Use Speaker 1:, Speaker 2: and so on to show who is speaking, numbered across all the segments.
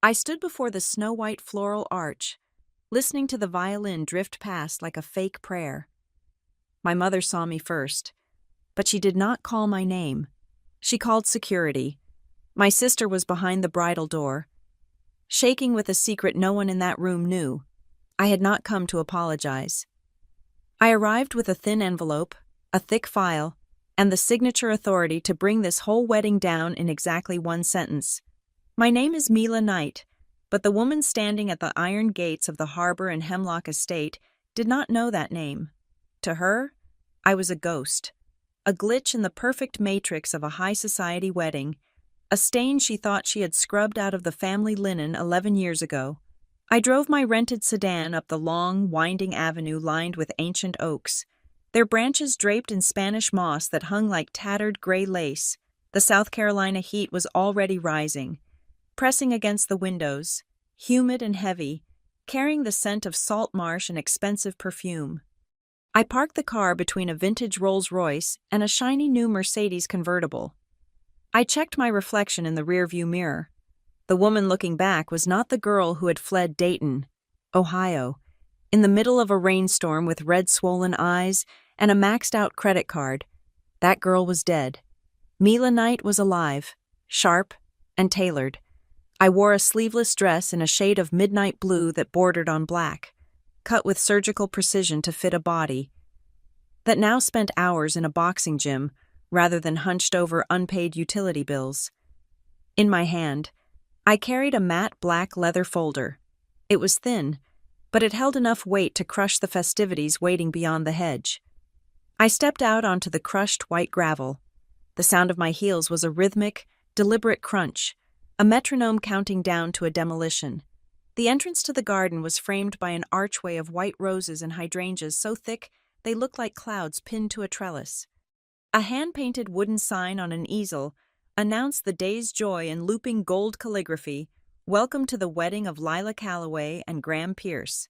Speaker 1: I stood before the snow-white floral arch, listening to the violin drift past like a fake prayer. My mother saw me first, but she did not call my name. She called security. My sister was behind the bridal door, shaking with a secret no one in that room knew. I had not come to apologize. I arrived with a thin envelope, a thick file, and the signature authority to bring this whole wedding down in exactly one sentence. My name is Mila Knight, but the woman standing at the iron gates of the Harbor and Hemlock Estate did not know that name. To her, I was a ghost, a glitch in the perfect matrix of a high society wedding, a stain she thought she had scrubbed out of the family linen 11 years ago. I drove my rented sedan up the long, winding avenue lined with ancient oaks, their branches draped in Spanish moss that hung like tattered gray lace. The South Carolina heat was already rising, pressing against the windows, humid and heavy, carrying the scent of salt marsh and expensive perfume. I parked the car between a vintage Rolls-Royce and a shiny new Mercedes convertible. I checked my reflection in the rearview mirror. The woman looking back was not the girl who had fled Dayton, Ohio, in the middle of a rainstorm with red swollen eyes and a maxed-out credit card. That girl was dead. Mila Knight was alive, sharp, and tailored. I wore a sleeveless dress in a shade of midnight blue that bordered on black, cut with surgical precision to fit a body that now spent hours in a boxing gym rather than hunched over unpaid utility bills. In my hand, I carried a matte black leather folder. It was thin, but it held enough weight to crush the festivities waiting beyond the hedge. I stepped out onto the crushed white gravel. The sound of my heels was a rhythmic, deliberate crunch, a metronome counting down to a demolition. The entrance to the garden was framed by an archway of white roses and hydrangeas so thick they looked like clouds pinned to a trellis. A hand-painted wooden sign on an easel announced the day's joy in looping gold calligraphy, "Welcome to the wedding of Lila Calloway and Graham Pierce."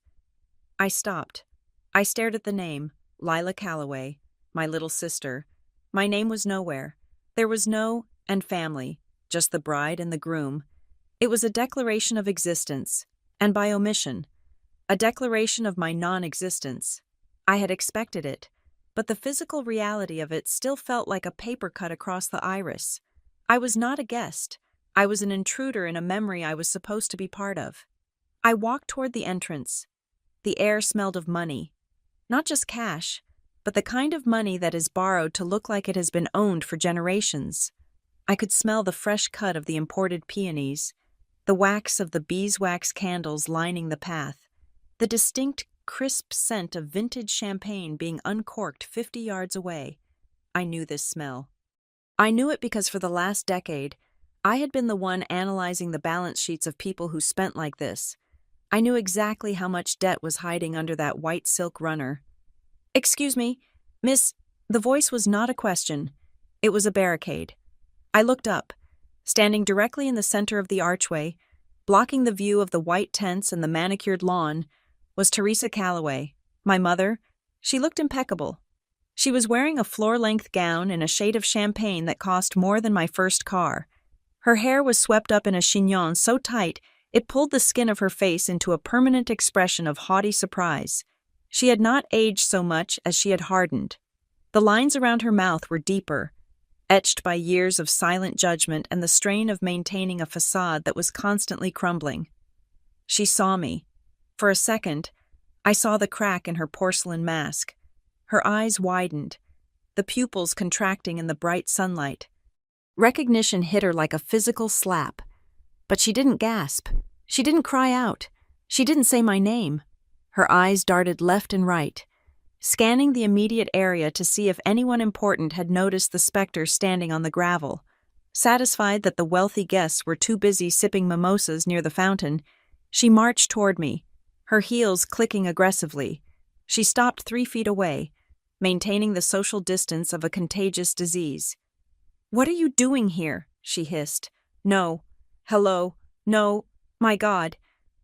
Speaker 1: I stopped. I stared at the name, Lila Calloway, my little sister. My name was nowhere. There was no and family, just the bride and the groom. It was a declaration of existence, and by omission, a declaration of my non-existence. I had expected it, but the physical reality of it still felt like a paper cut across the iris. I was not a guest. I was an intruder in a memory I was supposed to be part of. I walked toward the entrance. The air smelled of money. Not just cash, but the kind of money that is borrowed to look like it has been owned for generations. I could smell the fresh cut of the imported peonies, the wax of the beeswax candles lining the path, the distinct, crisp scent of vintage champagne being uncorked 50 yards away. I knew this smell. I knew it because for the last decade, I had been the one analyzing the balance sheets of people who spent like this. I knew exactly how much debt was hiding under that white silk runner. "Excuse me, miss," the voice was not a question. It was a barricade. I looked up. Standing directly in the center of the archway, blocking the view of the white tents and the manicured lawn, was Teresa Calloway, my mother. She looked impeccable. She was wearing a floor-length gown in a shade of champagne that cost more than my first car. Her hair was swept up in a chignon so tight it pulled the skin of her face into a permanent expression of haughty surprise. She had not aged so much as she had hardened. The lines around her mouth were deeper, etched by years of silent judgment and the strain of maintaining a facade that was constantly crumbling. She saw me. For a second, I saw the crack in her porcelain mask. Her eyes widened, the pupils contracting in the bright sunlight. Recognition hit her like a physical slap. But she didn't gasp. She didn't cry out. She didn't say my name. Her eyes darted left and right, scanning the immediate area to see if anyone important had noticed the specter standing on the gravel. Satisfied that the wealthy guests were too busy sipping mimosas near the fountain, she marched toward me, her heels clicking aggressively. She stopped 3 feet away, maintaining the social distance of a contagious disease. "What are you doing here?" she hissed. "No. Hello. No. My God.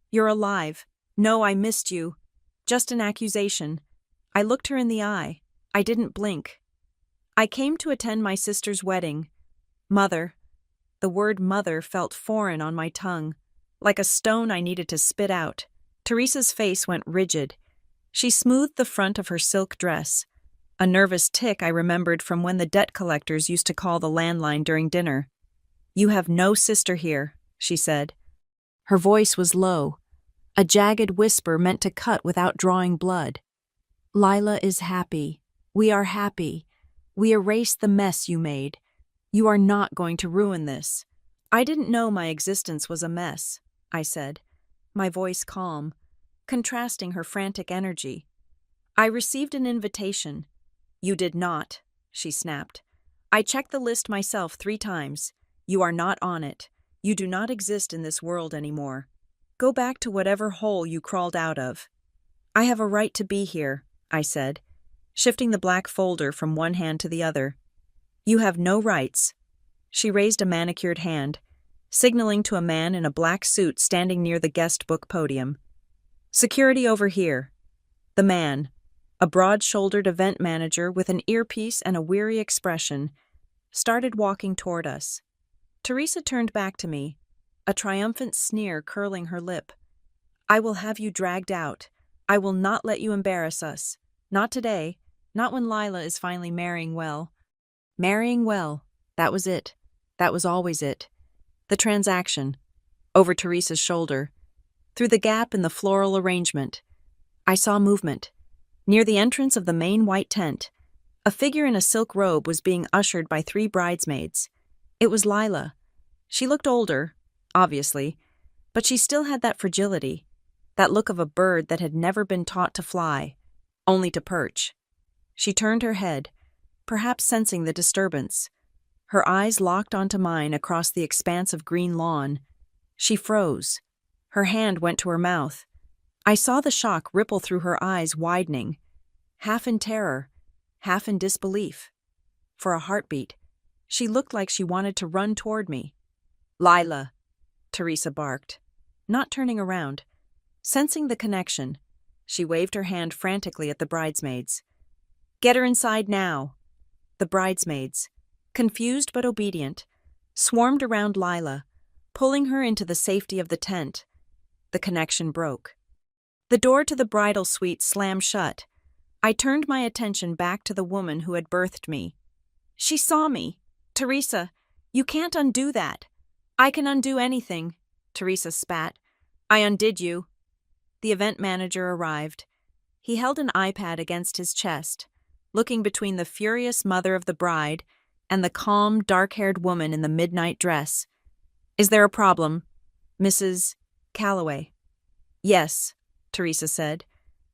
Speaker 1: You're alive. No, I missed you. Just an accusation." I looked her in the eye. I didn't blink. "I came to attend my sister's wedding. Mother." The word mother felt foreign on my tongue, like a stone I needed to spit out. Teresa's face went rigid. She smoothed the front of her silk dress. A nervous tick I remembered from when the debt collectors used to call the landline during dinner. "You have no sister here," she said. Her voice was low, a jagged whisper meant to cut without drawing blood. "Lila is happy. We are happy. We erased the mess you made. You are not going to ruin this." "I didn't know my existence was a mess," I said, my voice calm, contrasting her frantic energy. "I received an invitation." "You did not," she snapped. "I checked the list myself 3 times. You are not on it. You do not exist in this world anymore. Go back to whatever hole you crawled out of." "I have a right to be here," I said, shifting the black folder from one hand to the other. "You have no rights." She raised a manicured hand, signaling to a man in a black suit standing near the guest book podium. "Security over here." The man, a broad-shouldered event manager with an earpiece and a weary expression, started walking toward us. Teresa turned back to me, a triumphant sneer curling her lip. "I will have you dragged out. I will not let you embarrass us. Not today, not when Lila is finally marrying well." Marrying well, that was it. That was always it. The transaction, over Teresa's shoulder, through the gap in the floral arrangement. I saw movement. Near the entrance of the main white tent, a figure in a silk robe was being ushered by 3 bridesmaids. It was Lila. She looked older, obviously, but she still had that fragility, that look of a bird that had never been taught to fly, only to perch. She turned her head, perhaps sensing the disturbance. Her eyes locked onto mine across the expanse of green lawn. She froze. Her hand went to her mouth. I saw the shock ripple through her eyes, widening, half in terror, half in disbelief. For a heartbeat, she looked like she wanted to run toward me. "Lila," Teresa barked, not turning around. Sensing the connection, she waved her hand frantically at the bridesmaids. "Get her inside now." The bridesmaids, confused but obedient, swarmed around Lila, pulling her into the safety of the tent. The connection broke. The door to the bridal suite slammed shut. I turned my attention back to the woman who had birthed me. "She saw me. Teresa, you can't undo that." "I can undo anything," Teresa spat. "I undid you." The event manager arrived. He held an iPad against his chest, looking between the furious mother of the bride and the calm, dark-haired woman in the midnight dress. "Is there a problem, Mrs. Calloway?" "Yes," Teresa said,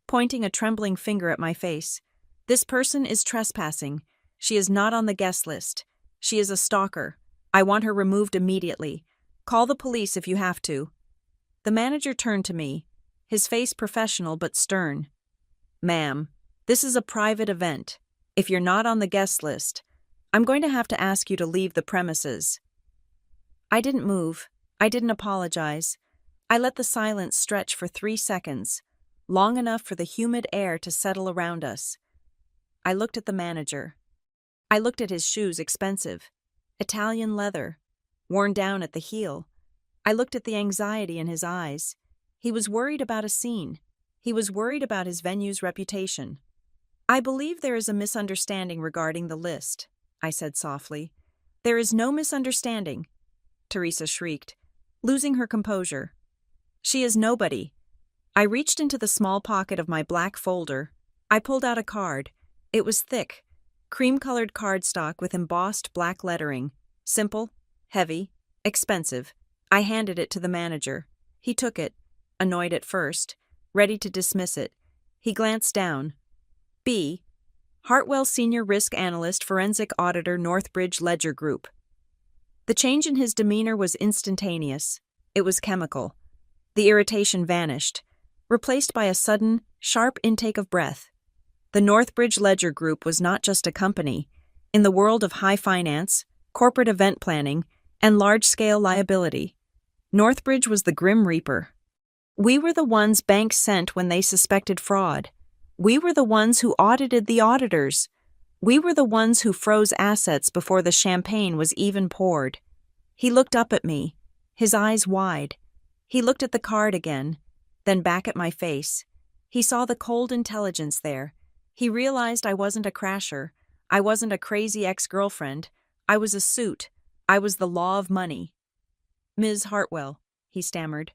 Speaker 1: pointing a trembling finger at my face. "This person is trespassing. She is not on the guest list. She is a stalker. I want her removed immediately. Call the police if you have to." The manager turned to me, his face professional but stern. "Ma'am, this is a private event. If you're not on the guest list, I'm going to have to ask you to leave the premises." I didn't move. I didn't apologize. I let the silence stretch for 3 seconds, long enough for the humid air to settle around us. I looked at the manager. I looked at his shoes, expensive, Italian leather, worn down at the heel. I looked at the anxiety in his eyes. He was worried about a scene. He was worried about his venue's reputation. "I believe there is a misunderstanding regarding the list," I said softly. "There is no misunderstanding," Teresa shrieked, losing her composure. "She is nobody." I reached into the small pocket of my black folder. I pulled out a card. It was thick, cream-colored cardstock with embossed black lettering. Simple, heavy, expensive. I handed it to the manager. He took it, annoyed at first, ready to dismiss it. He glanced down. B. Hartwell Senior Risk Analyst, Forensic Auditor, Northbridge Ledger Group. The change in his demeanor was instantaneous. It was chemical. The irritation vanished, replaced by a sudden, sharp intake of breath. The Northbridge Ledger Group was not just a company. In the world of high finance, corporate event planning, and large-scale liability, Northbridge was the Grim Reaper. We were the ones banks sent when they suspected fraud. We were the ones who audited the auditors. We were the ones who froze assets before the champagne was even poured. He looked up at me, his eyes wide. He looked at the card again, then back at my face. He saw the cold intelligence there. He realized I wasn't a crasher. I wasn't a crazy ex-girlfriend. I was a suit. I was the law of money. "Ms. Hartwell," he stammered,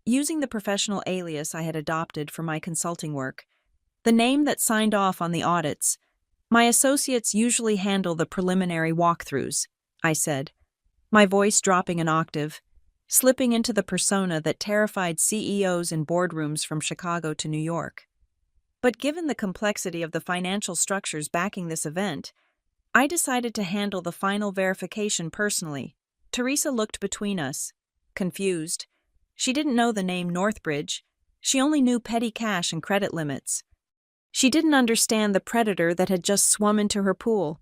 Speaker 1: using the professional alias I had adopted for my consulting work, the name that signed off on the audits. "My associates usually handle the preliminary walkthroughs," I said, my voice dropping an octave, slipping into the persona that terrified CEOs in boardrooms from Chicago to New York. But given the complexity of the financial structures backing this event, I decided to handle the final verification personally. Teresa looked between us, confused. She didn't know the name Northbridge. She only knew petty cash and credit limits. She didn't understand the predator that had just swum into her pool.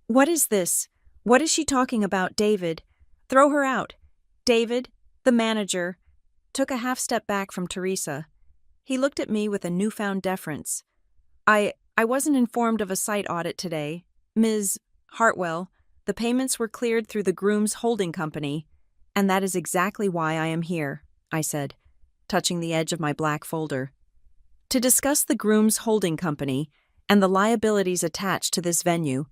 Speaker 1: "What is this? What is she talking about, David? Throw her out." David, the manager, took a half step back from Teresa. He looked at me with a newfound deference. I wasn't informed of a site audit today. Ms. Hartwell, the payments were cleared through the Grooms Holding Company, and that is exactly why I am here," I said, touching the edge of my black folder. "To discuss the Grooms Holding Company and the liabilities attached to this venue."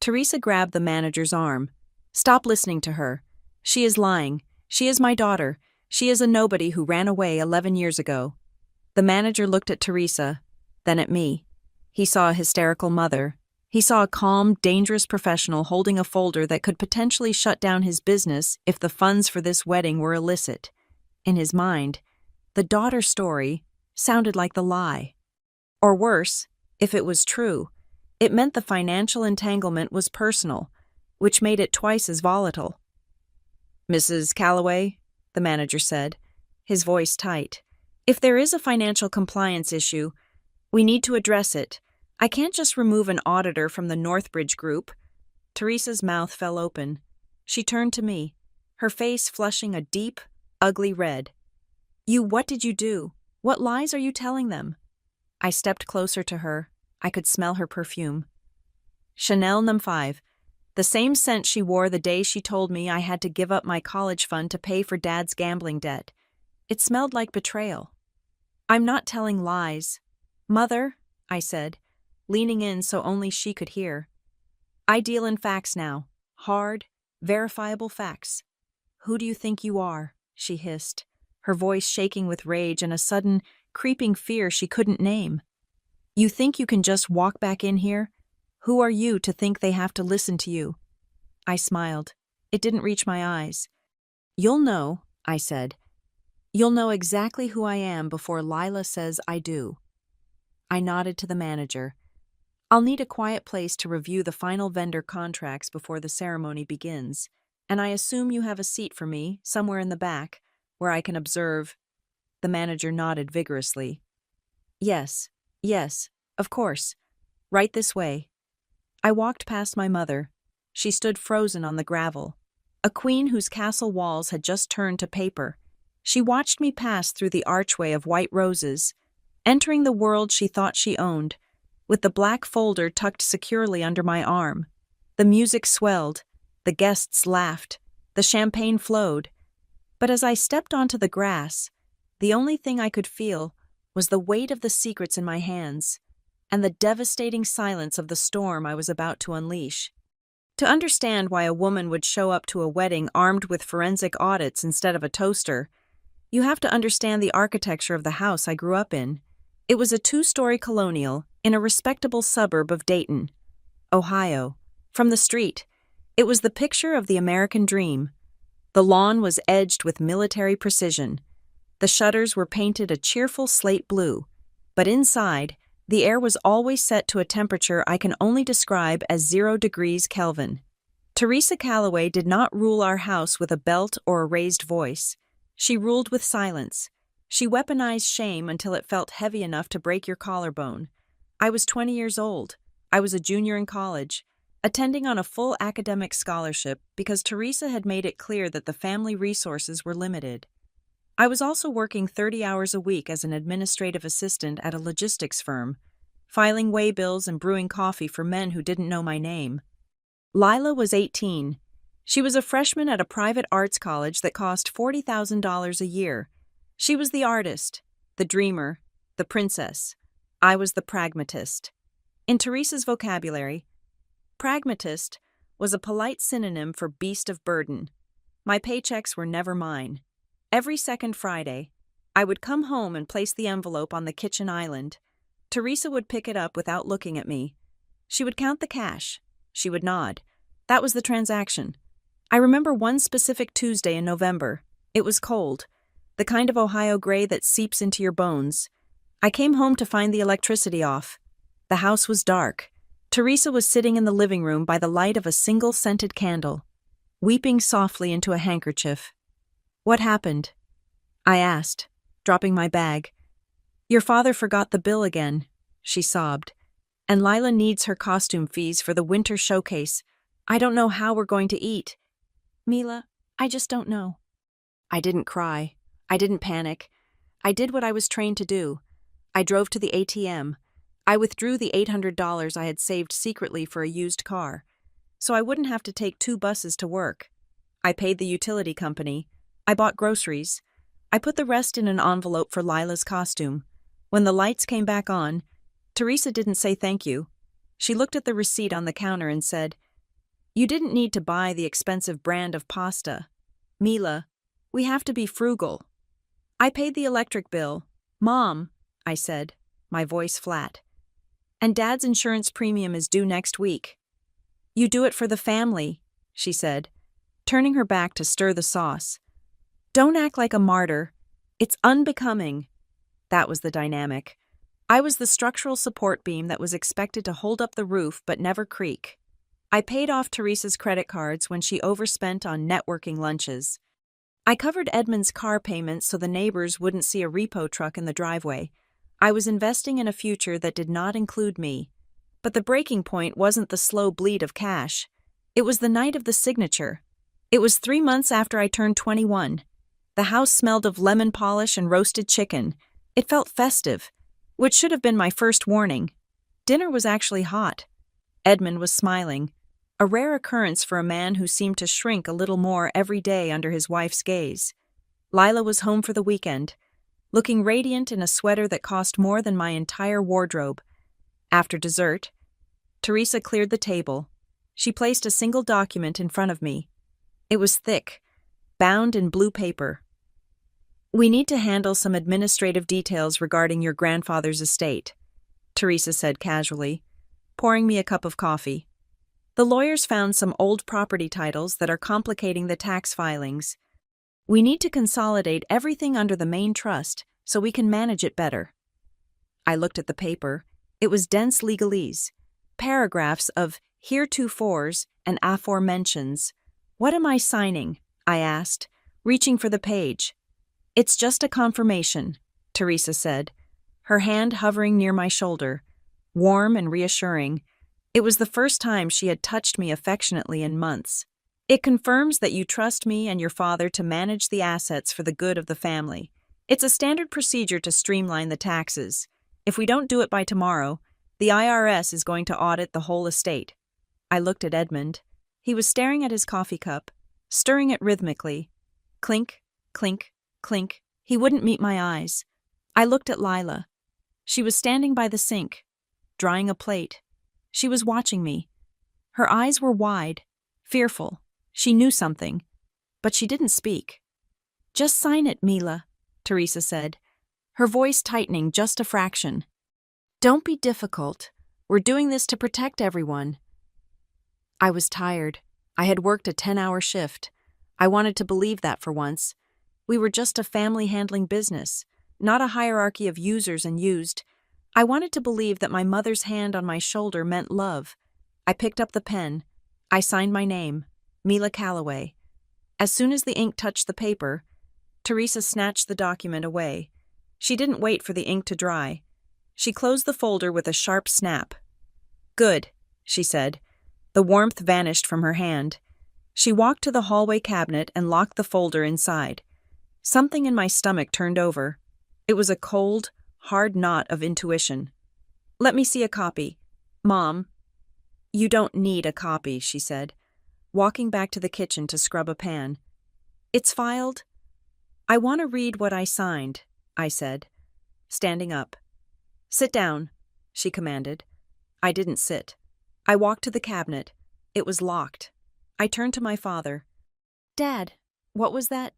Speaker 1: Teresa grabbed the manager's arm. "Stop listening to her. She is lying. She is my daughter. She is a nobody who ran away 11 years ago." The manager looked at Teresa, then at me. He saw a hysterical mother. He saw a calm, dangerous professional holding a folder that could potentially shut down his business if the funds for this wedding were illicit. In his mind, the daughter story sounded like the lie. Or worse, if it was true, it meant the financial entanglement was personal, which made it twice as volatile. "Mrs. Calloway," the manager said, his voice tight, "if there is a financial compliance issue, we need to address it. I can't just remove an auditor from the Northbridge Group." Teresa's mouth fell open. She turned to me, her face flushing a deep, ugly red. What did you do? What lies are you telling them?" I stepped closer to her. I could smell her perfume. Chanel No. 5, the same scent she wore the day she told me I had to give up my college fund to pay for Dad's gambling debt. It smelled like betrayal. "I'm not telling lies. Mother," I said, leaning in so only she could hear. "I deal in facts now. Hard, verifiable facts." "Who do you think you are?" she hissed, her voice shaking with rage and a sudden, creeping fear she couldn't name. "You think you can just walk back in here? Who are you to think they have to listen to you?" I smiled. It didn't reach my eyes. "You'll know," I said. "You'll know exactly who I am before Lila says I do." I nodded to the manager. "I'll need a quiet place to review the final vendor contracts before the ceremony begins, and I assume you have a seat for me somewhere in the back where I can observe." The manager nodded vigorously. Yes, of course. Right this way." I walked past my mother. She stood frozen on the gravel, a queen whose castle walls had just turned to paper. She watched me pass through the archway of white roses, entering the world she thought she owned, with the black folder tucked securely under my arm. The music swelled, the guests laughed, the champagne flowed. But as I stepped onto the grass, the only thing I could feel was the weight of the secrets in my hands and the devastating silence of the storm I was about to unleash. To understand why a woman would show up to a wedding armed with forensic audits instead of a toaster, you have to understand the architecture of the house I grew up in. It was a 2-story colonial in a respectable suburb of Dayton, Ohio. From the street, it was the picture of the American dream. The lawn was edged with military precision. The shutters were painted a cheerful slate blue, but inside, the air was always set to a temperature I can only describe as 0 degrees Kelvin. Teresa Calloway did not rule our house with a belt or a raised voice. She ruled with silence. She weaponized shame until it felt heavy enough to break your collarbone. I was 20 years old. I was a junior in college, attending on a full academic scholarship because Teresa had made it clear that the family resources were limited. I was also working 30 hours a week as an administrative assistant at a logistics firm, filing waybills and brewing coffee for men who didn't know my name. Lila was 18. She was a freshman at a private arts college that cost $40,000 a year. She was the artist, the dreamer, the princess. I was the pragmatist. In Teresa's vocabulary, pragmatist was a polite synonym for beast of burden. My paychecks were never mine. Every second Friday, I would come home and place the envelope on the kitchen island. Teresa would pick it up without looking at me. She would count the cash. She would nod. That was the transaction. I remember one specific Tuesday in November. It was cold, the kind of Ohio gray that seeps into your bones. I came home to find the electricity off. The house was dark. Teresa was sitting in the living room by the light of a single scented candle, weeping softly into a handkerchief. "What happened?" I asked, dropping my bag. "Your father forgot the bill again," she sobbed. "And Lila needs her costume fees for the winter showcase. I don't know how we're going to eat." "Mila, I just don't know." I didn't cry. I didn't panic. I did what I was trained to do. I drove to the ATM. I withdrew the $800 I had saved secretly for a used car, so I wouldn't have to take 2 buses to work. I paid the utility company. I bought groceries. I put the rest in an envelope for Lila's costume. When the lights came back on, Teresa didn't say thank you. She looked at the receipt on the counter and said, "You didn't need to buy the expensive brand of pasta. Mila, we have to be frugal." I paid the electric bill. "Mom," I said, my voice flat, "and Dad's insurance premium is due next week." "You do it for the family," she said, turning her back to stir the sauce. "Don't act like a martyr. It's unbecoming." That was the dynamic. I was the structural support beam that was expected to hold up the roof but never creak. I paid off Teresa's credit cards when she overspent on networking lunches. I covered Edmund's car payments so the neighbors wouldn't see a repo truck in the driveway. I was investing in a future that did not include me. But the breaking point wasn't the slow bleed of cash. It was the night of the signature. It was 3 months after I turned 21. The house smelled of lemon polish and roasted chicken. It felt festive, which should have been my first warning. Dinner was actually hot. Edmund was smiling, a rare occurrence for a man who seemed to shrink a little more every day under his wife's gaze. Lila was home for the weekend, looking radiant in a sweater that cost more than my entire wardrobe. After dessert, Teresa cleared the table. She placed a single document in front of me. It was thick, bound in blue paper. "We need to handle some administrative details regarding your grandfather's estate," Teresa said casually, pouring me a cup of coffee. "The lawyers found some old property titles that are complicating the tax filings. We need to consolidate everything under the main trust so we can manage it better." I looked at the paper. It was dense legalese, paragraphs of heretofores and aforementions. "What am I signing?" I asked, reaching for the page. "It's just a confirmation," Teresa said, her hand hovering near my shoulder, warm and reassuring. It was the first time she had touched me affectionately in months. "It confirms that you trust me and your father to manage the assets for the good of the family. It's a standard procedure to streamline the taxes. If we don't do it by tomorrow, the IRS is going to audit the whole estate." I looked at Edmund. He was staring at his coffee cup, stirring it rhythmically. Clink, clink, clink. He wouldn't meet my eyes. I looked at Lila. She was standing by the sink, drying a plate. She was watching me. Her eyes were wide, fearful. She knew something, but she didn't speak. "Just sign it, Mila," Teresa said, her voice tightening just a fraction. "Don't be difficult. We're doing this to protect everyone." I was tired. I had worked a 10-hour shift. I wanted to believe that for once. We were just a family handling business, not a hierarchy of users and used. I wanted to believe that my mother's hand on my shoulder meant love. I picked up the pen. I signed my name, Mila Calloway. As soon as the ink touched the paper, Teresa snatched the document away. She didn't wait for the ink to dry. She closed the folder with a sharp snap. "Good," she said. The warmth vanished from her hand. She walked to the hallway cabinet and locked the folder inside. Something in my stomach turned over. It was a cold, hard knot of intuition. "Let me see a copy." "Mom." "You don't need a copy," she said. walking back to the kitchen to scrub a pan. It's filed. I want to read what I signed, I said, standing up. Sit down, she commanded. I didn't sit. I walked to the cabinet. It was locked. I turned to my father. Dad, what was that?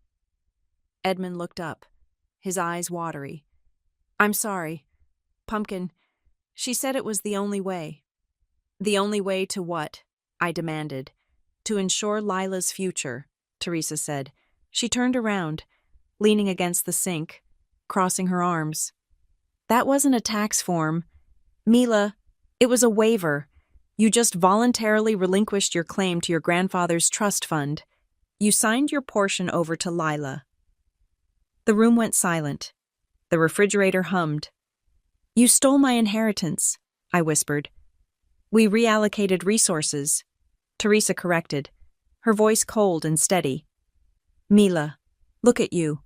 Speaker 1: Edmund looked up, his eyes watery. I'm sorry. Pumpkin, she said it was the only way. The only way to what? I demanded. To ensure Lila's future, Teresa said. She turned around, leaning against the sink, crossing her arms. That wasn't a tax form. Mila, it was a waiver. You just voluntarily relinquished your claim to your grandfather's trust fund. You signed your portion over to Lila. The room went silent. The refrigerator hummed. You stole my inheritance, I whispered. We reallocated resources, Teresa corrected, her voice cold and steady. Mila, look at you.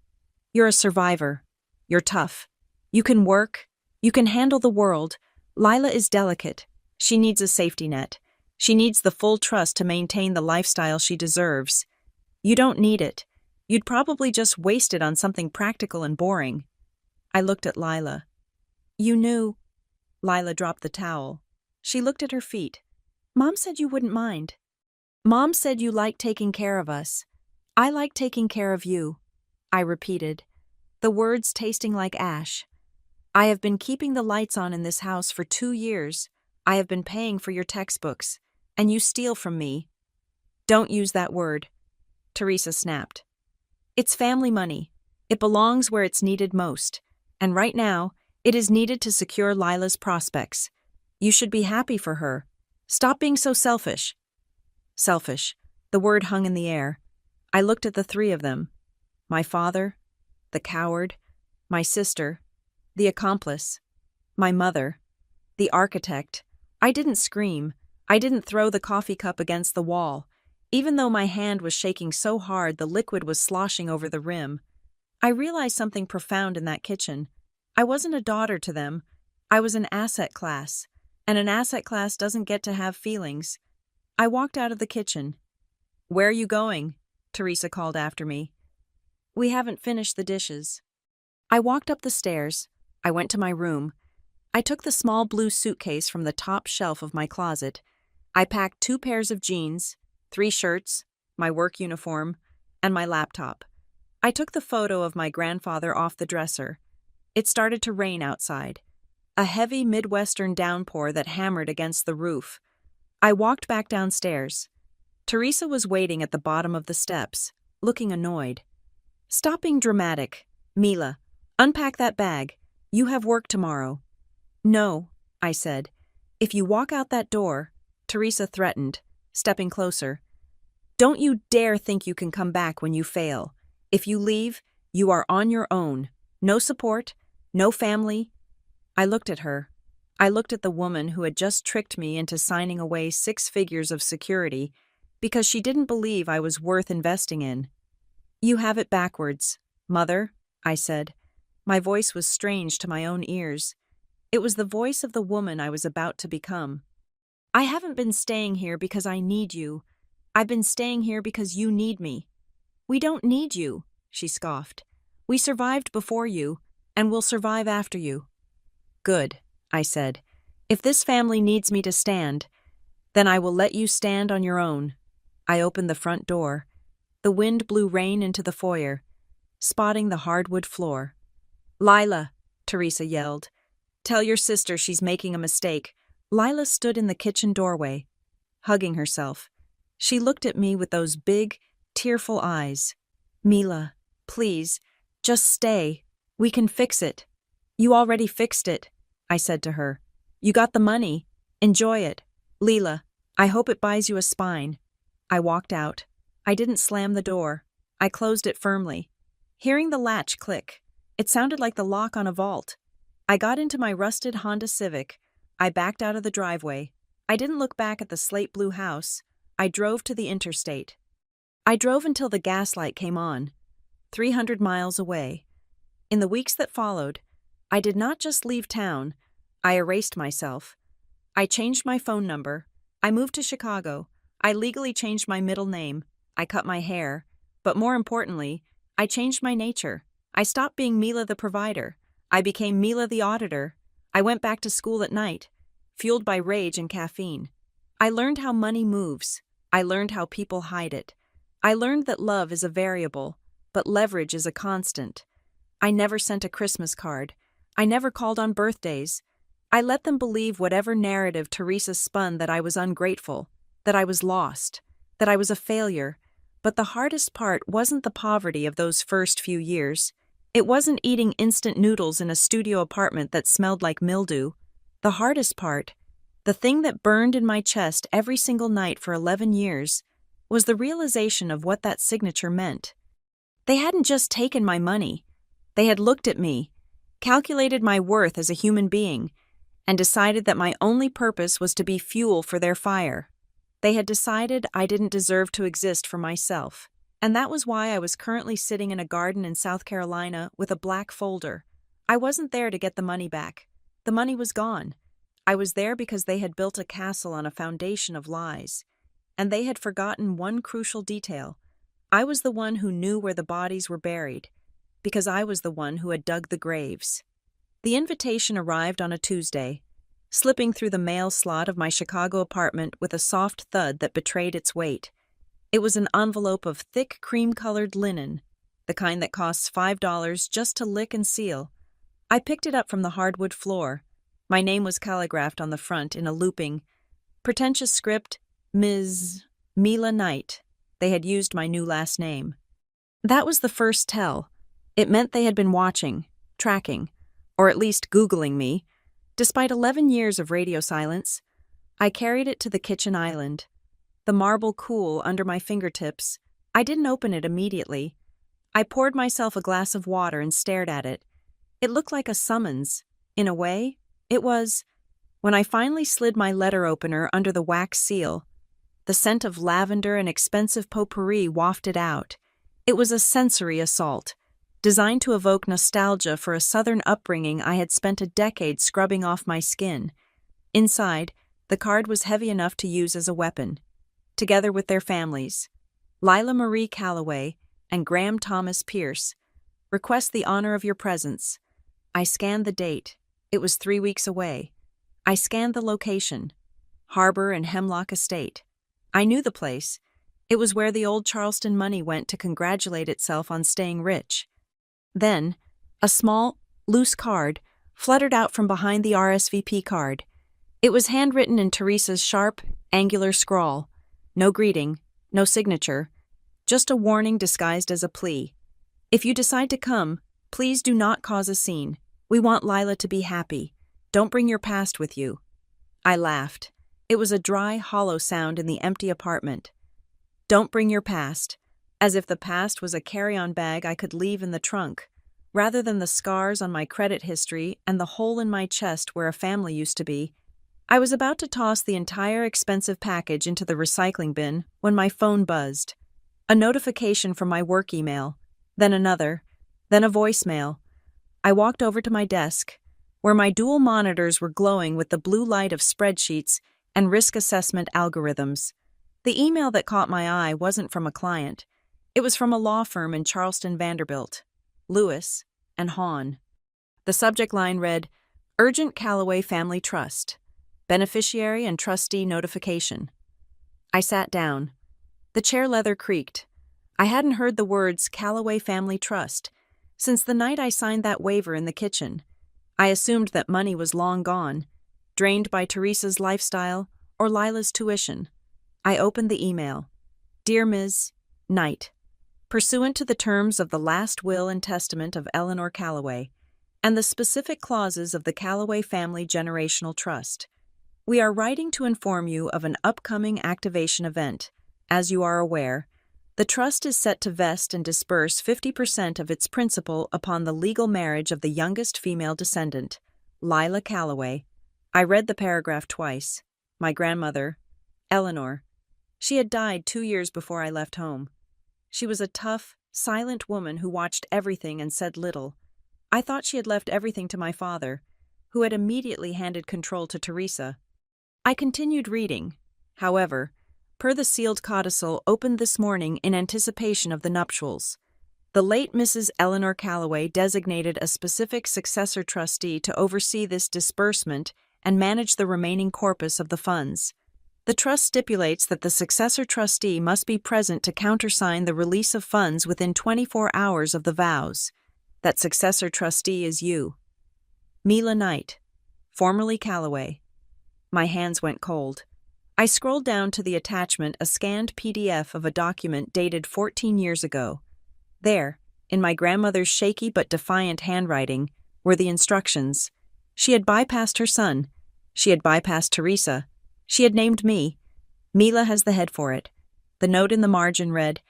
Speaker 1: You're a survivor. You're tough. You can work. You can handle the world. Lila is delicate. She needs a safety net. She needs the full trust to maintain the lifestyle she deserves. You don't need it. You'd probably just waste it on something practical and boring. I looked at Lila. You knew. Lila dropped the towel. She looked at her feet. Mom said you wouldn't mind. Mom said you like taking care of us. I like taking care of you, I repeated, the words tasting like ash. I have been keeping the lights on in this house for 2 years. I have been paying for your textbooks, and you steal from me. Don't use that word, Teresa snapped. It's family money. It belongs where it's needed most, and right now, it is needed to secure Lila's prospects. You should be happy for her. Stop being so selfish. Selfish. The word hung in the air. I looked at the three of them. My father, the coward, my sister, the accomplice, my mother, the architect. I didn't scream. I didn't throw the coffee cup against the wall. Even though my hand was shaking so hard the liquid was sloshing over the rim. I realized something profound in that kitchen. I wasn't a daughter to them. I was an asset class, and an asset class doesn't get to have feelings. I walked out of the kitchen. Where are you going? Teresa called after me. We haven't finished the dishes. I walked up the stairs. I went to my room. I took the small blue suitcase from the top shelf of my closet. I packed 2 pairs of jeans, 3 shirts, my work uniform, and my laptop. I took the photo of my grandfather off the dresser. It started to rain outside. A heavy Midwestern downpour that hammered against the roof. I walked back downstairs. Teresa was waiting at the bottom of the steps, looking annoyed. Stop being dramatic. Mila, unpack that bag. You have work tomorrow. No, I said. If you walk out that door, Teresa threatened, stepping closer. Don't you dare think you can come back when you fail. If you leave, you are on your own. No support, no family. I looked at her. I looked at the woman who had just tricked me into signing away 6 figures of security because she didn't believe I was worth investing in. You have it backwards, Mother, I said. My voice was strange to my own ears. It was the voice of the woman I was about to become. I haven't been staying here because I need you. I've been staying here because you need me. We don't need you, she scoffed. We survived before you, and we'll survive after you. Good, I said. If this family needs me to stand, then I will let you stand on your own. I opened the front door. The wind blew rain into the foyer, spotting the hardwood floor. Lila, Teresa yelled. Tell your sister she's making a mistake. Lila stood in the kitchen doorway, hugging herself. She looked at me with those big, tearful eyes. Mila, please, just stay. We can fix it. You already fixed it, I said to her. You got the money. Enjoy it. Lila, I hope it buys you a spine. I walked out. I didn't slam the door. I closed it firmly. Hearing the latch click, it sounded like the lock on a vault. I got into my rusted Honda Civic. I backed out of the driveway. I didn't look back at the slate blue house. I drove to the interstate. I drove until the gaslight came on, 300 miles away. In the weeks that followed, I did not just leave town. I erased myself. I changed my phone number. I moved to Chicago. I legally changed my middle name. I cut my hair. But more importantly, I changed my nature. I stopped being Mila the provider. I became Mila the auditor. I went back to school at night, fueled by rage and caffeine. I learned how money moves. I learned how people hide it. I learned that love is a variable, but leverage is a constant. I never sent a Christmas card. I never called on birthdays. I let them believe whatever narrative Teresa spun, that I was ungrateful, that I was lost, that I was a failure. But the hardest part wasn't the poverty of those first few years. It wasn't eating instant noodles in a studio apartment that smelled like mildew. The hardest part, the thing that burned in my chest every single night for 11 years, was the realization of what that signature meant. They hadn't just taken my money. They had looked at me, calculated my worth as a human being, and decided that my only purpose was to be fuel for their fire. They had decided I didn't deserve to exist for myself. And that was why I was currently sitting in a garden in South Carolina with a black folder. I wasn't there to get the money back. The money was gone. I was there because they had built a castle on a foundation of lies. And they had forgotten one crucial detail. I was the one who knew where the bodies were buried, because I was the one who had dug the graves. The invitation arrived on a Tuesday, slipping through the mail slot of my Chicago apartment with a soft thud that betrayed its weight. It was an envelope of thick cream-colored linen, the kind that costs $5 just to lick and seal. I picked it up from the hardwood floor. My name was calligraphed on the front in a looping, pretentious script, Ms. Mila Knight. They had used my new last name. That was the first tell. It meant they had been watching, tracking, or at least Googling me. Despite 11 years of radio silence, I carried it to the kitchen island. The marble cool under my fingertips. I didn't open it immediately. I poured myself a glass of water and stared at it. It looked like a summons. In a way, it was. When I finally slid my letter opener under the wax seal, the scent of lavender and expensive potpourri wafted out. It was a sensory assault, designed to evoke nostalgia for a southern upbringing I had spent a decade scrubbing off my skin. Inside, the card was heavy enough to use as a weapon. Together with their families, Lila Marie Calloway and Graham Thomas Pierce, request the honor of your presence. I scanned the date. It was 3 weeks away. I scanned the location, Harbor and Hemlock Estate. I knew the place. It was where the old Charleston money went to congratulate itself on staying rich. Then, a small, loose card fluttered out from behind the RSVP card. It was handwritten in Teresa's sharp, angular scrawl. No greeting, no signature, just a warning disguised as a plea. If you decide to come, please do not cause a scene. We want Lila to be happy. Don't bring your past with you. I laughed. It was a dry, hollow sound in the empty apartment. Don't bring your past, as if the past was a carry-on bag I could leave in the trunk, rather than the scars on my credit history and the hole in my chest where a family used to be. I was about to toss the entire expensive package into the recycling bin when my phone buzzed. A notification from my work email, then another, then a voicemail. I walked over to my desk, where my dual monitors were glowing with the blue light of spreadsheets and risk assessment algorithms. The email that caught my eye wasn't from a client. It was from a law firm in Charleston, Vanderbilt, Lewis and Hahn. The subject line read, Urgent Calloway Family Trust. Beneficiary and trustee notification. I sat down. The chair leather creaked. I hadn't heard the words Calloway Family Trust since the night I signed that waiver in the kitchen. I assumed that money was long gone, drained by Teresa's lifestyle or Lila's tuition. I opened the email. Dear Ms. Knight, pursuant to the terms of the last will and testament of Eleanor Calloway and the specific clauses of the Calloway Family Generational Trust, we are writing to inform you of an upcoming activation event. As you are aware, the trust is set to vest and disperse 50% of its principal upon the legal marriage of the youngest female descendant, Lila Calloway. I read the paragraph twice. My grandmother, Eleanor. She had died 2 years before I left home. She was a tough, silent woman who watched everything and said little. I thought she had left everything to my father, who had immediately handed control to Teresa. I continued reading. However, per the sealed codicil opened this morning in anticipation of the nuptials. The late Mrs. Eleanor Calloway designated a specific successor trustee to oversee this disbursement and manage the remaining corpus of the funds. The trust stipulates that the successor trustee must be present to countersign the release of funds within 24 hours of the vows. That successor trustee is you. Mila Knight, formerly Calloway. My hands went cold. I scrolled down to the attachment, a scanned PDF of a document dated 14 years ago. There, in my grandmother's shaky but defiant handwriting, were the instructions. She had bypassed her son. She had bypassed Teresa. She had named me. Mila has the head for it. The note in the margin read,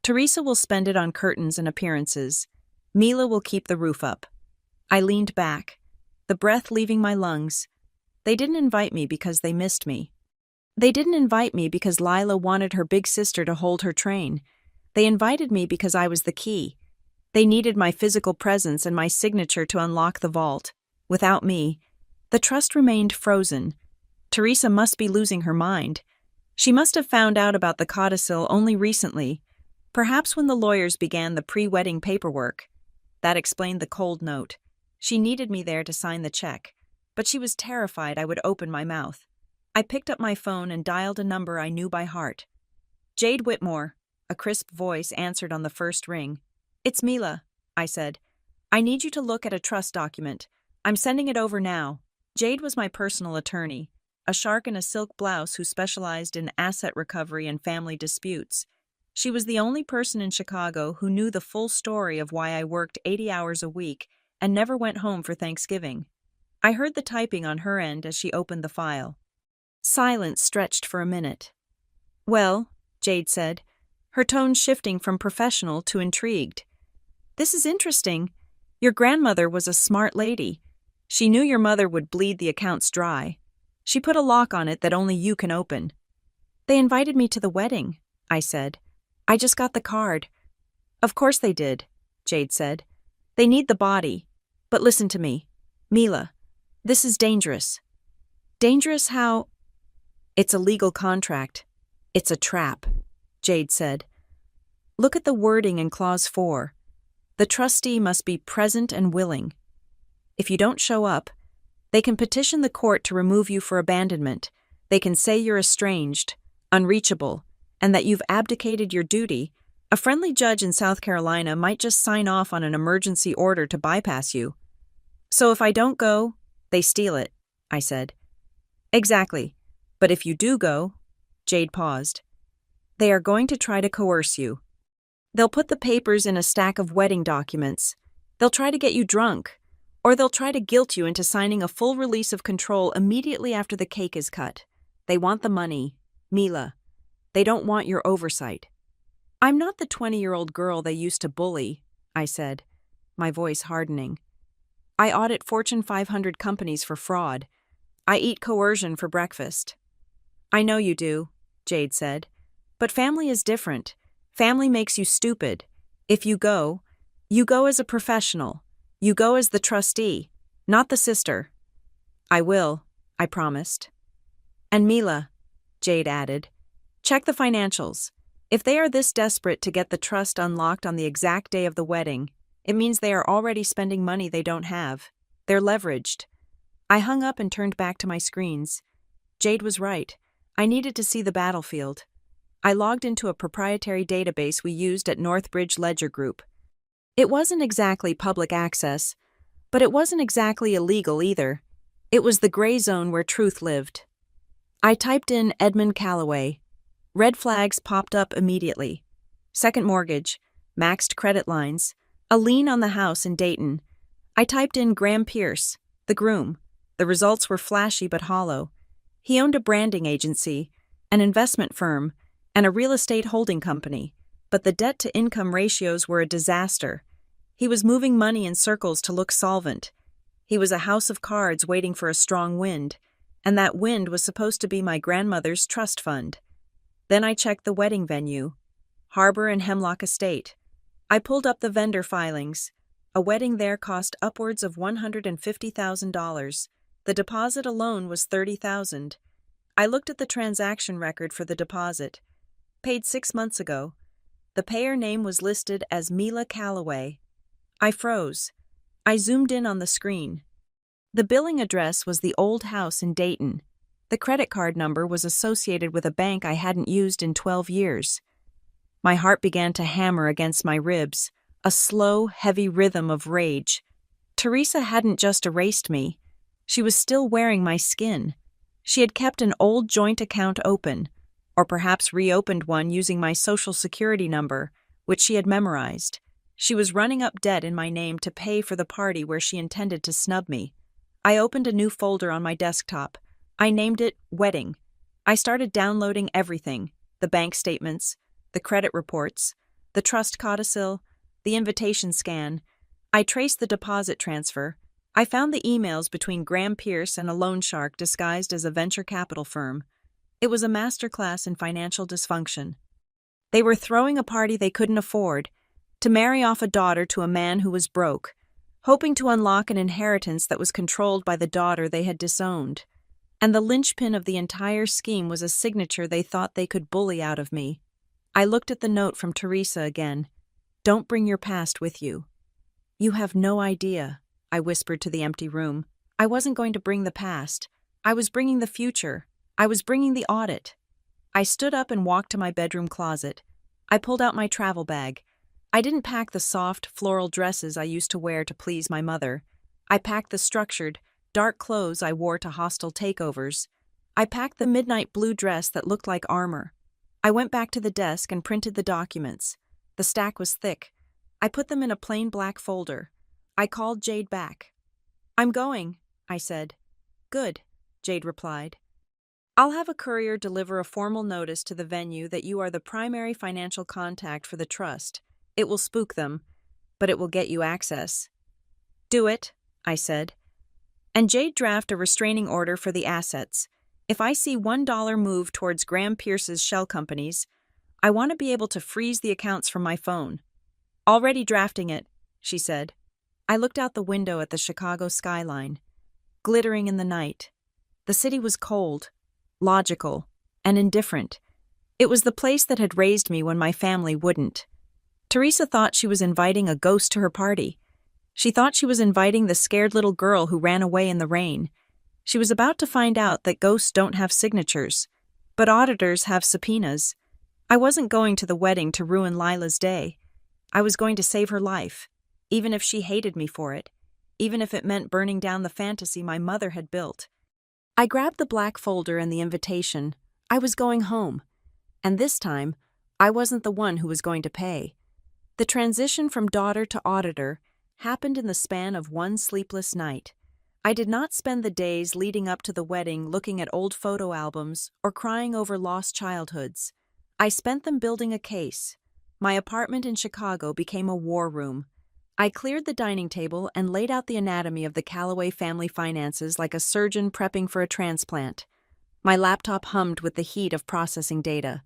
Speaker 1: Teresa will spend it on curtains and appearances. Mila will keep the roof up. I leaned back, the breath leaving my lungs. They didn't invite me because they missed me. They didn't invite me because Lila wanted her big sister to hold her train. They invited me because I was the key. They needed my physical presence and my signature to unlock the vault. Without me, the trust remained frozen. Teresa must be losing her mind. She must have found out about the codicil only recently, perhaps when the lawyers began the pre-wedding paperwork. That explained the cold note. She needed me there to sign the check, but she was terrified I would open my mouth. I picked up my phone and dialed a number I knew by heart. Jade Whitmore, a crisp voice answered on the first ring. It's Mila, I said. I need you to look at a trust document. I'm sending it over now. Jade was my personal attorney, a shark in a silk blouse who specialized in asset recovery and family disputes. She was the only person in Chicago who knew the full story of why I worked 80 hours a week and never went home for Thanksgiving. I heard the typing on her end as she opened the file. Silence stretched for a minute. Well, Jade said, her tone shifting from professional to intrigued. This is interesting. Your grandmother was a smart lady. She knew your mother would bleed the accounts dry. She put a lock on it that only you can open. They invited me to the wedding, I said. I just got the card. Of course they did, Jade said. They need the body. But listen to me. Mila, this is dangerous. Dangerous how? It's a legal contract. It's a trap, Jade said. Look at the wording in Clause 4. The trustee must be present and willing. If you don't show up, they can petition the court to remove you for abandonment. They can say you're estranged, unreachable, and that you've abdicated your duty. A friendly judge in South Carolina might just sign off on an emergency order to bypass you. So if I don't go, they steal it, I said. Exactly. But if you do go, Jade paused, they are going to try to coerce you. They'll put the papers in a stack of wedding documents. They'll try to get you drunk. Or they'll try to guilt you into signing a full release of control immediately after the cake is cut. They want the money, Mila. They don't want your oversight. I'm not the 20-year-old girl they used to bully, I said, my voice hardening. I audit Fortune 500 companies for fraud. I eat coercion for breakfast. I know you do, Jade said. But family is different. Family makes you stupid. If you go as a professional. You go as the trustee, not the sister. I will, I promised. And Mila, Jade added, check the financials. If they are this desperate to get the trust unlocked on the exact day of the wedding, it means they are already spending money they don't have. They're leveraged. I hung up and turned back to my screens. Jade was right. I needed to see the battlefield. I logged into a proprietary database we used at Northbridge Ledger Group. It wasn't exactly public access, but it wasn't exactly illegal either. It was the gray zone where truth lived. I typed in Edmund Calloway. Red flags popped up immediately. Second mortgage, maxed credit lines, a lien on the house in Dayton. I typed in Graham Pierce, the groom. The results were flashy but hollow. He owned a branding agency, an investment firm, and a real estate holding company. But the debt-to-income ratios were a disaster. He was moving money in circles to look solvent. He was a house of cards waiting for a strong wind, and that wind was supposed to be my grandmother's trust fund. Then I checked the wedding venue, Harbor and Hemlock Estate. I pulled up the vendor filings. A wedding there cost upwards of $150,000. The deposit alone was $30,000. I looked at the transaction record for the deposit. Paid 6 months ago. The payer name was listed as Mila Calloway. I froze. I zoomed in on the screen. The billing address was the old house in Dayton. The credit card number was associated with a bank I hadn't used in 12 years. My heart began to hammer against my ribs, a slow, heavy rhythm of rage. Teresa hadn't just erased me. She was still wearing my skin. She had kept an old joint account open, or perhaps reopened one using my social security number, which she had memorized. She was running up debt in my name to pay for the party where she intended to snub me. I opened a new folder on my desktop. I named it Wedding. I started downloading everything: the bank statements, the credit reports, the trust codicil, the invitation scan. I traced the deposit transfer. I found the emails between Graham Pierce and a loan shark disguised as a venture capital firm. It was a masterclass in financial dysfunction. They were throwing a party they couldn't afford, to marry off a daughter to a man who was broke, hoping to unlock an inheritance that was controlled by the daughter they had disowned. And the linchpin of the entire scheme was a signature they thought they could bully out of me. I looked at the note from Teresa again. Don't bring your past with you. You have no idea, I whispered to the empty room. I wasn't going to bring the past. I was bringing the future. I was bringing the audit. I stood up and walked to my bedroom closet. I pulled out my travel bag. I didn't pack the soft, floral dresses I used to wear to please my mother. I packed the structured, dark clothes I wore to hostile takeovers. I packed the midnight blue dress that looked like armor. I went back to the desk and printed the documents. The stack was thick. I put them in a plain black folder. I called Jade back. I'm going, I said. Good, Jade replied. I'll have a courier deliver a formal notice to the venue that you are the primary financial contact for the trust. It will spook them, but it will get you access. Do it, I said. And Jade draft a restraining order for the assets. If I see $1 move towards Graham Pierce's shell companies, I want to be able to freeze the accounts from my phone. Already drafting it, she said. I looked out the window at the Chicago skyline, glittering in the night. The city was cold, logical, and indifferent. It was the place that had raised me when my family wouldn't. Teresa thought she was inviting a ghost to her party. She thought she was inviting the scared little girl who ran away in the rain. She was about to find out that ghosts don't have signatures, but auditors have subpoenas. I wasn't going to the wedding to ruin Lila's day. I was going to save her life, even if she hated me for it, even if it meant burning down the fantasy my mother had built. I grabbed the black folder and the invitation. I was going home, and this time, I wasn't the one who was going to pay. The transition from daughter to auditor happened in the span of one sleepless night. I did not spend the days leading up to the wedding looking at old photo albums or crying over lost childhoods. I spent them building a case. My apartment in Chicago became a war room. I cleared the dining table and laid out the anatomy of the Calloway family finances like a surgeon prepping for a transplant. My laptop hummed with the heat of processing data,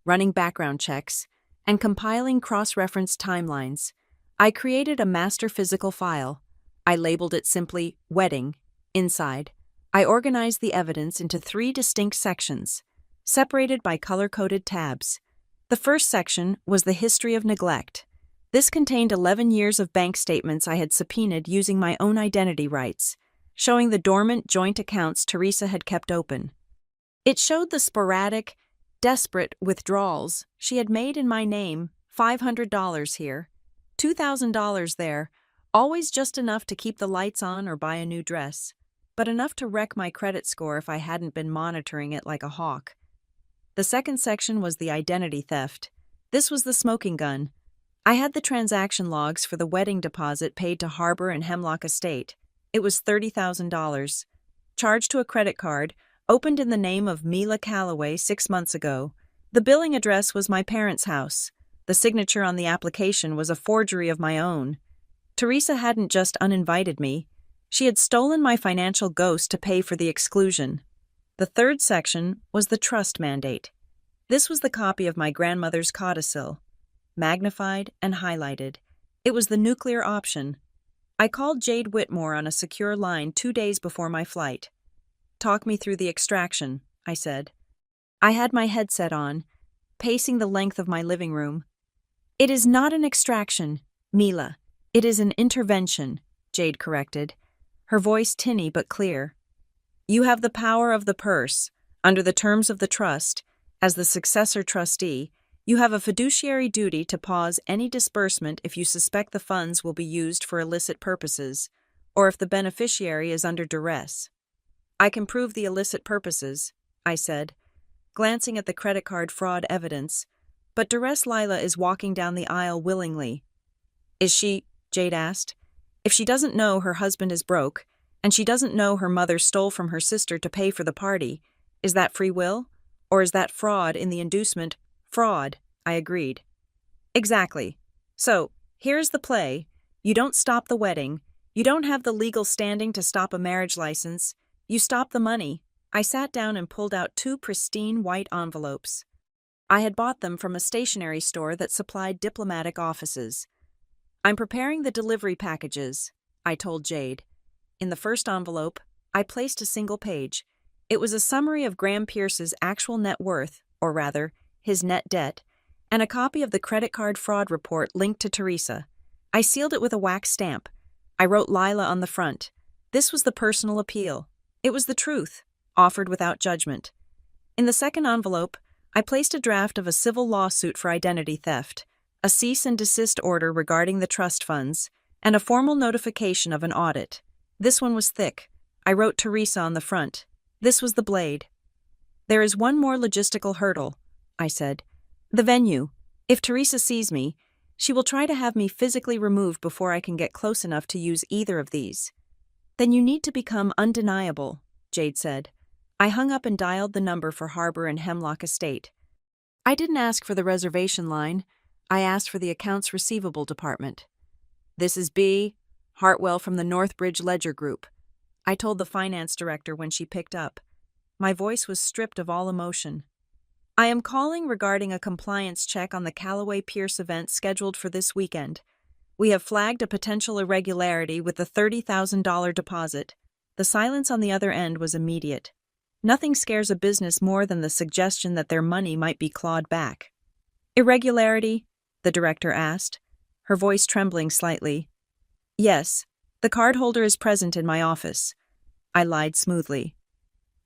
Speaker 1: running background checks, and compiling cross-referenced timelines. I created a master physical file. I labeled it simply Wedding. Inside, I organized the evidence into 3 distinct sections, separated by color-coded tabs. The first section was the history of neglect. This contained 11 years of bank statements I had subpoenaed using my own identity rights, showing the dormant joint accounts Teresa had kept open. It showed the sporadic, desperate withdrawals she had made in my name, $500 here, $2,000 there, always just enough to keep the lights on or buy a new dress, but enough to wreck my credit score if I hadn't been monitoring it like a hawk. The second section was the identity theft. This was the smoking gun. I had the transaction logs for the wedding deposit paid to Harbor and Hemlock Estate. It was $30,000. Charged to a credit card, opened in the name of Mila Calloway 6 months ago. The billing address was my parents' house. The signature on the application was a forgery of my own. Teresa hadn't just uninvited me. She had stolen my financial ghost to pay for the exclusion. The third section was the trust mandate. This was the copy of my grandmother's codicil, magnified and highlighted. It was the nuclear option. I called Jade Whitmore on a secure line 2 days before my flight. Talk me through the extraction, I said. I had my headset on, pacing the length of my living room. It is not an extraction, Mila. It is an intervention, Jade corrected, her voice tinny but clear. You have the power of the purse. Under the terms of the trust, as the successor trustee, you have a fiduciary duty to pause any disbursement if you suspect the funds will be used for illicit purposes, or if the beneficiary is under duress. I can prove the illicit purposes, I said, glancing at the credit card fraud evidence, but Duress Lila is walking down the aisle willingly. Is she? Jade asked. If she doesn't know her husband is broke, and she doesn't know her mother stole from her sister to pay for the party, is that free will? Or is that fraud in the inducement? Fraud, I agreed. Exactly. So, here's the play. You don't stop the wedding. You don't have the legal standing to stop a marriage license. You stop the money. I sat down and pulled out 2 pristine white envelopes. I had bought them from a stationery store that supplied diplomatic offices. I'm preparing the delivery packages, I told Jade. In the first envelope, I placed a single page. It was a summary of Graham Pierce's actual net worth, or rather, his net debt, and a copy of the credit card fraud report linked to Teresa. I sealed it with a wax stamp. I wrote Lila on the front. This was the personal appeal. It was the truth, offered without judgment. In the second envelope, I placed a draft of a civil lawsuit for identity theft, a cease and desist order regarding the trust funds, and a formal notification of an audit. This one was thick. I wrote Teresa on the front. This was the blade. There is one more logistical hurdle, I said. The venue. If Teresa sees me, she will try to have me physically removed before I can get close enough to use either of these. Then you need to become undeniable, Jade said. I hung up and dialed the number for Harbor and Hemlock Estate. I didn't ask for the reservation line. I asked for the accounts receivable department. This is B. Hartwell from the Northbridge Ledger Group, I told the finance director when she picked up. My voice was stripped of all emotion. I am calling regarding a compliance check on the Callaway Pierce event scheduled for this weekend. We have flagged a potential irregularity with the $30,000 deposit. The silence on the other end was immediate. Nothing scares a business more than the suggestion that their money might be clawed back. Irregularity? The director asked, her voice trembling slightly. Yes, the cardholder is present in my office. I lied smoothly.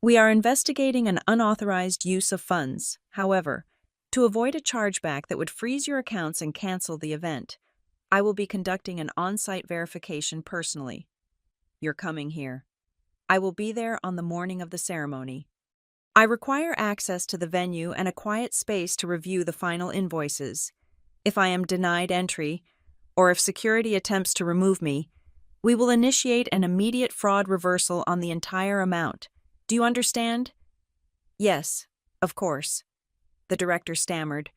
Speaker 1: We are investigating an unauthorized use of funds. However, to avoid a chargeback that would freeze your accounts and cancel the event, I will be conducting an on-site verification personally. You're coming here. I will be there on the morning of the ceremony. I require access to the venue and a quiet space to review the final invoices. If I am denied entry, or if security attempts to remove me, we will initiate an immediate fraud reversal on the entire amount. Do you understand? Yes, of course, the director stammered.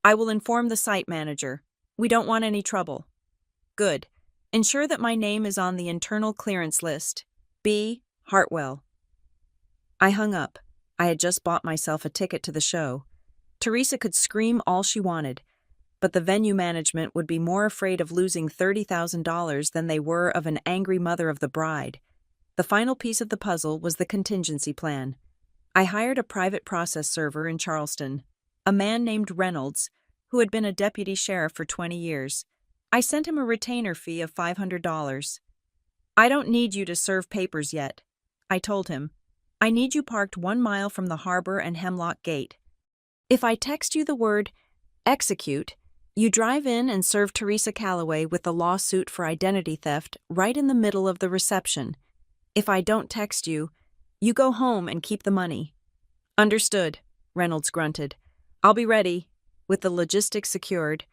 Speaker 1: I will inform the site manager. We don't want any trouble. Good. Ensure that my name is on the internal clearance list. B. Hartwell. I hung up. I had just bought myself a ticket to the show. Teresa could scream all she wanted, but the venue management would be more afraid of losing $30,000 than they were of an angry mother of the bride. The final piece of the puzzle was the contingency plan. I hired a private process server in Charleston, a man named Reynolds, who had been a deputy sheriff for 20 years. I sent him a retainer fee of $500. I don't need you to serve papers yet, I told him. I need you parked 1 mile from the Harbor and Hemlock Gate. If I text you the word execute, you drive in and serve Teresa Callaway with the lawsuit for identity theft right in the middle of the reception. If I don't text you, you go home and keep the money. Understood, Reynolds grunted. I'll be ready. With the logistics secured,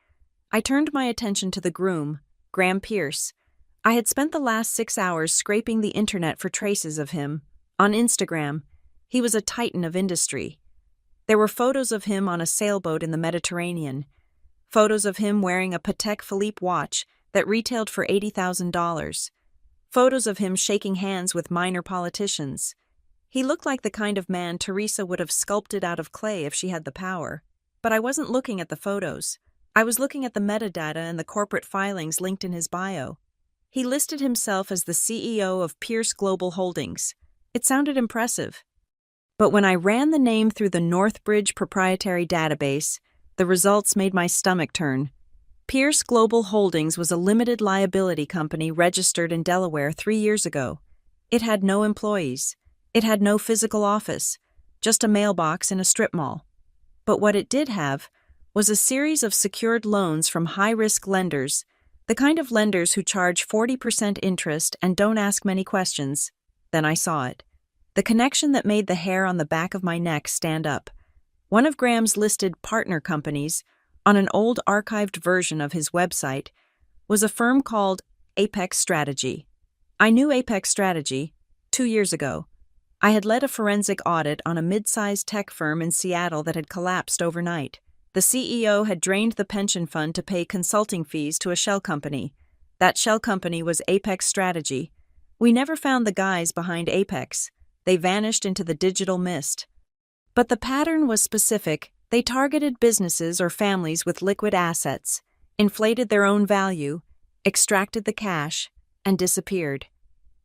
Speaker 1: I turned my attention to the groom, Graham Pierce. I had spent the last 6 hours scraping the internet for traces of him. On Instagram, he was a titan of industry. There were photos of him on a sailboat in the Mediterranean, photos of him wearing a Patek Philippe watch that retailed for $80,000, photos of him shaking hands with minor politicians. He looked like the kind of man Teresa would have sculpted out of clay if she had the power. But I wasn't looking at the photos. I was looking at the metadata and the corporate filings linked in his bio. He listed himself as the CEO of Pierce Global Holdings. It sounded impressive. But when I ran the name through the Northbridge proprietary database, the results made my stomach turn. Pierce Global Holdings was a limited liability company registered in Delaware 3 years ago. It had no employees. It had no physical office, just a mailbox in a strip mall. But what it did have was a series of secured loans from high-risk lenders, the kind of lenders who charge 40% interest and don't ask many questions. Then I saw it. The connection that made the hair on the back of my neck stand up. One of Graham's listed partner companies, on an old archived version of his website, was a firm called Apex Strategy. I knew Apex Strategy 2 years ago. I had led a forensic audit on a mid-sized tech firm in Seattle that had collapsed overnight. The CEO had drained the pension fund to pay consulting fees to a shell company. That shell company was Apex Strategy. We never found the guys behind Apex. They vanished into the digital mist. But the pattern was specific. They targeted businesses or families with liquid assets, inflated their own value, extracted the cash, and disappeared.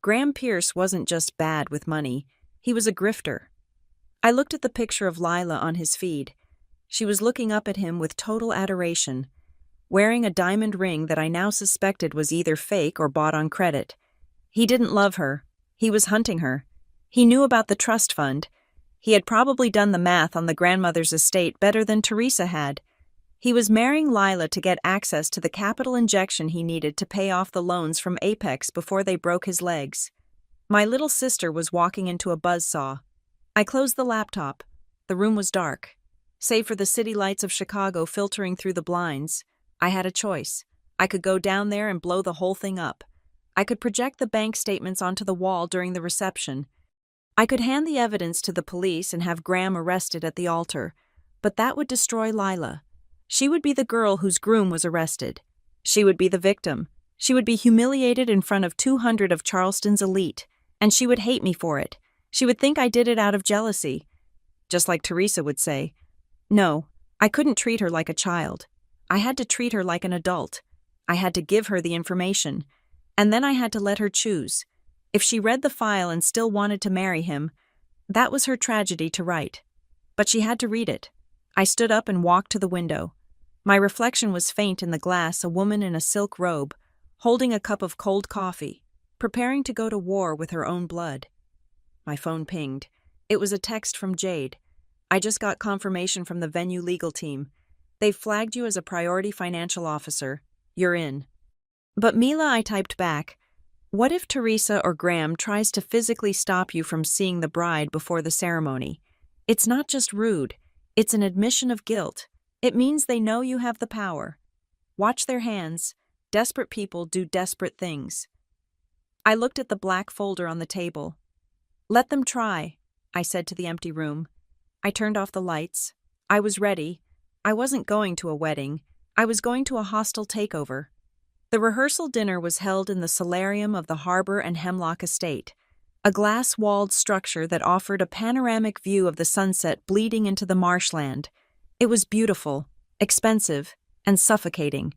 Speaker 1: Graham Pierce wasn't just bad with money, he was a grifter. I looked at the picture of Lila on his feed. She was looking up at him with total adoration, wearing a diamond ring that I now suspected was either fake or bought on credit. He didn't love her. He was hunting her. He knew about the trust fund. He had probably done the math on the grandmother's estate better than Teresa had. He was marrying Lila to get access to the capital injection he needed to pay off the loans from Apex before they broke his legs. My little sister was walking into a buzzsaw. I closed the laptop. The room was dark. Save for the city lights of Chicago filtering through the blinds, I had a choice. I could go down there and blow the whole thing up. I could project the bank statements onto the wall during the reception. I could hand the evidence to the police and have Graham arrested at the altar, but that would destroy Lila. She would be the girl whose groom was arrested. She would be the victim. She would be humiliated in front of 200 of Charleston's elite, and she would hate me for it. She would think I did it out of jealousy. Just like Teresa would say. No, I couldn't treat her like a child. I had to treat her like an adult. I had to give her the information, and then I had to let her choose. If she read the file and still wanted to marry him, that was her tragedy to write. But she had to read it. I stood up and walked to the window. My reflection was faint in the glass, a woman in a silk robe, holding a cup of cold coffee, preparing to go to war with her own blood. My phone pinged. It was a text from Jade. I just got confirmation from the venue legal team. They've flagged you as a priority financial officer. You're in. But Mila, I typed back, what if Teresa or Graham tries to physically stop you from seeing the bride before the ceremony? It's not just rude. It's an admission of guilt. It means they know you have the power. Watch their hands. Desperate people do desperate things. I looked at the black folder on the table. Let them try, I said to the empty room. I turned off the lights. I was ready. I wasn't going to a wedding. I was going to a hostile takeover. The rehearsal dinner was held in the solarium of the Harbor and Hemlock Estate, a glass-walled structure that offered a panoramic view of the sunset bleeding into the marshland. It was beautiful, expensive, and suffocating.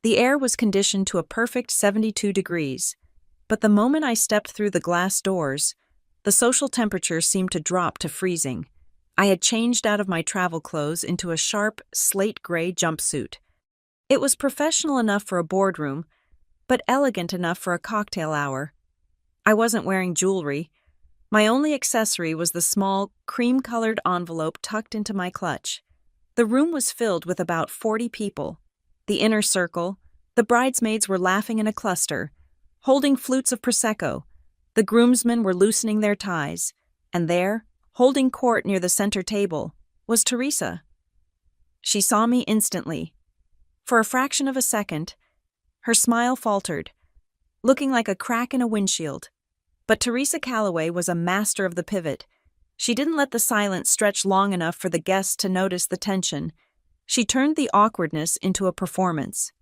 Speaker 1: The air was conditioned to a perfect 72 degrees, but the moment I stepped through the glass doors, the social temperature seemed to drop to freezing. I had changed out of my travel clothes into a sharp, slate-gray jumpsuit. It was professional enough for a boardroom, but elegant enough for a cocktail hour. I wasn't wearing jewelry. My only accessory was the small, cream-colored envelope tucked into my clutch. The room was filled with about 40 people. The inner circle, the bridesmaids were laughing in a cluster, holding flutes of Prosecco. The groomsmen were loosening their ties, and there, holding court near the center table, was Teresa. She saw me instantly. For a fraction of a second, her smile faltered, looking like a crack in a windshield. But Teresa Calloway was a master of the pivot. She didn't let the silence stretch long enough for the guests to notice the tension. She turned the awkwardness into a performance.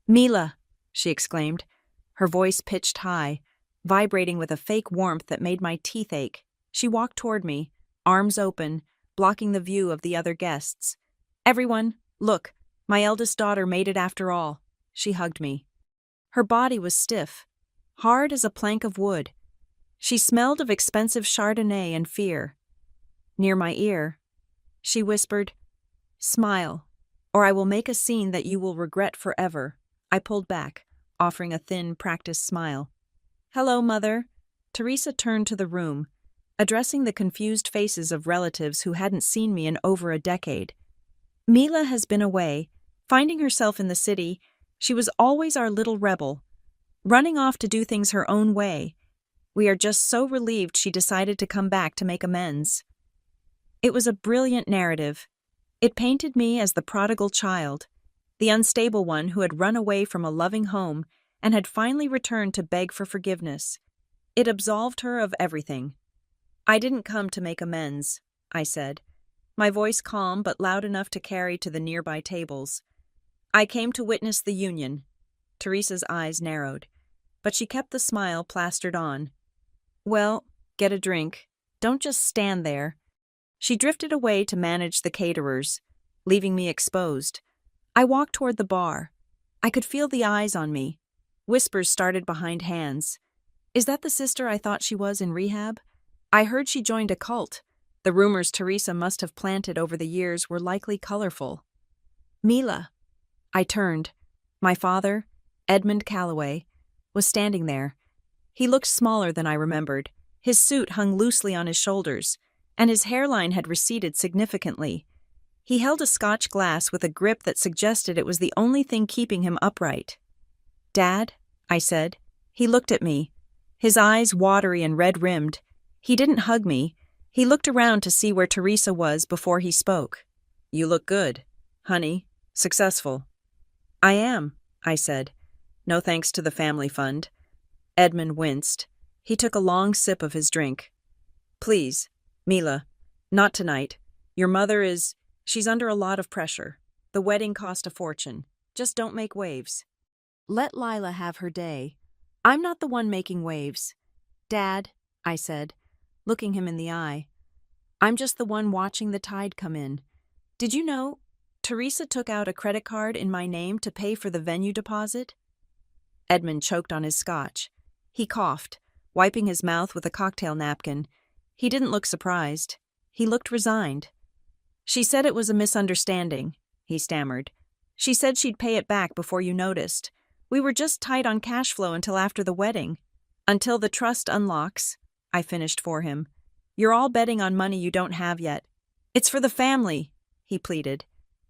Speaker 1: "Mila," she exclaimed, her voice pitched high, vibrating with a fake warmth that made my teeth ache. She walked toward me, arms open, blocking the view of the other guests. "Everyone, look. My eldest daughter made it after all." She hugged me. Her body was stiff, hard as a plank of wood. She smelled of expensive Chardonnay and fear. near my ear. She whispered, "Smile, or I will make a scene that you will regret forever." I pulled back, offering a thin, practiced smile. "Hello, Mother." Teresa turned to the room, addressing the confused faces of relatives who hadn't seen me in over a decade. "Mila has been away, finding herself in the city. She was always our little rebel, running off to do things her own way. We are just so relieved she decided to come back to make amends." It was a brilliant narrative. It painted me as the prodigal child, the unstable one who had run away from a loving home and had finally returned to beg for forgiveness. It absolved her of everything. "I didn't come to make amends," I said, my voice calm but loud enough to carry to the nearby tables. "I came to witness the union." Teresa's eyes narrowed, but she kept the smile plastered on. "Well, get a drink. Don't just stand there." She drifted away to manage the caterers, leaving me exposed. I walked toward the bar. I could feel the eyes on me. Whispers started behind hands. "Is that the sister I thought she was in rehab? I heard she joined a cult." The rumors Teresa must have planted over the years were likely colorful. "Mila." I turned. My father, Edmund Calloway, was standing there. He looked smaller than I remembered. His suit hung loosely on his shoulders, and his hairline had receded significantly. He held a Scotch glass with a grip that suggested it was the only thing keeping him upright. "Dad?" I said. He looked at me, his eyes watery and red-rimmed. He didn't hug me. He looked around to see where Teresa was before he spoke. "You look good, honey. Successful." "I am," I said. "No thanks to the family fund." Edmund winced. He took a long sip of his drink. "Please, Mila, not tonight. Your mother she's under a lot of pressure. The wedding cost a fortune. Just don't make waves. Let Lila have her day. I'm not the one making waves." "Dad," I said, looking him in the eye, "I'm just the one watching the tide come in. Did you know Teresa took out a credit card in my name to pay for the venue deposit?" Edmund choked on his scotch. He coughed, wiping his mouth with a cocktail napkin. He didn't look surprised. He looked resigned. "She said it was a misunderstanding," he stammered. "She said she'd pay it back before you noticed. We were just tight on cash flow until after the wedding. Until the trust unlocks," I finished for him. "You're all betting on money you don't have yet. It's for the family," he pleaded,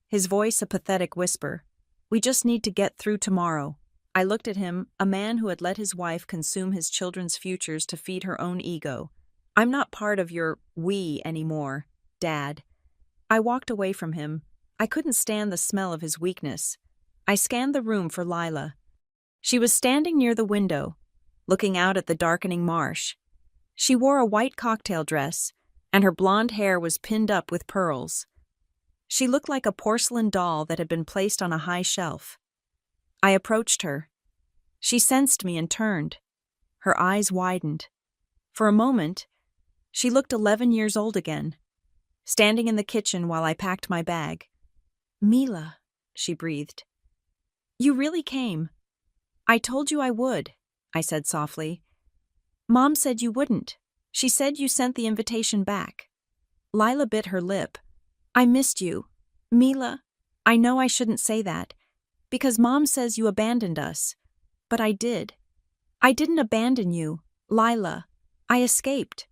Speaker 1: his voice a pathetic whisper. "We just need to get through tomorrow." I looked at him, a man who had let his wife consume his children's futures to feed her own ego. "I'm not part of your we anymore, Dad." I walked away from him. I couldn't stand the smell of his weakness. I scanned the room for Lila. She was standing near the window, looking out at the darkening marsh. She wore a white cocktail dress, and her blonde hair was pinned up with pearls. She looked like a porcelain doll that had been placed on a high shelf. I approached her. She sensed me and turned. Her eyes widened. For a moment, she looked 11 years old again, standing in the kitchen while I packed my bag. "Mila," she breathed. "You really came." "I told you I would," I said softly. "Mom said you wouldn't. She said you sent the invitation back." Lila bit her lip. "I missed you. Mila, I know I shouldn't say that, because Mom says you abandoned us. But I did. I didn't abandon you, Lila. I escaped."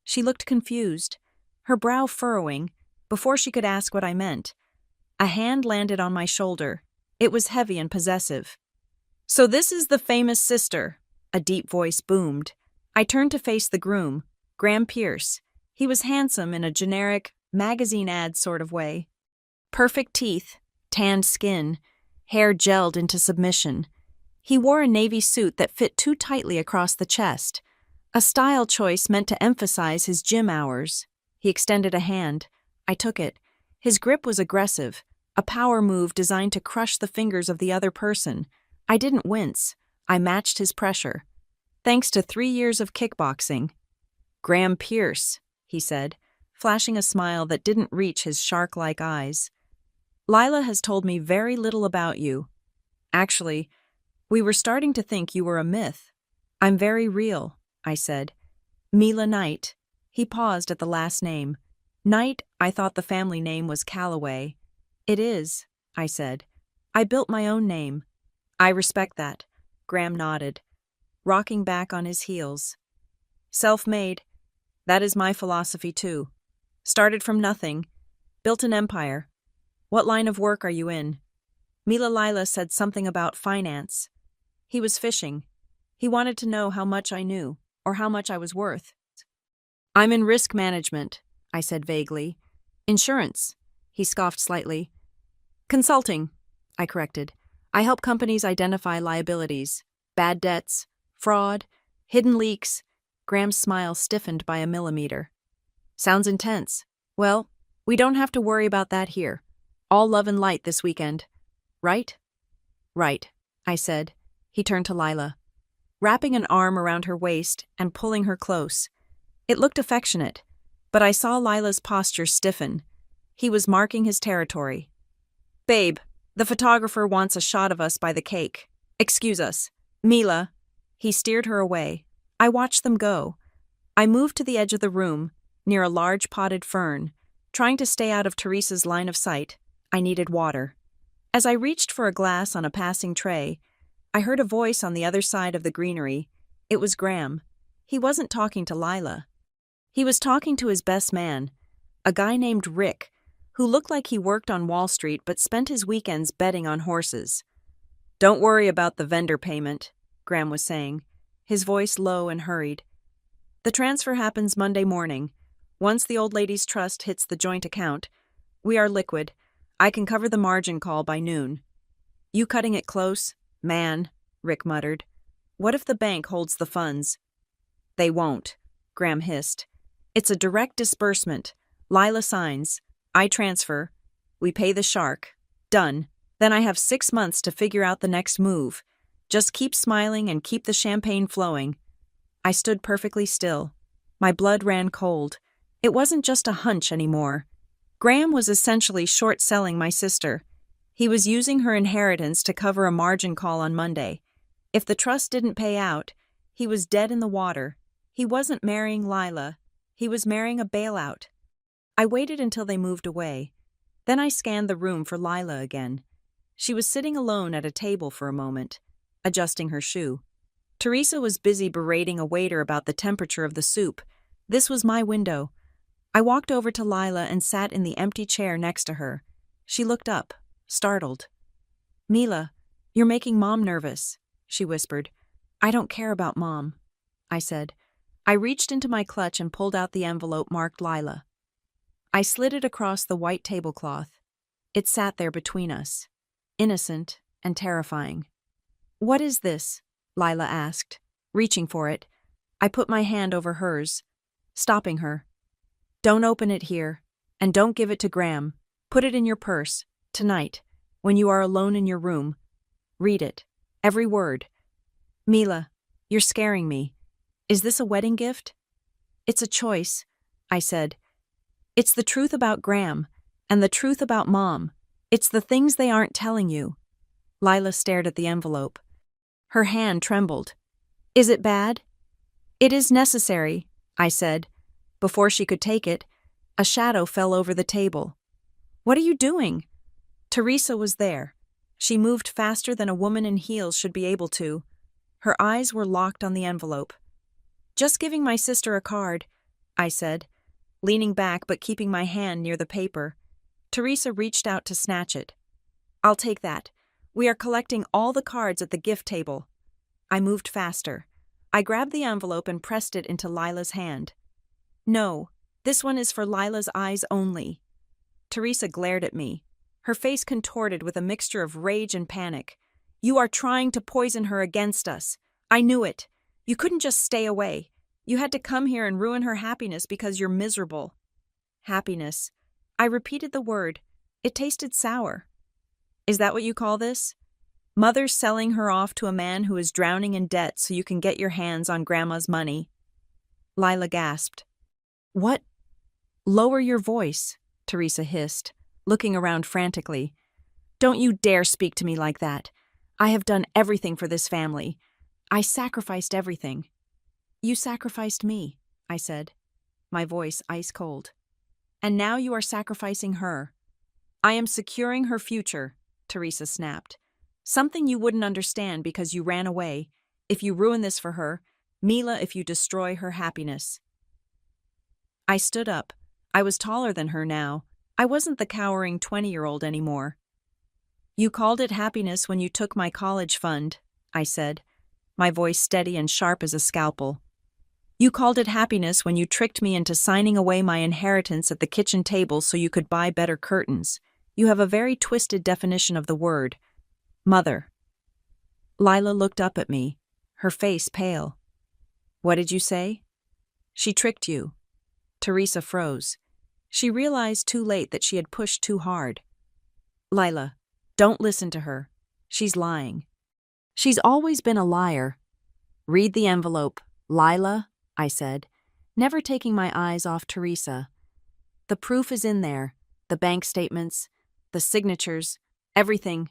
Speaker 1: She looked confused, her brow furrowing, before she could ask what I meant. A hand landed on my shoulder. It was heavy and possessive. "So this is the famous sister," a deep voice boomed. I turned to face the groom, Graham Pierce. He was handsome in a generic, magazine ad sort of way. Perfect teeth, tanned skin, hair gelled into submission. He wore a navy suit that fit too tightly across the chest, a style choice meant to emphasize his gym hours. He extended a hand. I took it. His grip was aggressive, a power move designed to crush the fingers of the other person. I didn't wince. I matched his pressure. Thanks to 3 years of kickboxing. "Graham Pierce," he said, flashing a smile that didn't reach his shark-like eyes. "Lila has told me very little about you. Actually, we were starting to think you were a myth." "I'm very real," I said. "Mila Knight." He paused at the last name. Knight, I thought the family name was Calloway. It is, I said. I built my own name. I respect that. Graham nodded, rocking back on his heels. Self-made. That is my philosophy too. Started from nothing. Built an empire. What line of work are you in? Mila Lila said something about finance. He was fishing. He wanted to know how much I knew, or how much I was worth. I'm in risk management, I said vaguely. Insurance, he scoffed slightly. Consulting, I corrected. I help companies identify liabilities, bad debts, fraud, hidden leaks. Graham's smile stiffened by a millimeter. Sounds intense. Well, we don't have to worry about that here. All love and light this weekend. Right? Right, I said. He turned to Lila, wrapping an arm around her waist and pulling her close. It looked affectionate, but I saw Lila's posture stiffen. He was marking his territory. Babe, the photographer wants a shot of us by the cake. Excuse us. Mila. He steered her away. I watched them go. I moved to the edge of the room, near a large potted fern, trying to stay out of Teresa's line of sight. I needed water. As I reached for a glass on a passing tray, I heard a voice on the other side of the greenery. It was Graham. He wasn't talking to Lila. He was talking to his best man, a guy named Rick, who looked like he worked on Wall Street but spent his weekends betting on horses. Don't worry about the vendor payment, Graham was saying, his voice low and hurried. The transfer happens Monday morning. Once the old lady's trust hits the joint account, we are liquid. I can cover the margin call by noon. You cutting it close? Man, Rick muttered. What if the bank holds the funds? They won't, Graham hissed. It's a direct disbursement. Lila signs. I transfer. We pay the shark. Done. Then I have 6 months to figure out the next move. Just keep smiling and keep the champagne flowing. I stood perfectly still. My blood ran cold. It wasn't just a hunch anymore. Graham was essentially short-selling my sister. He was using her inheritance to cover a margin call on Monday. If the trust didn't pay out, he was dead in the water. He wasn't marrying Lila. He was marrying a bailout. I waited until they moved away. Then I scanned the room for Lila again. She was sitting alone at a table for a moment, adjusting her shoe. Teresa was busy berating a waiter about the temperature of the soup. This was my window. I walked over to Lila and sat in the empty chair next to her. She looked up, startled. Mila, you're making Mom nervous, she whispered. I don't care about Mom, I said. I reached into my clutch and pulled out the envelope marked Lila. I slid it across the white tablecloth. It sat there between us, innocent and terrifying. What is this? Lila asked, reaching for it. I put my hand over hers, stopping her. Don't open it here, and don't give it to Graham. Put it in your purse, tonight, when you are alone in your room. Read it, every word. Mila, you're scaring me. Is this a wedding gift? It's a choice, I said. It's the truth about Graham, and the truth about Mom. It's the things they aren't telling you. Lila stared at the envelope. Her hand trembled. Is it bad? It is necessary, I said. Before she could take it, a shadow fell over the table. What are you doing? Teresa was there. She moved faster than a woman in heels should be able to. Her eyes were locked on the envelope. Just giving my sister a card, I said, leaning back but keeping my hand near the paper. Teresa reached out to snatch it. I'll take that. We are collecting all the cards at the gift table. I moved faster. I grabbed the envelope and pressed it into Lila's hand. No, this one is for Lila's eyes only. Teresa glared at me, her face contorted with a mixture of rage and panic. You are trying to poison her against us. I knew it. You couldn't just stay away. You had to come here and ruin her happiness because you're miserable. Happiness. I repeated the word. It tasted sour. Is that what you call this? Mother selling her off to a man who is drowning in debt so you can get your hands on Grandma's money. Lila gasped. What? Lower your voice, Teresa hissed, looking around frantically. Don't you dare speak to me like that. I have done everything for this family. I sacrificed everything. You sacrificed me, I said, my voice ice cold. And now you are sacrificing her. I am securing her future, Teresa snapped. Something you wouldn't understand because you ran away. If you ruin this for her, Mila, if you destroy her happiness. I stood up. I was taller than her now. I wasn't the cowering 20-year-old anymore. You called it happiness when you took my college fund, I said, my voice steady and sharp as a scalpel. You called it happiness when you tricked me into signing away my inheritance at the kitchen table so you could buy better curtains. You have a very twisted definition of the word. Mother. Lila looked up at me, her face pale. What did you say? She tricked you. Teresa froze. She realized too late that she had pushed too hard. Lila, don't listen to her. She's lying. She's always been a liar. Read the envelope, Lila, I said, never taking my eyes off Teresa. The proof is in there, the bank statements, the signatures, everything.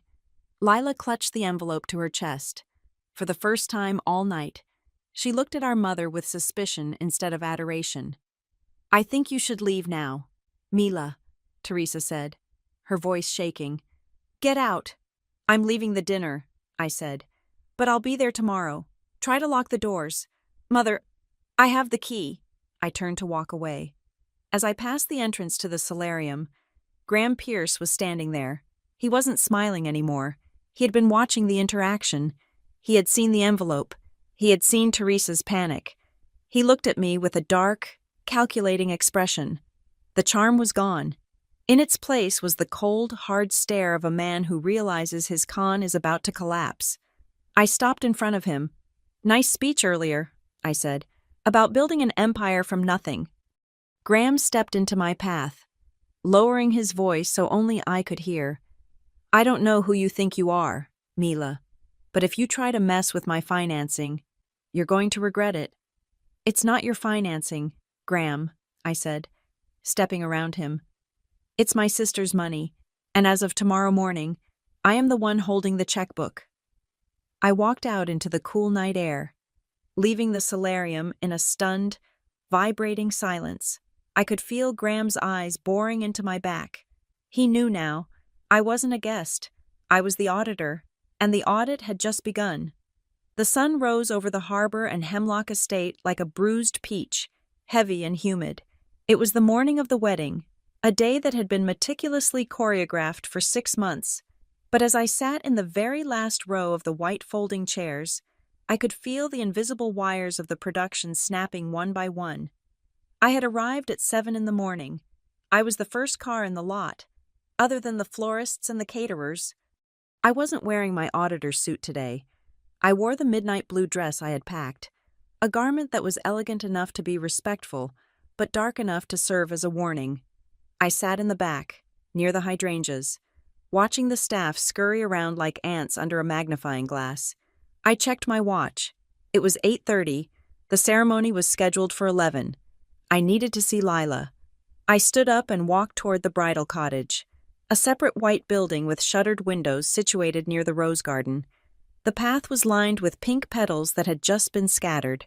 Speaker 1: Lila clutched the envelope to her chest. For the first time all night, she looked at our mother with suspicion instead of adoration. I think you should leave now. Mila, Teresa said, her voice shaking. Get out. I'm leaving the dinner, I said. But I'll be there tomorrow. Try to lock the doors. Mother, I have the key. I turned to walk away. As I passed the entrance to the solarium, Graham Pierce was standing there. He wasn't smiling anymore. He had been watching the interaction. He had seen the envelope. He had seen Teresa's panic. He looked at me with a dark, calculating expression. The charm was gone. In its place was the cold, hard stare of a man who realizes his con is about to collapse. I stopped in front of him. Nice speech earlier, I said, about building an empire from nothing. Graham stepped into my path, lowering his voice so only I could hear. I don't know who you think you are, Mila, but if you try to mess with my financing, you're going to regret it. It's not your financing, Graham, I said, stepping around him. It's my sister's money, and as of tomorrow morning, I am the one holding the checkbook. I walked out into the cool night air, leaving the solarium in a stunned, vibrating silence. I could feel Graham's eyes boring into my back. He knew now. I wasn't a guest. I was the auditor, and the audit had just begun. The sun rose over the harbor and Hemlock Estate like a bruised peach, heavy and humid. It was the morning of the wedding, a day that had been meticulously choreographed for 6 months. But as I sat in the very last row of the white folding chairs, I could feel the invisible wires of the production snapping one by one. I had arrived at 7 in the morning. I was the first car in the lot, other than the florists and the caterers. I wasn't wearing my auditor's suit today. I wore the midnight blue dress I had packed, a garment that was elegant enough to be respectful, but dark enough to serve as a warning. I sat in the back, near the hydrangeas, watching the staff scurry around like ants under a magnifying glass. I checked my watch. It was 8:30. The ceremony was scheduled for 11. I needed to see Lila. I stood up and walked toward the bridal cottage, a separate white building with shuttered windows situated near the rose garden. The path was lined with pink petals that had just been scattered.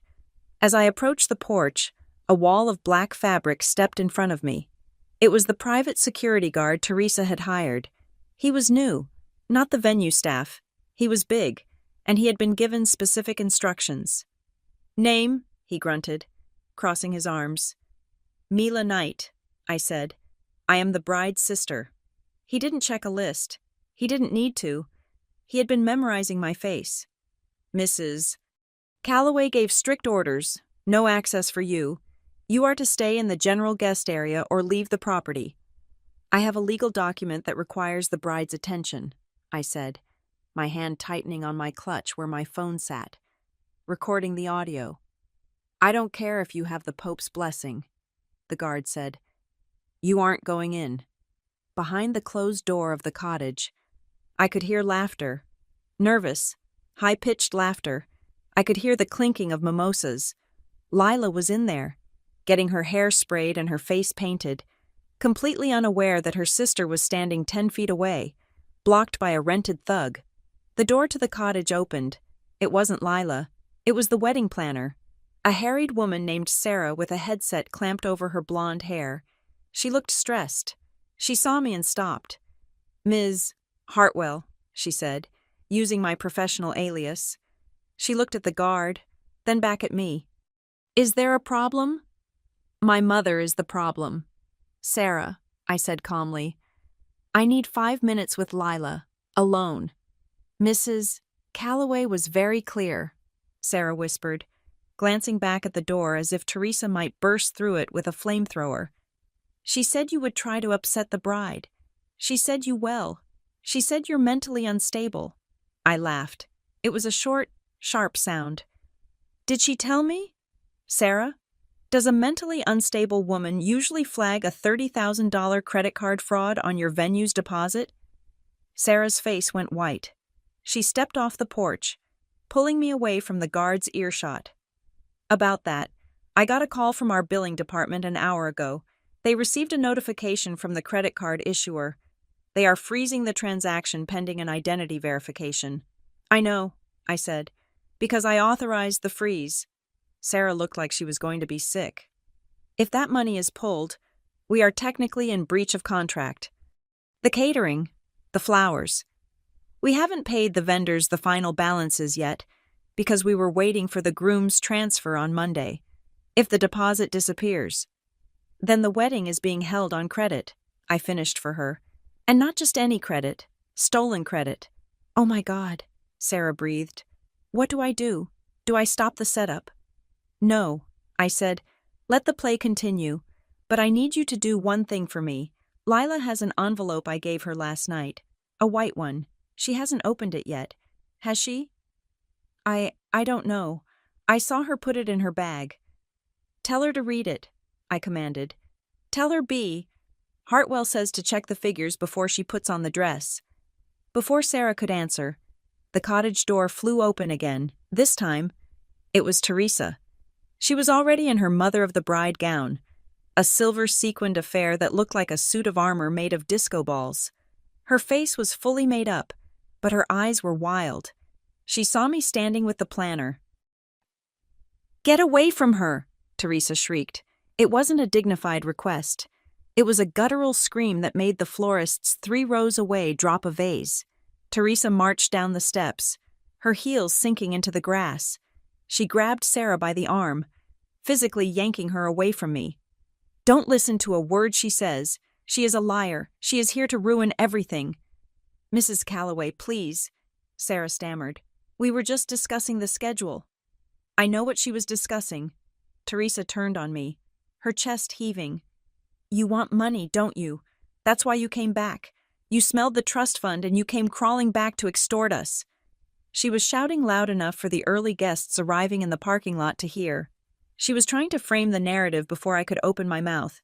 Speaker 1: As I approached the porch, a wall of black fabric stepped in front of me. It was the private security guard Teresa had hired. He was new, not the venue staff. He was big, and he had been given specific instructions. Name, he grunted, crossing his arms. Mila Knight, I said. I am the bride's sister. He didn't check a list. He didn't need to. He had been memorizing my face. Mrs. Calloway gave strict orders. No access for you. You are to stay in the general guest area or leave the property. I have a legal document that requires the bride's attention, I said, my hand tightening on my clutch where my phone sat, recording the audio. I don't care if you have the Pope's blessing, the guard said. You aren't going in. Behind the closed door of the cottage, I could hear laughter. Nervous, high-pitched laughter. I could hear the clinking of mimosas. Lila was in there, getting her hair sprayed and her face painted, completely unaware that her sister was standing 10 feet away, blocked by a rented thug. The door to the cottage opened. It wasn't Lila. It was the wedding planner, a harried woman named Sarah with a headset clamped over her blonde hair. She looked stressed. She saw me and stopped. "Ms. Hartwell," she said, using my professional alias. She looked at the guard, then back at me. "Is there a problem?" "My mother is the problem. Sarah," I said calmly. "I need 5 minutes with Lila, alone." "Mrs. Calloway was very clear," Sarah whispered, glancing back at the door as if Teresa might burst through it with a flamethrower. "She said you would try to upset the bride. She said you well. She said you're mentally unstable." I laughed. It was a short, sharp sound. "Did she tell me? Sarah, does a mentally unstable woman usually flag a $30,000 credit card fraud on your venue's deposit?" Sarah's face went white. She stepped off the porch, pulling me away from the guard's earshot. "About that, I got a call from our billing department an hour ago. They received a notification from the credit card issuer. They are freezing the transaction pending an identity verification." "I know," I said, "because I authorized the freeze." Sarah looked like she was going to be sick. "If that money is pulled, we are technically in breach of contract. The catering, the flowers. We haven't paid the vendors the final balances yet because we were waiting for the groom's transfer on Monday. If the deposit disappears, then the wedding is being held on credit," I finished for her. "And not just any credit, stolen credit." "Oh my God," Sarah breathed. "What do I do? Do I stop the setup?" "No," I said. "Let the play continue. But I need you to do one thing for me. Lila has an envelope I gave her last night. A white one. She hasn't opened it yet. Has she?" I don't know. I saw her put it in her bag." "Tell her to read it," I commanded. "Tell her Hartwell says to check the figures before she puts on the dress." Before Sarah could answer, the cottage door flew open again. This time, it was Teresa. She was already in her mother-of-the-bride gown, a silver sequined affair that looked like a suit of armor made of disco balls. Her face was fully made up, but her eyes were wild. She saw me standing with the planner. "Get away from her!" Teresa shrieked. It wasn't a dignified request. It was a guttural scream that made the florists 3 rows away drop a vase. Teresa marched down the steps, her heels sinking into the grass. She grabbed Sarah by the arm, physically yanking her away from me. "Don't listen to a word she says. She is a liar. She is here to ruin everything." "Mrs. Calloway, please," Sarah stammered. "We were just discussing the schedule." I know what she was discussing. Teresa turned on me, her chest heaving. "You want money, don't you? That's why you came back. You smelled the trust fund and you came crawling back to extort us." She was shouting loud enough for the early guests arriving in the parking lot to hear. She was trying to frame the narrative before I could open my mouth.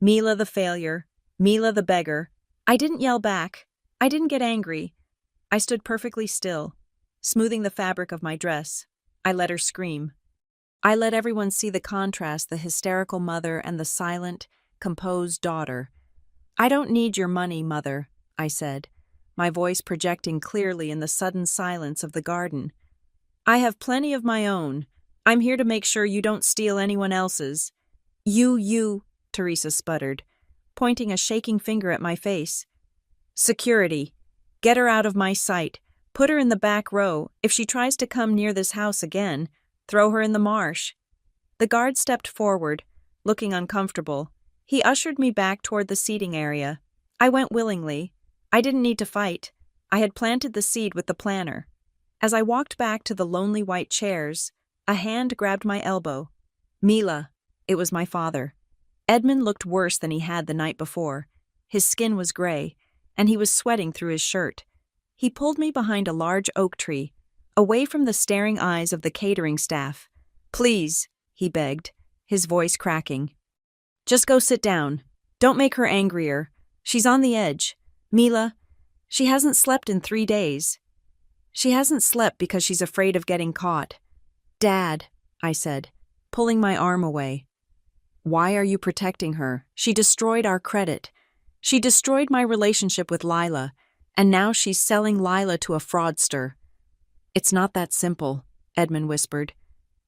Speaker 1: Mila the failure, Mila the beggar. I didn't yell back. I didn't get angry. I stood perfectly still, smoothing the fabric of my dress. I let her scream. I let everyone see the contrast, the hysterical mother and the silent, composed daughter. "I don't need your money, Mother," I said, my voice projecting clearly in the sudden silence of the garden. "I have plenty of my own. I'm here to make sure you don't steal anyone else's." You, Teresa sputtered, pointing a shaking finger at my face. "Security. Get her out of my sight. Put her in the back row. If she tries to come near this house again, throw her in the marsh." The guard stepped forward, looking uncomfortable. He ushered me back toward the seating area. I went willingly. I didn't need to fight. I had planted the seed with the planner. As I walked back to the lonely white chairs, a hand grabbed my elbow. "Mila." It was my father. Edmund looked worse than he had the night before. His skin was gray, and he was sweating through his shirt. He pulled me behind a large oak tree, away from the staring eyes of the catering staff. "Please," he begged, his voice cracking. "Just go sit down. Don't make her angrier. She's on the edge. Mila, she hasn't slept in 3 days. She hasn't slept because she's afraid of getting caught." "Dad," I said, pulling my arm away. "Why are you protecting her? She destroyed our credit. She destroyed my relationship with Lila, and now she's selling Lila to a fraudster." "It's not that simple," Edmund whispered,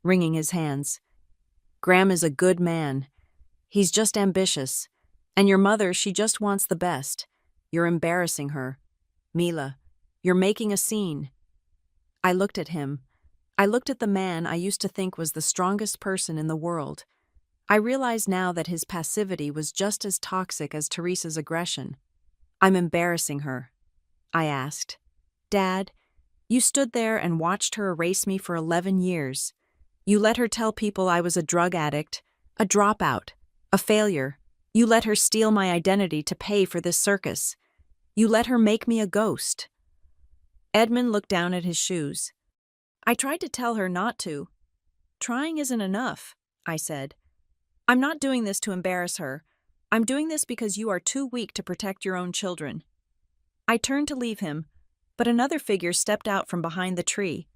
Speaker 1: wringing his hands. "Graham is a good man. He's just ambitious. And your mother, she just wants the best. You're embarrassing her. Mila, you're making a scene." I looked at him. I looked at the man I used to think was the strongest person in the world. I realized now that his passivity was just as toxic as Teresa's aggression. "I'm embarrassing her," I asked. "Dad, you stood there and watched her erase me for 11 years. You let her tell people I was a drug addict, a dropout, a failure. You let her steal my identity to pay for this circus. You let her make me a ghost." Edmund looked down at his shoes. "I tried to tell her not to. Trying isn't enough," I said. "I'm not doing this to embarrass her. I'm doing this because you are too weak to protect your own children." I turned to leave him, but another figure stepped out from behind the tree.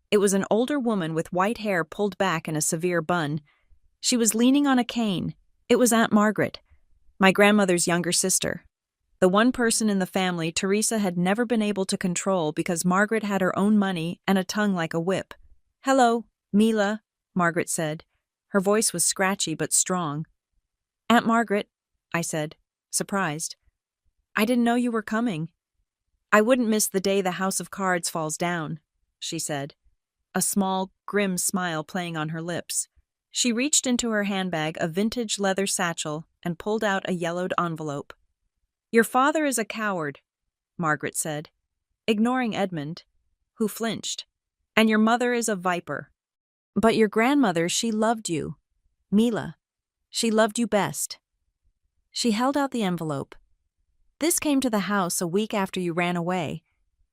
Speaker 1: It was an older woman with white hair pulled back in a severe bun. She was leaning on a cane. It was Aunt Margaret, my grandmother's younger sister. The one person in the family Teresa had never been able to control because Margaret had her own money and a tongue like a whip. "Hello, Mila," Margaret said. Her voice was scratchy but strong. "Aunt Margaret," I said, surprised. "I didn't know you were coming." "I wouldn't miss the day the house of cards falls down," she said, a small, grim smile playing on her lips. She reached into her handbag a vintage leather satchel and pulled out a yellowed envelope. "Your father is a coward," Margaret said, ignoring Edmund, who flinched. "And your mother is a viper. But your grandmother, she loved you. Mila, she loved you best." She held out the envelope. "This came to the house a week after you ran away.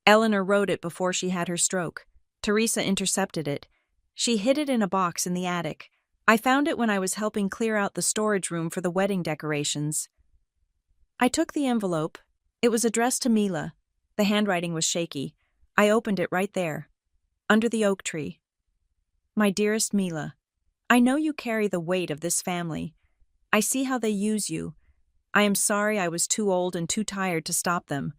Speaker 1: Eleanor wrote it before she had her stroke. Teresa intercepted it. She hid it in a box in the attic. I found it when I was helping clear out the storage room for the wedding decorations." I took the envelope. It was addressed to Mila. The handwriting was shaky. I opened it right there, under the oak tree. "My dearest Mila, I know you carry the weight of this family. I see how they use you. I am sorry I was too old and too tired to stop them.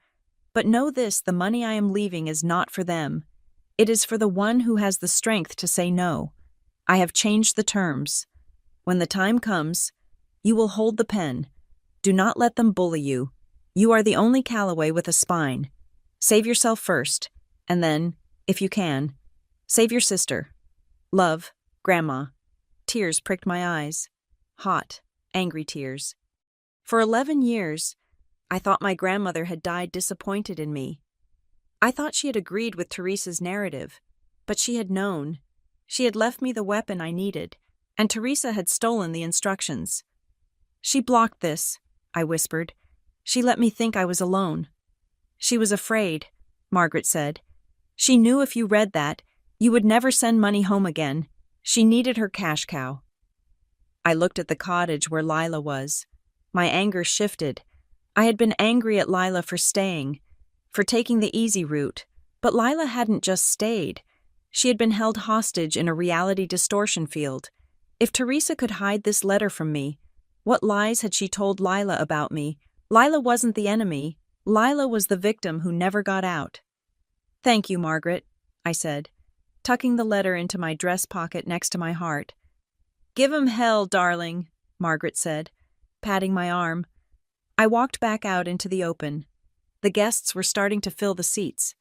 Speaker 1: But know this, the money I am leaving is not for them. It is for the one who has the strength to say no. I have changed the terms. When the time comes, you will hold the pen. Do not let them bully you. You are the only Calloway with a spine. Save yourself first, and then, if you can, save your sister. Love, Grandma." Tears pricked my eyes. Hot, angry tears. For 11 years, I thought my grandmother had died disappointed in me. I thought she had agreed with Teresa's narrative, but she had known. She had left me the weapon I needed, and Teresa had stolen the instructions. "She blocked this," I whispered. "She let me think I was alone." "She was afraid," Margaret said. "She knew if you read that, you would never send money home again. She needed her cash cow." I looked at the cottage where Lila was. My anger shifted. I had been angry at Lila for staying, for taking the easy route, but Lila hadn't just stayed. She had been held hostage in a reality distortion field. If Teresa could hide this letter from me, what lies had she told Lila about me? Lila wasn't the enemy. Lila was the victim who never got out. "Thank you, Margaret," I said, tucking the letter into my dress pocket next to my heart. "Give 'em hell, darling," Margaret said, patting my arm. I walked back out into the open. The guests were starting to fill the seats.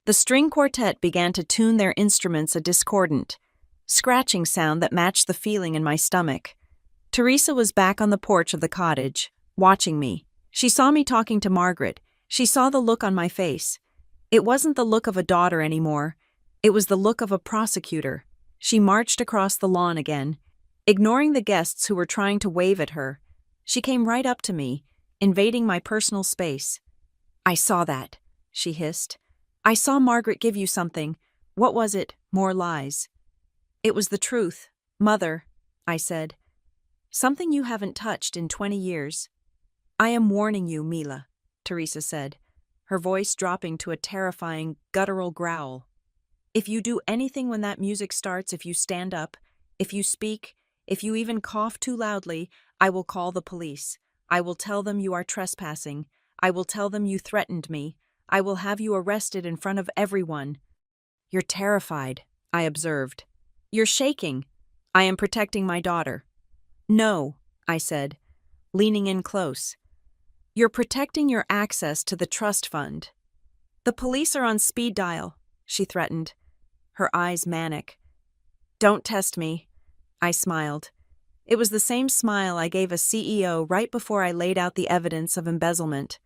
Speaker 1: The string quartet began to tune their instruments a discordant, scratching sound that matched the feeling in my stomach. Teresa was back on the porch of the cottage, watching me. She saw me talking to Margaret. She saw the look on my face. It wasn't the look of a daughter anymore. It was the look of a prosecutor. She marched across the lawn again, ignoring the guests who were trying to wave at her. She came right up to me, invading my personal space. "I saw that," she hissed. "I saw Margaret give you something. What was it? More lies." "It was the truth, Mother," I said. "Something you haven't touched in 20 years. "I am warning you, Mila," Teresa said, her voice dropping to a terrifying, guttural growl. "If you do anything when that music starts, if you stand up, if you speak, if you even cough too loudly, I will call the police. I will tell them you are trespassing. I will tell them you threatened me. I will have you arrested in front of everyone." "You're terrified," I observed. "You're shaking." "I am protecting my daughter." "No," I said. leaning in close. "You're protecting your access to the trust fund." "The police are on speed dial," she threatened, her eyes manic. "Don't test me," I smiled. It was the same smile I gave a CEO right before I laid out the evidence of embezzlement.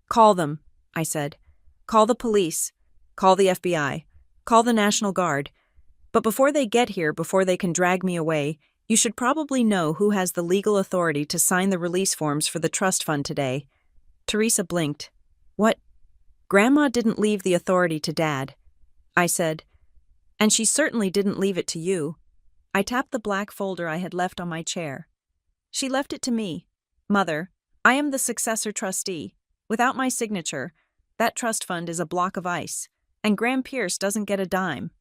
Speaker 1: "Call them," I said. "Call the police. Call the FBI. Call the National Guard. But before they get here, before they can drag me away, you should probably know who has the legal authority to sign the release forms for the trust fund today." Teresa blinked. "What?" "Grandma didn't leave the authority to Dad," I said. "And she certainly didn't leave it to you." I tapped the black folder I had left on my chair. "She left it to me. Mother, I am the successor trustee. Without my signature, that trust fund is a block of ice, and Graham Pierce doesn't get a dime."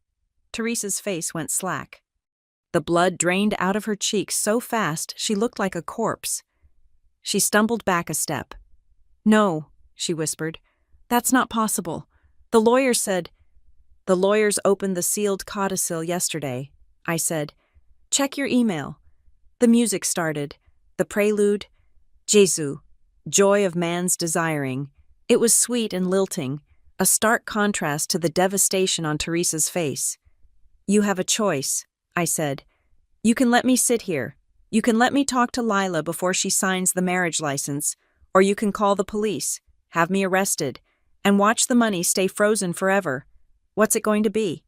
Speaker 1: Teresa's face went slack. The blood drained out of her cheeks so fast she looked like a corpse. She stumbled back a step. "No," she whispered. "That's not possible. The lawyer said—" "The lawyers opened the sealed codicil yesterday," I said. "Check your email." The music started. The prelude, Jesu, joy of man's desiring. It was sweet and lilting, a stark contrast to the devastation on Teresa's face. "You have a choice," I said. "You can let me sit here. You can let me talk to Lila before she signs the marriage license, or you can call the police, have me arrested, and watch the money stay frozen forever. What's it going to be?"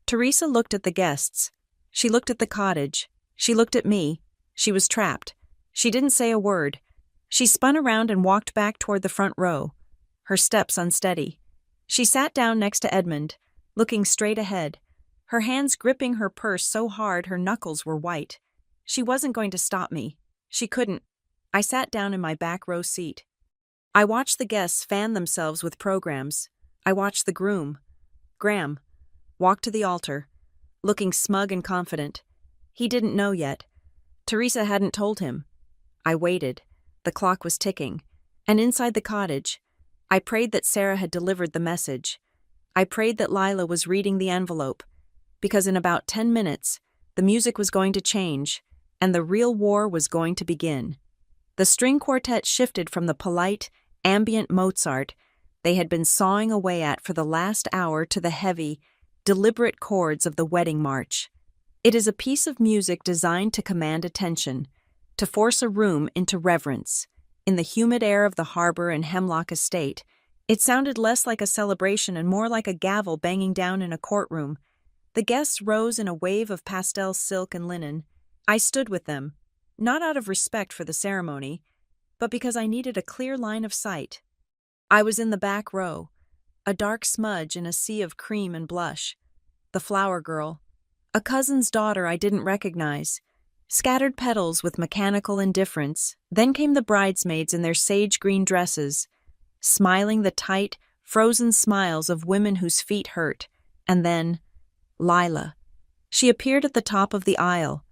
Speaker 1: Teresa looked at the guests. She looked at the cottage. She looked at me. She was trapped. She didn't say a word. She spun around and walked back toward the front row, her steps unsteady. She sat down next to Edmund, looking straight ahead, her hands gripping her purse so hard her knuckles were white. She wasn't going to stop me. She couldn't. I sat down in my back row seat. I watched the guests fan themselves with programs. I watched the groom, Graham, walk to the altar, looking smug and confident. He didn't know yet. Teresa hadn't told him. I waited. The clock was ticking. And inside the cottage, I prayed that Sarah had delivered the message. I prayed that Lila was reading the envelope, because in about 10 minutes, the music was going to change, and the real war was going to begin. The string quartet shifted from the polite, ambient Mozart they had been sawing away at for the last hour to the heavy, deliberate chords of the wedding march. It is a piece of music designed to command attention, to force a room into reverence. In the humid air of the harbor and Hemlock Estate, it sounded less like a celebration and more like a gavel banging down in a courtroom. The guests rose in a wave of pastel silk and linen. I stood with them, not out of respect for the ceremony, but because I needed a clear line of sight. I was in the back row, a dark smudge in a sea of cream and blush. The flower girl, a cousin's daughter I didn't recognize, scattered petals with mechanical indifference. Then came the bridesmaids in their sage green dresses, smiling the tight, frozen smiles of women whose feet hurt. And then, Lila. She appeared at the top of the aisle,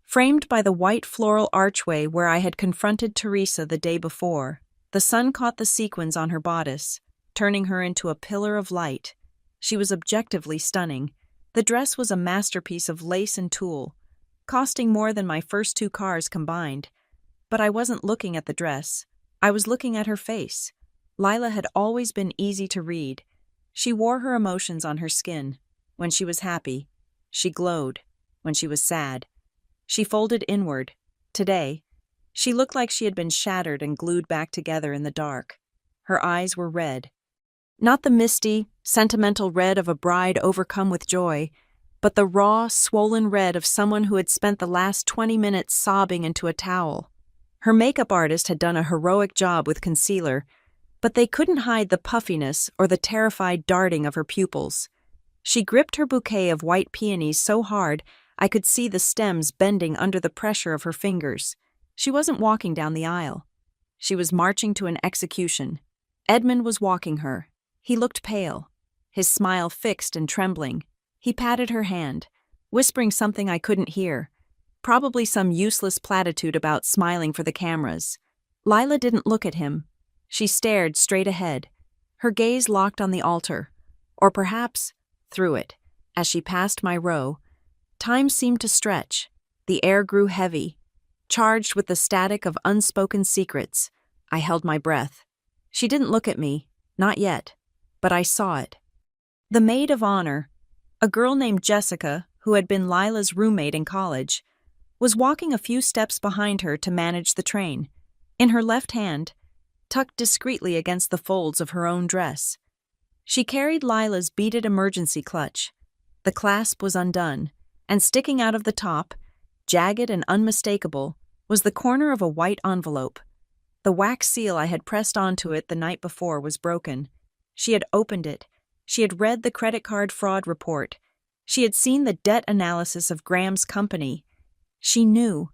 Speaker 1: framed by the white floral archway where I had confronted Teresa the day before. The sun caught the sequins on her bodice, turning her into a pillar of light. She was objectively stunning. The dress was a masterpiece of lace and tulle, costing more than my first 2 cars combined. But I wasn't looking at the dress. I was looking at her face. Lila had always been easy to read. She wore her emotions on her skin. When she was happy, she glowed. When she was sad, she folded inward. Today, she looked like she had been shattered and glued back together in the dark. Her eyes were red. Not the misty, sentimental red of a bride overcome with joy, but the raw, swollen red of someone who had spent the last 20 minutes sobbing into a towel. Her makeup artist had done a heroic job with concealer, but they couldn't hide the puffiness or the terrified darting of her pupils. She gripped her bouquet of white peonies so hard I could see the stems bending under the pressure of her fingers. She wasn't walking down the aisle. She was marching to an execution. Edmund was walking her. He looked pale, his smile fixed and trembling. He patted her hand, whispering something I couldn't hear, probably some useless platitude about smiling for the cameras. Lila didn't look at him. She stared straight ahead, her gaze locked on the altar, or perhaps through it. As she passed my row, time seemed to stretch. The air grew heavy. charged with the static of unspoken secrets. I held my breath. She didn't look at me, not yet, but I saw it. The maid of honor, a girl named Jessica, who had been Lila's roommate in college, was walking a few steps behind her to manage the train, in her left hand, tucked discreetly against the folds of her own dress. She carried Lila's beaded emergency clutch. The clasp was undone, and sticking out of the top, jagged and unmistakable, was the corner of a white envelope. The wax seal I had pressed onto it the night before was broken. She had opened it. She had read the credit card fraud report. She had seen the debt analysis of Graham's company. She knew.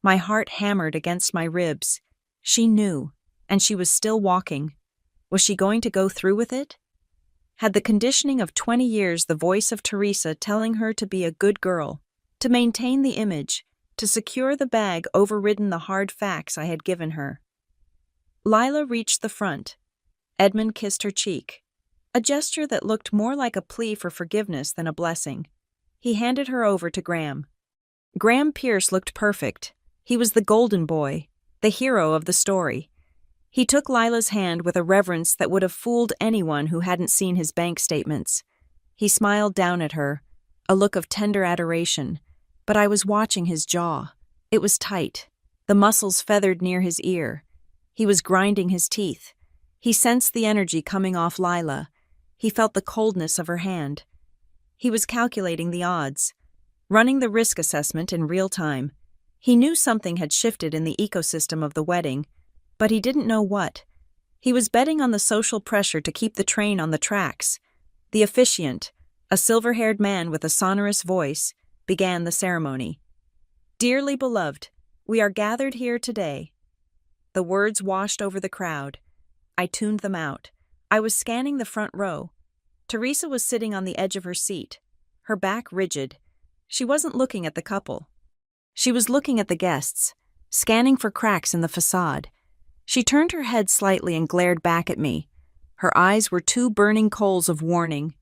Speaker 1: My heart hammered against my ribs. She knew, and she was still walking. Was she going to go through with it? Had the conditioning of 20 years the voice of Teresa telling her to be a good girl, to maintain the image, to secure the bag overridden the hard facts I had given her? Lila reached the front. Edmund kissed her cheek, a gesture that looked more like a plea for forgiveness than a blessing. He handed her over to Graham. Graham Pierce looked perfect. He was the golden boy, the hero of the story. He took Lila's hand with a reverence that would have fooled anyone who hadn't seen his bank statements. He smiled down at her, a look of tender adoration, but I was watching his jaw. It was tight, the muscles feathered near his ear. He was grinding his teeth. He sensed the energy coming off Lila. He felt the coldness of her hand. He was calculating the odds, running the risk assessment in real time. He knew something had shifted in the ecosystem of the wedding, but he didn't know what. He was betting on the social pressure to keep the train on the tracks. The officiant, a silver-haired man with a sonorous voice, began the ceremony. "Dearly beloved, we are gathered here today." The words washed over the crowd. I tuned them out. I was scanning the front row. Teresa was sitting on the edge of her seat, her back rigid. She wasn't looking at the couple. She was looking at the guests, scanning for cracks in the facade. She turned her head slightly and glared back at me. Her eyes were two burning coals of warning.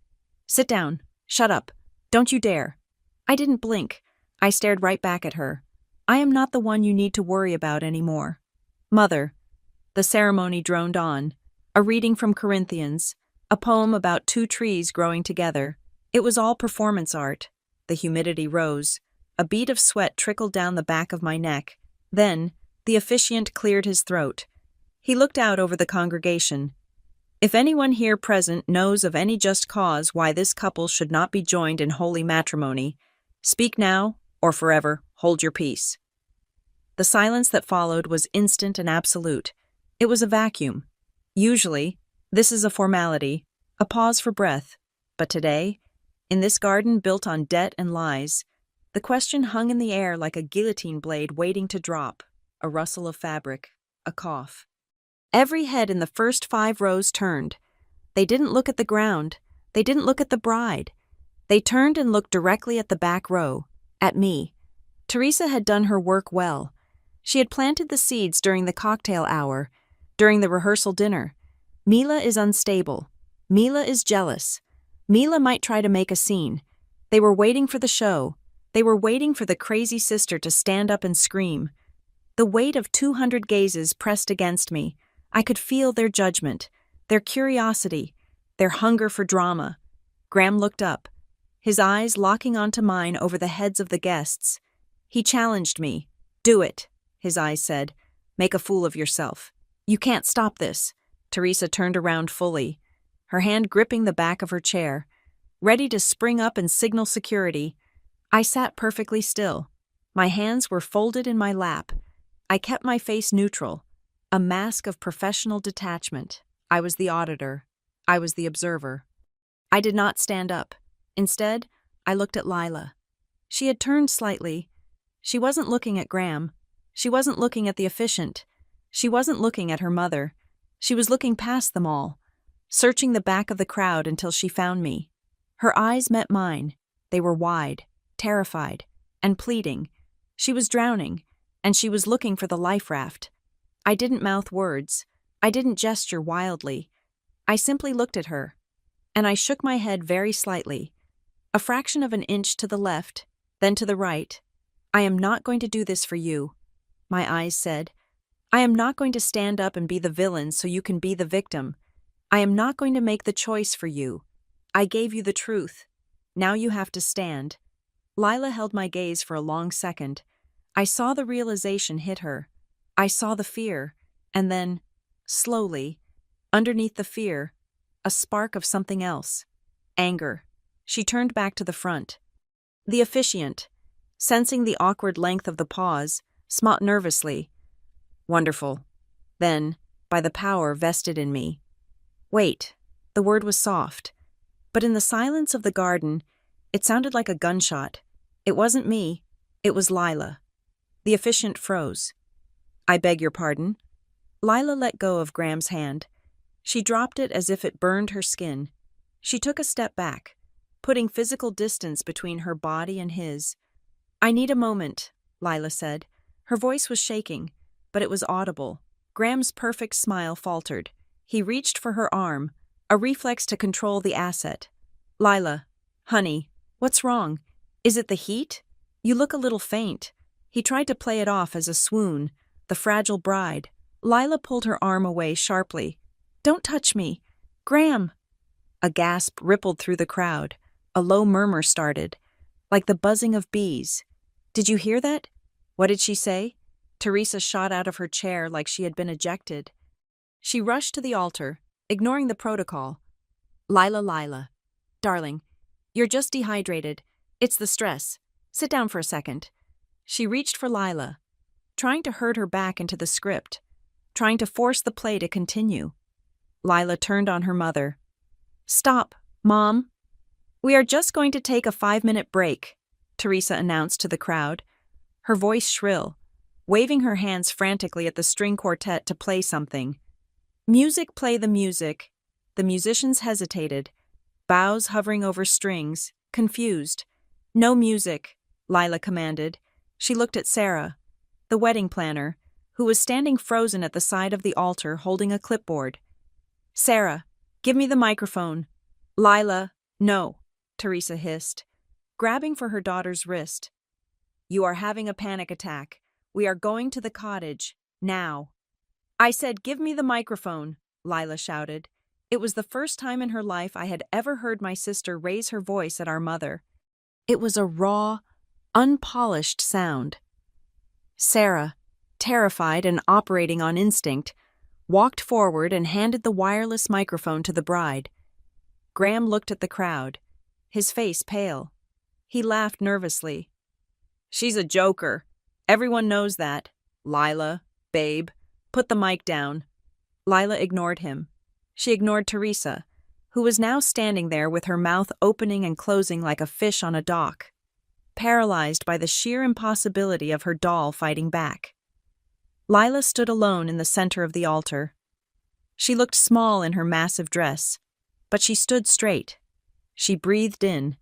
Speaker 1: "Sit down. Shut up. Don't you dare." I didn't blink. I stared right back at her. "I am not the one you need to worry about anymore." "Mother." The ceremony droned on. A reading from Corinthians, a poem about two trees growing together. It was all performance art. The humidity rose. A bead of sweat trickled down the back of my neck. Then, the officiant cleared his throat. He looked out over the congregation. "If anyone here present knows of any just cause why this couple should not be joined in holy matrimony, speak now, or forever hold your peace." The silence that followed was instant and absolute. It was a vacuum. Usually, this is a formality, a pause for breath. But today, in this garden built on debt and lies, the question hung in the air like a guillotine blade waiting to drop, a rustle of fabric, a cough. Every head in the first 5 rows turned. They didn't look at the ground. They didn't look at the bride. They turned and looked directly at the back row, at me. Teresa had done her work well. She had planted the seeds during the cocktail hour, during the rehearsal dinner. Mila is unstable. Mila is jealous. Mila might try to make a scene. They were waiting for the show. They were waiting for the crazy sister to stand up and scream. The weight of 200 gazes pressed against me. I could feel their judgment, their curiosity, their hunger for drama. Graham looked up, his eyes locking onto mine over the heads of the guests. He challenged me. "Do it," his eyes said. "Make a fool of yourself. You can't stop this." Teresa turned around fully, her hand gripping the back of her chair, ready to spring up and signal security. I sat perfectly still. My hands were folded in my lap. I kept my face neutral, a mask of professional detachment. I was the auditor. I was the observer. I did not stand up. Instead, I looked at Lila. She had turned slightly. She wasn't looking at Graham. She wasn't looking at the officiant. She wasn't looking at her mother. She was looking past them all, searching the back of the crowd until she found me. Her eyes met mine. They were wide, terrified, and pleading. She was drowning, and she was looking for the life raft. I didn't mouth words. I didn't gesture wildly. I simply looked at her, and I shook my head very slightly, a fraction of an inch to the left, then to the right. "I am not going to do this for you. my eyes said. I am not going to stand up and be the villain so you can be the victim. I am not going to make the choice for you. I gave you the truth. Now you have to stand. Lila held my gaze for a long second. I saw the realization hit her. I saw the fear, and then, slowly, underneath the fear, a spark of something else. Anger. She turned back to the front. The officiant, sensing the awkward length of the pause, smiled nervously. Wonderful. Then, by the power vested in me. Wait, the word was soft. But in the silence of the garden, it sounded like a gunshot. It wasn't me, it was Lila. The officiant froze. I beg your pardon? Lila let go of Graham's hand. She dropped it as if it burned her skin. She took a step back, putting physical distance between her body and his. I need a moment, Lila said. Her voice was shaking, but it was audible. Graham's perfect smile faltered. He reached for her arm, a reflex to control the asset. Lila, honey, what's wrong? Is it the heat? You look a little faint. He tried to play it off as a swoon, the fragile bride. Lila pulled her arm away sharply. Don't touch me. Graham! A gasp rippled through the crowd. A low murmur started, like the buzzing of bees. Did you hear that? What did she say? Teresa shot out of her chair like she had been ejected. She rushed to the altar, ignoring the protocol. Lila. Darling, you're just dehydrated. It's the stress. Sit down for a second. She reached for Lila, trying to herd her back into the script, trying to force the play to continue. Lila turned on her mother. Stop, Mom. We are just going to take a 5-minute break, Teresa announced to the crowd, her voice shrill, waving her hands frantically at the string quartet to play something. Music, play the music. The musicians hesitated, bows hovering over strings, confused. No music, Lila commanded. She looked at Sarah, the wedding planner, who was standing frozen at the side of the altar holding a clipboard. Sarah, give me the microphone. Lila, no, Teresa hissed, grabbing for her daughter's wrist. You are having a panic attack. We are going to the cottage, now. I said, give me the microphone, Lila shouted. It was the first time in her life I had ever heard my sister raise her voice at our mother. It was a raw, unpolished sound. Sarah, terrified and operating on instinct, walked forward and handed the wireless microphone to the bride. Graham looked at the crowd, his face pale. He laughed nervously. She's a joker. Everyone knows that. Lila, babe, put the mic down. Lila ignored him. She ignored Teresa, who was now standing there with her mouth opening and closing like a fish on a dock, paralyzed by the sheer impossibility of her doll fighting back. Lila stood alone in the center of the altar. She looked small in her massive dress, but she stood straight. She breathed in,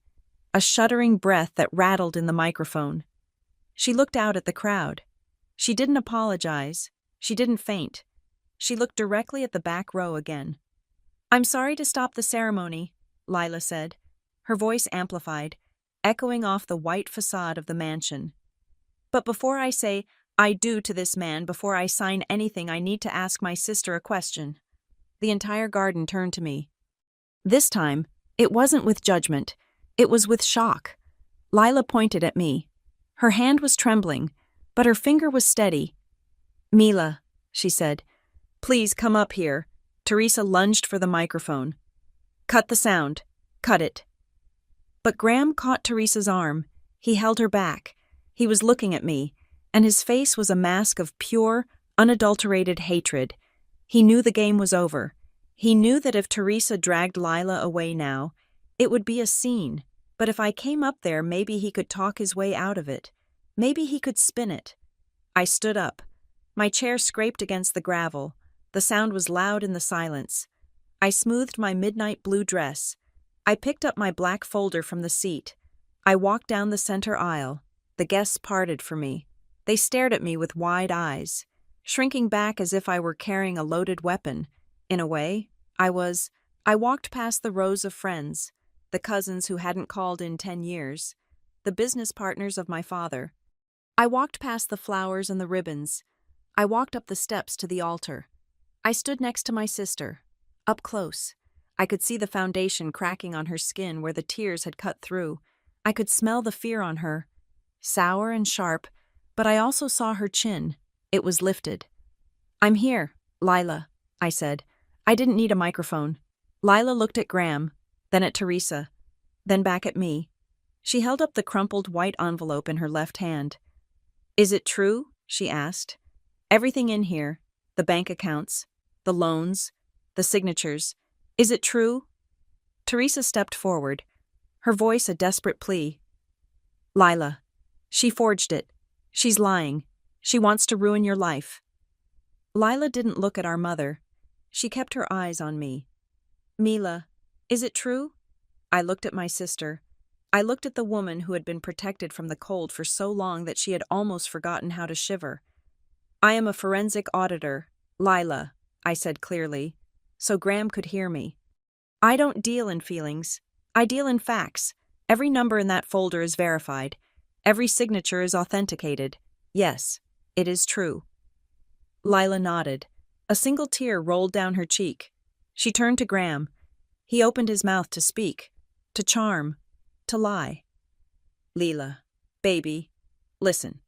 Speaker 1: a shuddering breath that rattled in the microphone. She looked out at the crowd. She didn't apologize. She didn't faint. She looked directly at the back row again. I'm sorry to stop the ceremony, Lila said, her voice amplified, echoing off the white facade of the mansion. But before I say I do to this man, before I sign anything, I need to ask my sister a question. The entire garden turned to me. This time, it wasn't with judgment. It was with shock. Lila pointed at me. Her hand was trembling, but her finger was steady. Mila, she said, please come up here. Teresa lunged for the microphone. Cut the sound. Cut it. But Graham caught Teresa's arm. He held her back. He was looking at me, and his face was a mask of pure, unadulterated hatred. He knew the game was over. He knew that if Teresa dragged Lila away now, it would be a scene. But if I came up there, maybe he could talk his way out of it. Maybe he could spin it. I stood up. My chair scraped against the gravel. The sound was loud in the silence. I smoothed my midnight blue dress. I picked up my black folder from the seat. I walked down the center aisle. The guests parted for me. They stared at me with wide eyes, shrinking back as if I were carrying a loaded weapon. In a way, I was. I walked past the rows of friends, the cousins who hadn't called in 10 years, the business partners of my father. I walked past the flowers and the ribbons. I walked up the steps to the altar. I stood next to my sister, up close. I could see the foundation cracking on her skin where the tears had cut through. I could smell the fear on her, sour and sharp, but I also saw her chin. It was lifted. "I'm here, Lila," I said. I didn't need a microphone. Lila looked at Graham, then at Teresa, then back at me. She held up the crumpled white envelope in her left hand. "Is it true?" she asked. "Everything in here, the bank accounts, the loans, the signatures. Is it true?" Teresa stepped forward, her voice a desperate plea. "Lila, she forged it. She's lying. She wants to ruin your life." Lila didn't look at our mother. She kept her eyes on me. "Mila, is it true?" I looked at my sister. I looked at the woman who had been protected from the cold for so long that she had almost forgotten how to shiver. "I am a forensic auditor, Lila," I said clearly, so Graham could hear me. "I don't deal in feelings. I deal in facts. Every number in that folder is verified. Every signature is authenticated. Yes, it is true." Lila nodded. A single tear rolled down her cheek. She turned to Graham. He opened his mouth to speak, to charm, to lie. "Lila, baby, listen."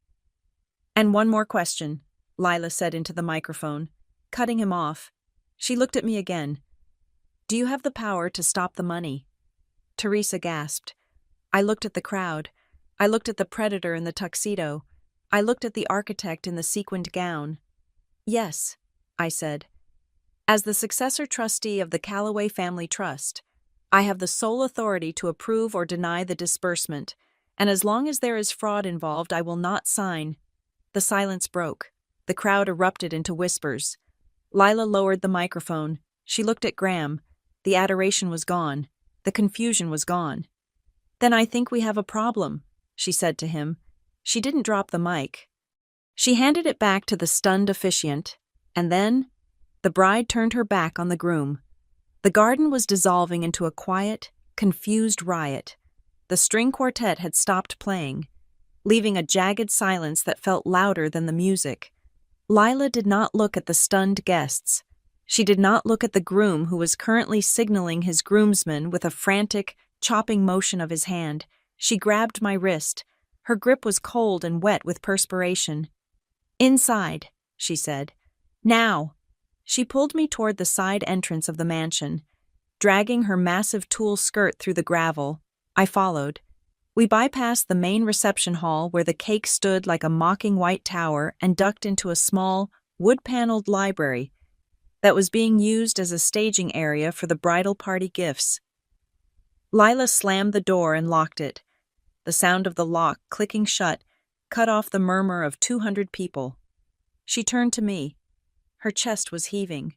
Speaker 1: "And one more question," Lila said into the microphone, cutting him off. She looked at me again. "Do you have the power to stop the money?" Teresa gasped. I looked at the crowd. I looked at the predator in the tuxedo. I looked at the architect in the sequined gown. "Yes," I said. "As the successor trustee of the Calloway Family Trust, I have the sole authority to approve or deny the disbursement, and as long as there is fraud involved, I will not sign." The silence broke. The crowd erupted into whispers. Lila lowered the microphone. She looked at Graham. The adoration was gone. The confusion was gone. "Then I think we have a problem," she said to him. She didn't drop the mic. She handed it back to the stunned officiant, and then the bride turned her back on the groom. The garden was dissolving into a quiet, confused riot. The string quartet had stopped playing, leaving a jagged silence that felt louder than the music. Lila did not look at the stunned guests. She did not look at the groom who was currently signaling his groomsmen with a frantic, chopping motion of his hand. She grabbed my wrist. Her grip was cold and wet with perspiration. "Inside," she said. "Now." She pulled me toward the side entrance of the mansion. Dragging her massive tulle skirt through the gravel, I followed. We bypassed the main reception hall where the cake stood like a mocking white tower and ducked into a small, wood-paneled library that was being used as a staging area for the bridal party gifts. Lila slammed the door and locked it. The sound of the lock clicking shut cut off the murmur of 200 people. She turned to me. Her chest was heaving.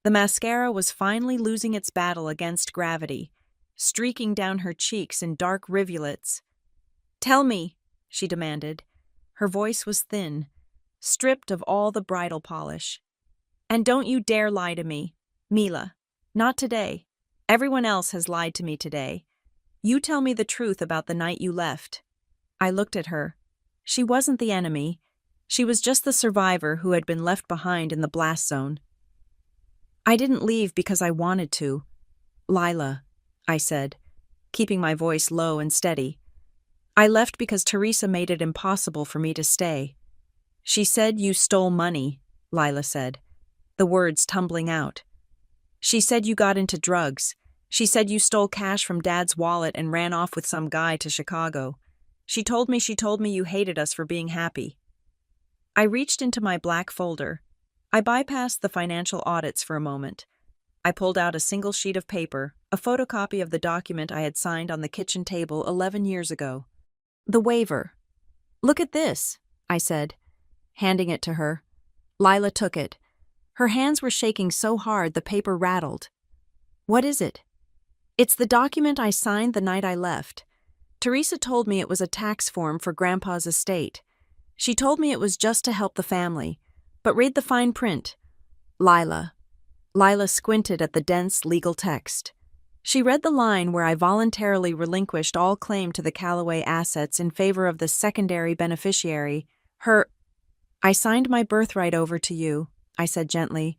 Speaker 1: The mascara was finally losing its battle against gravity, streaking down her cheeks in dark rivulets. "Tell me," she demanded. Her voice was thin, stripped of all the bridal polish. "And don't you dare lie to me, Mila. Not today. Everyone else has lied to me today. You tell me the truth about the night you left." I looked at her. She wasn't the enemy. She was just the survivor who had been left behind in the blast zone. "I didn't leave because I wanted to, Lila," I said, keeping my voice low and steady. "I left because Teresa made it impossible for me to stay." "She said you stole money," Lila said, the words tumbling out. "She said you got into drugs. She said you stole cash from Dad's wallet and ran off with some guy to Chicago. She told me you hated us for being happy." I reached into my black folder. I bypassed the financial audits for a moment. I pulled out a single sheet of paper, a photocopy of the document I had signed on the kitchen table 11 years ago. "The waiver." "Look at this," I said, handing it to her. Lila took it. Her hands were shaking so hard the paper rattled. "What is it?" "It's the document I signed the night I left. Teresa told me it was a tax form for Grandpa's estate. She told me it was just to help the family. But read the fine print. Lila." Lila squinted at the dense legal text. She read the line where I voluntarily relinquished all claim to the Callaway assets in favor of the secondary beneficiary. I signed my birthright over to you, I said gently,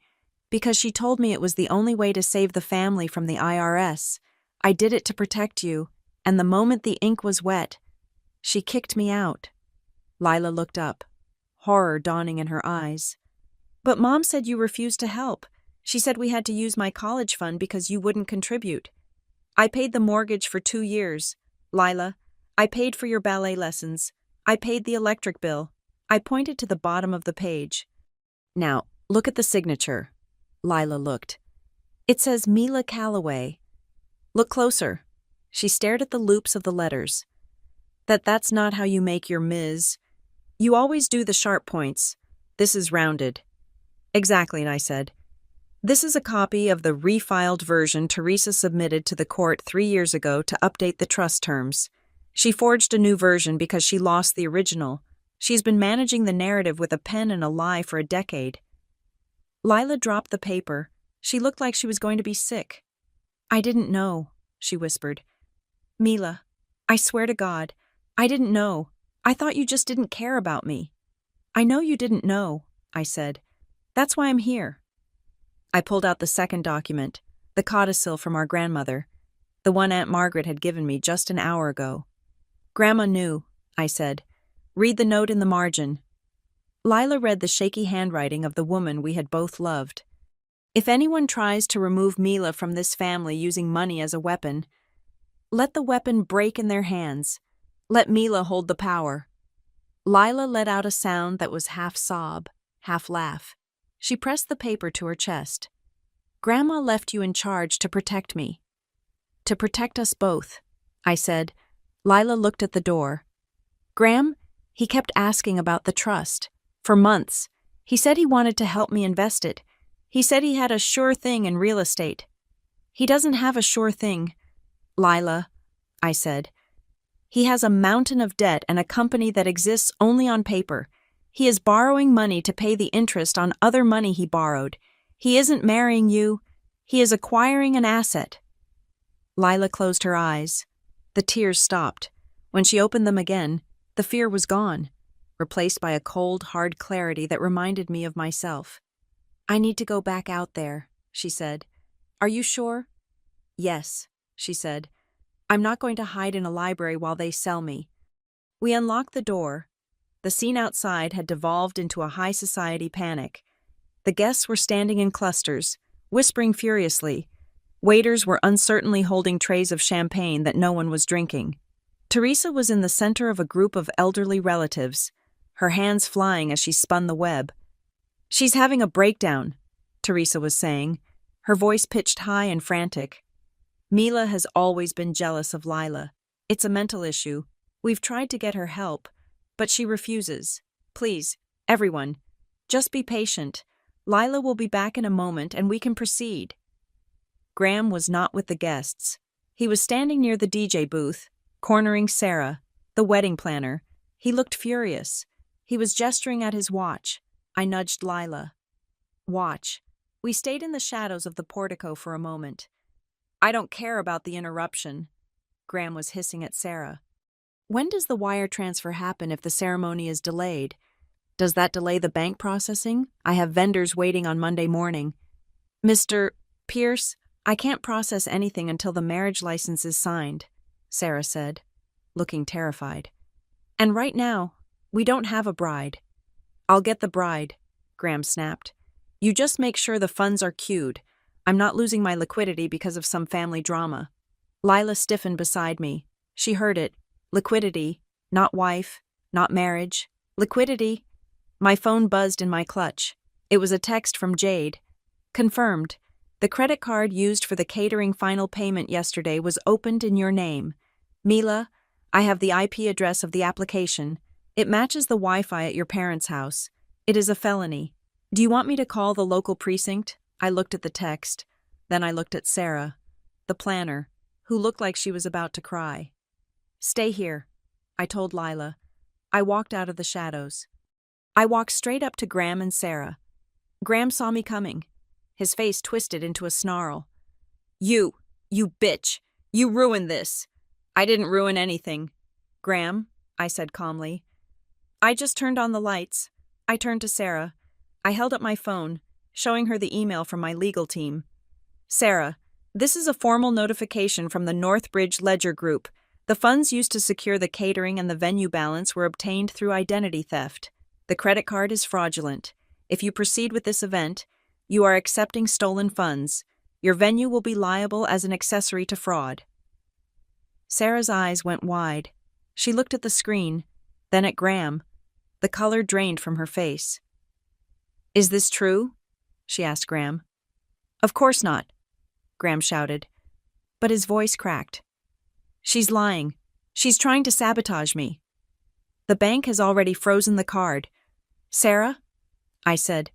Speaker 1: because she told me it was the only way to save the family from the IRS. I did it to protect you, and the moment the ink was wet, she kicked me out. Lila looked up, horror dawning in her eyes. But Mom said you refused to help. She said we had to use my college fund because you wouldn't contribute. I paid the mortgage for 2 years. Lila, I paid for your ballet lessons. I paid the electric bill. I pointed to the bottom of the page. Now, look at the signature. Lila looked. It says Mila Callaway. Look closer. She stared at the loops of the letters. That's not how you make your Ms. You always do the sharp points. This is rounded. Exactly, I said. This is a copy of the refiled version Teresa submitted to the court 3 years ago to update the trust terms. She forged a new version because she lost the original. She's been managing the narrative with a pen and a lie for a decade. Lila dropped the paper. She looked like she was going to be sick. I didn't know, she whispered. Mila, I swear to God, I didn't know. I thought you just didn't care about me. I know you didn't know, I said. That's why I'm here. I pulled out the second document, the codicil from our grandmother, the one Aunt Margaret had given me just an hour ago. Grandma knew, I said. Read the note in the margin. Lila read the shaky handwriting of the woman we had both loved. If anyone tries to remove Mila from this family using money as a weapon, let the weapon break in their hands. Let Mila hold the power. Lila let out a sound that was half sob, half laugh. She pressed the paper to her chest. Grandma left you in charge to protect me. To protect us both, I said. Lila looked at the door. Gram, he kept asking about the trust. For months. He said he wanted to help me invest it. He said he had a sure thing in real estate. He doesn't have a sure thing, Lila, I said. He has a mountain of debt and a company that exists only on paper. He is borrowing money to pay the interest on other money he borrowed. He isn't marrying you. He is acquiring an asset. Lila closed her eyes. The tears stopped. When she opened them again, the fear was gone, replaced by a cold, hard clarity that reminded me of myself. I need to go back out there, she said. Are you sure? Yes, she said. I'm not going to hide in a library while they sell me. We unlocked the door. The scene outside had devolved into a high society panic. The guests were standing in clusters, whispering furiously. Waiters were uncertainly holding trays of champagne that no one was drinking. Teresa was in the center of a group of elderly relatives, her hands flying as she spun the web. She's having a breakdown, Teresa was saying, her voice pitched high and frantic. Mila has always been jealous of Lila. It's a mental issue. We've tried to get her help, but she refuses. Please, everyone, just be patient. Lila will be back in a moment and we can proceed. Graham was not with the guests. He was standing near the DJ booth, cornering Sarah, the wedding planner. He looked furious. He was gesturing at his watch. I nudged Lila. Watch. We stayed in the shadows of the portico for a moment. I don't care about the interruption, Graham was hissing at Sarah. When does the wire transfer happen if the ceremony is delayed? Does that delay the bank processing? I have vendors waiting on Monday morning. Mr. Pierce, I can't process anything until the marriage license is signed, Sarah said, looking terrified. And right now, we don't have a bride. I'll get the bride, Graham snapped. You just make sure the funds are queued. I'm not losing my liquidity because of some family drama. Lila stiffened beside me. She heard it. Liquidity, not wife, not marriage. Liquidity. My phone buzzed in my clutch. It was a text from Jade. Confirmed. The credit card used for the catering final payment yesterday was opened in your name. Mila, I have the IP address of the application. It matches the Wi-Fi at your parents' house. It is a felony. Do you want me to call the local precinct? I looked at the text. Then I looked at Sarah, the planner, who looked like she was about to cry. Stay here, I told Lila. I walked out of the shadows. I walked straight up to Graham and Sarah. Graham saw me coming. His face twisted into a snarl. You, You bitch! You ruined this! I didn't ruin anything. Graham, I said calmly. I just turned on the lights. I turned to Sarah. I held up my phone, showing her the email from my legal team. Sarah, this is a formal notification from the Northbridge Ledger Group. The funds used to secure the catering and the venue balance were obtained through identity theft. The credit card is fraudulent. If you proceed with this event, you are accepting stolen funds. Your venue will be liable as an accessory to fraud. Sarah's eyes went wide. She looked at the screen, then at Graham. The color drained from her face. Is this true? She asked Graham. Of course not, Graham shouted. But his voice cracked. She's lying. She's trying to sabotage me. The bank has already frozen the card. Sarah? I said.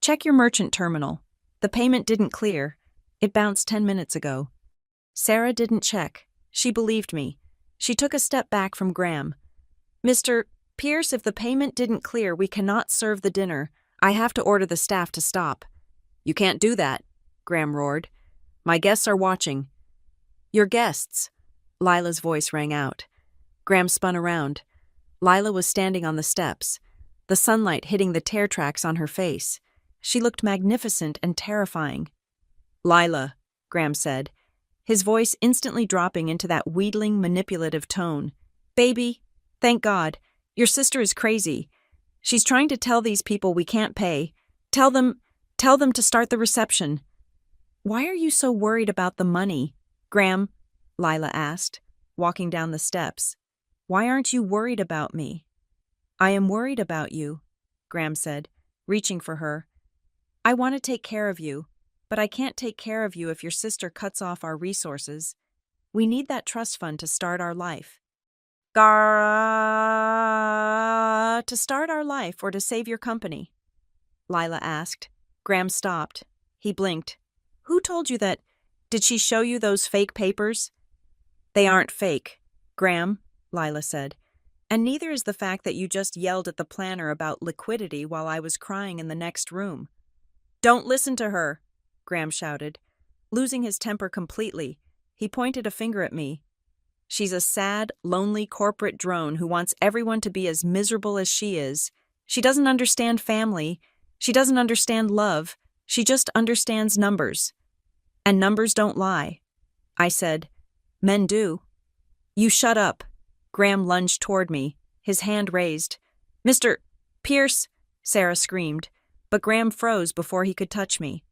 Speaker 1: Check your merchant terminal. The payment didn't clear. It bounced 10 minutes ago. Sarah didn't check. She believed me. She took a step back from Graham. Mr. Pierce, if the payment didn't clear, we cannot serve the dinner. I have to order the staff to stop. You can't do that, Graham roared. My guests are watching. Your guests? Lila's voice rang out. Graham spun around. Lila was standing on the steps, the sunlight hitting the tear tracks on her face. She looked magnificent and terrifying. Lila, Graham said, his voice instantly dropping into that wheedling, manipulative tone. Baby, thank God, your sister is crazy. She's trying to tell these people we can't pay. Tell them to start the reception. Why are you so worried about the money, Graham? Lila asked, walking down the steps. Why aren't you worried about me? I am worried about you, Graham said, reaching for her. I want to take care of you, but I can't take care of you if your sister cuts off our resources. We need that trust fund to start our life. To start our life or to save your company? Lila asked. Graham stopped. He blinked. Who told you that? Did she show you those fake papers? They aren't fake, Graham, Lila said. And neither is the fact that you just yelled at the planner about liquidity while I was crying in the next room. Don't listen to her, Graham shouted. Losing his temper completely, he pointed a finger at me. She's a sad, lonely corporate drone who wants everyone to be as miserable as she is. She doesn't understand family. She doesn't understand love. She just understands numbers. And numbers don't lie. I said, men do. You shut up. Graham lunged toward me, his hand raised. Mr. Pierce, Sarah screamed, but Graham froze before he could touch me.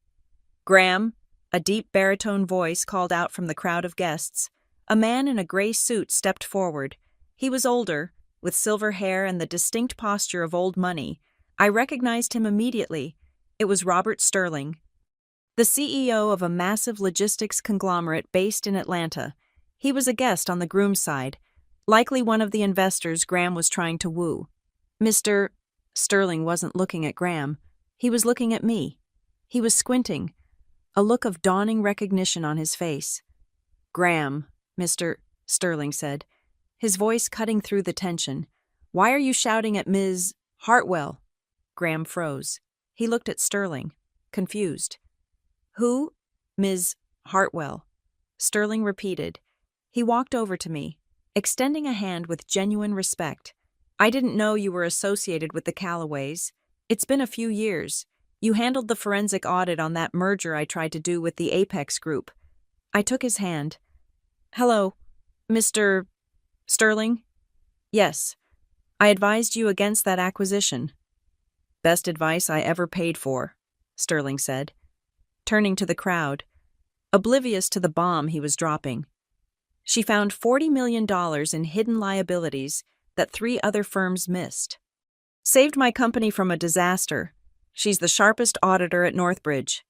Speaker 1: Graham, a deep baritone voice called out from the crowd of guests. A man in a gray suit stepped forward. He was older, with silver hair and the distinct posture of old money. I recognized him immediately. It was Robert Sterling, the CEO of a massive logistics conglomerate based in Atlanta. He was a guest on the groom's side, likely one of the investors Graham was trying to woo. Mr. Sterling wasn't looking at Graham. He was looking at me. He was squinting, a look of dawning recognition on his face. Graham, Mr. Sterling said, his voice cutting through the tension. Why are you shouting at Ms. Hartwell? Graham froze. He looked at Sterling, confused. Who? Ms. Hartwell. Sterling repeated. He walked over to me, extending a hand with genuine respect. I didn't know you were associated with the Callaways. It's been a few years. You handled the forensic audit on that merger I tried to do with the Apex Group. I took his hand. Hello, Mr. Sterling? Yes. I advised you against that acquisition. Best advice I ever paid for, Sterling said, turning to the crowd, oblivious to the bomb he was dropping. She found $40 million in hidden liabilities that 3 other firms missed. Saved my company from a disaster. She's the sharpest auditor at Northbridge.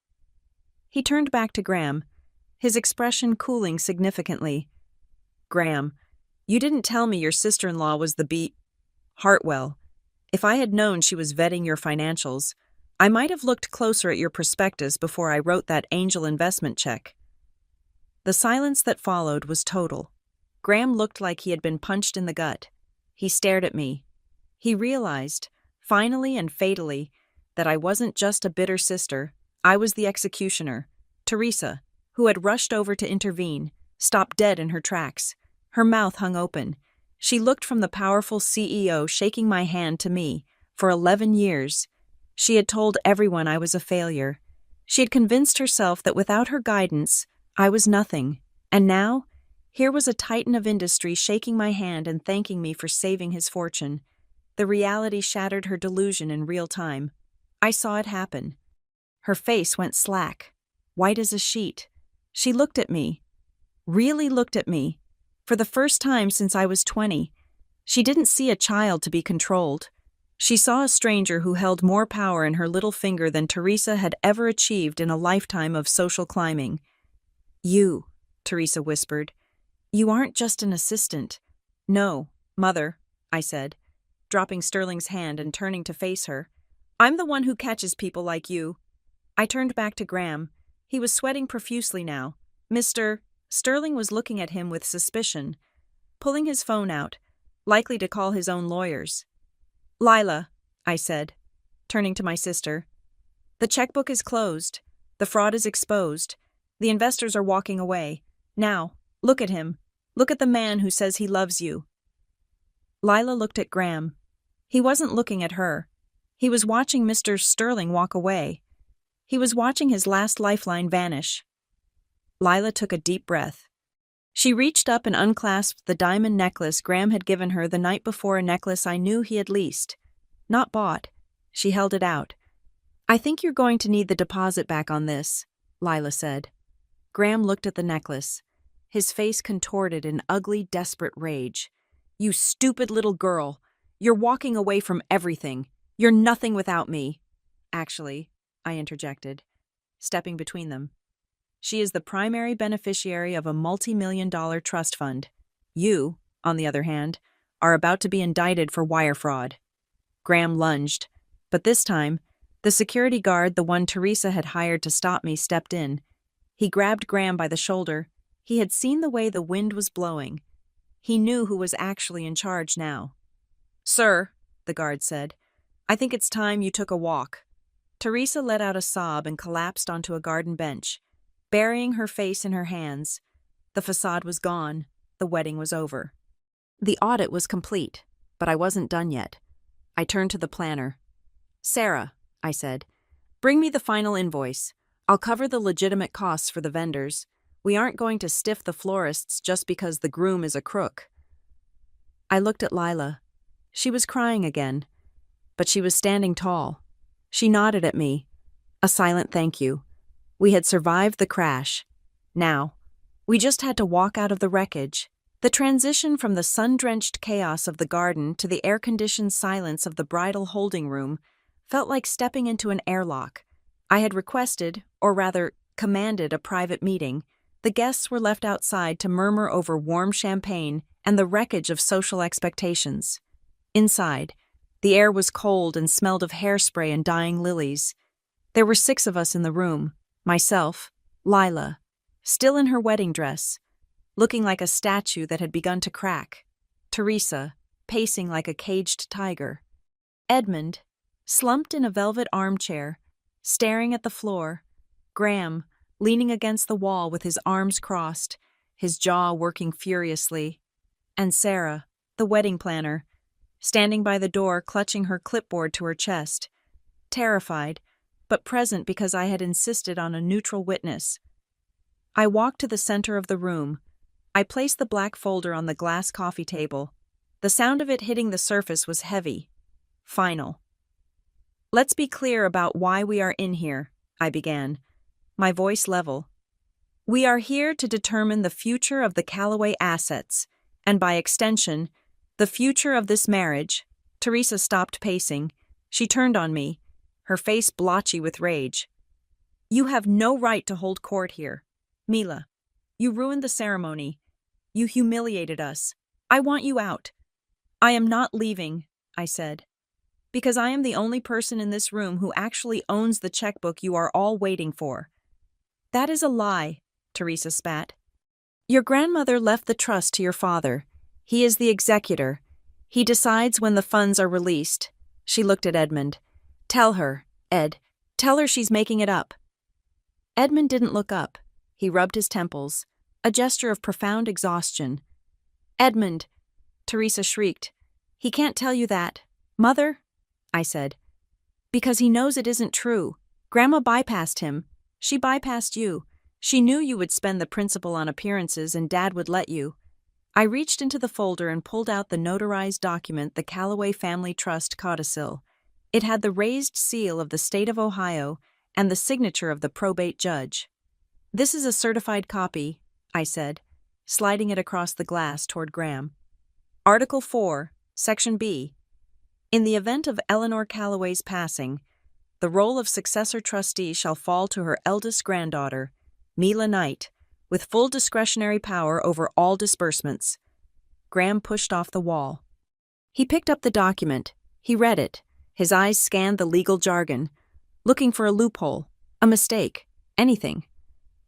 Speaker 1: He turned back to Graham, his expression cooling significantly. Graham, you didn't tell me your sister-in-law was the Hartwell. If I had known she was vetting your financials, I might have looked closer at your prospectus before I wrote that angel investment check. The silence that followed was total. Graham looked like he had been punched in the gut. He stared at me. He realized, finally and fatally, that I wasn't just a bitter sister. I was the executioner, Teresa, who had rushed over to intervene, stopped dead in her tracks. Her mouth hung open. She looked from the powerful CEO shaking my hand to me. For 11 years, she had told everyone I was a failure. She had convinced herself that without her guidance, I was nothing. And now, here was a titan of industry shaking my hand and thanking me for saving his fortune. The reality shattered her delusion in real time. I saw it happen. Her face went slack, white as a sheet. She looked at me, really looked at me. For the first time since I was 20, she didn't see a child to be controlled. She saw a stranger who held more power in her little finger than Teresa had ever achieved in a lifetime of social climbing. "You," Teresa whispered. "You aren't just an assistant." "No, Mother," I said, dropping Sterling's hand and turning to face her. "I'm the one who catches people like you." I turned back to Graham. He was sweating profusely now. Sterling was looking at him with suspicion, pulling his phone out, likely to call his own lawyers. "Lila," I said, turning to my sister, "the checkbook is closed. The fraud is exposed. The investors are walking away. Now, look at him. Look at the man who says he loves you." Lila looked at Graham. He wasn't looking at her. He was watching Mr. Sterling walk away. He was watching his last lifeline vanish. Lila took a deep breath. She reached up and unclasped the diamond necklace Graham had given her the night before, a necklace I knew he had leased. Not bought. She held it out. "I think you're going to need the deposit back on this," Lila said. Graham looked at the necklace. His face contorted in ugly, desperate rage. "You stupid little girl. You're walking away from everything. You're nothing without me." "Actually," I interjected, stepping between them, "she is the primary beneficiary of a multi-million-dollar trust fund. You, on the other hand, are about to be indicted for wire fraud." Graham lunged, but this time, the security guard, the one Teresa had hired to stop me, stepped in. He grabbed Graham by the shoulder. He had seen the way the wind was blowing. He knew who was actually in charge now. "Sir," the guard said, "I think it's time you took a walk." Teresa let out a sob and collapsed onto a garden bench, burying her face in her hands. The facade was gone. The wedding was over. The audit was complete, but I wasn't done yet. I turned to the planner. "Sarah," I said, "bring me the final invoice. I'll cover the legitimate costs for the vendors. We aren't going to stiff the florists just because the groom is a crook." I looked at Lila. She was crying again, but she was standing tall. She nodded at me. A silent thank you. We had survived the crash. Now, we just had to walk out of the wreckage. The transition from the sun-drenched chaos of the garden to the air-conditioned silence of the bridal holding room felt like stepping into an airlock. I had requested, or rather, commanded a private meeting. The guests were left outside to murmur over warm champagne and the wreckage of social expectations. Inside, the air was cold and smelled of hairspray and dying lilies. There were 6 of us in the room. Myself, Lila, still in her wedding dress, looking like a statue that had begun to crack. Teresa, pacing like a caged tiger. Edmund, slumped in a velvet armchair, staring at the floor. Graham, leaning against the wall with his arms crossed, his jaw working furiously. And Sarah, the wedding planner, standing by the door clutching her clipboard to her chest, terrified, but present because I had insisted on a neutral witness. I walked to the center of the room. I placed the black folder on the glass coffee table. The sound of it hitting the surface was heavy, final. "Let's be clear about why we are in here," I began, my voice level. "We are here to determine the future of the Callaway assets, and by extension, the future of this marriage." Teresa stopped pacing. She turned on me, her face blotchy with rage. "You have no right to hold court here. Mila, you ruined the ceremony. You humiliated us. I want you out." "I am not leaving," I said, "because I am the only person in this room who actually owns the checkbook you are all waiting for." "That is a lie," Teresa spat. "Your grandmother left the trust to your father. He is the executor. He decides when the funds are released." She looked at Edmund. "Tell her, Ed. Tell her she's making it up." Edmund didn't look up. He rubbed his temples, a gesture of profound exhaustion. "Edmund," Teresa shrieked. "He can't tell you that." "Mother?" I said. "Because he knows it isn't true. Grandma bypassed him. She bypassed you. She knew you would spend the principal on appearances and Dad would let you." I reached into the folder and pulled out the notarized document, the Callaway Family Trust codicil. It had the raised seal of the state of Ohio and the signature of the probate judge. "This is a certified copy," I said, sliding it across the glass toward Graham. "Article 4, Section B. In the event of Eleanor Callaway's passing, the role of successor trustee shall fall to her eldest granddaughter, Mila Knight, with full discretionary power over all disbursements." Graham pushed off the wall. He picked up the document. He read it. His eyes scanned the legal jargon, looking for a loophole, a mistake, anything.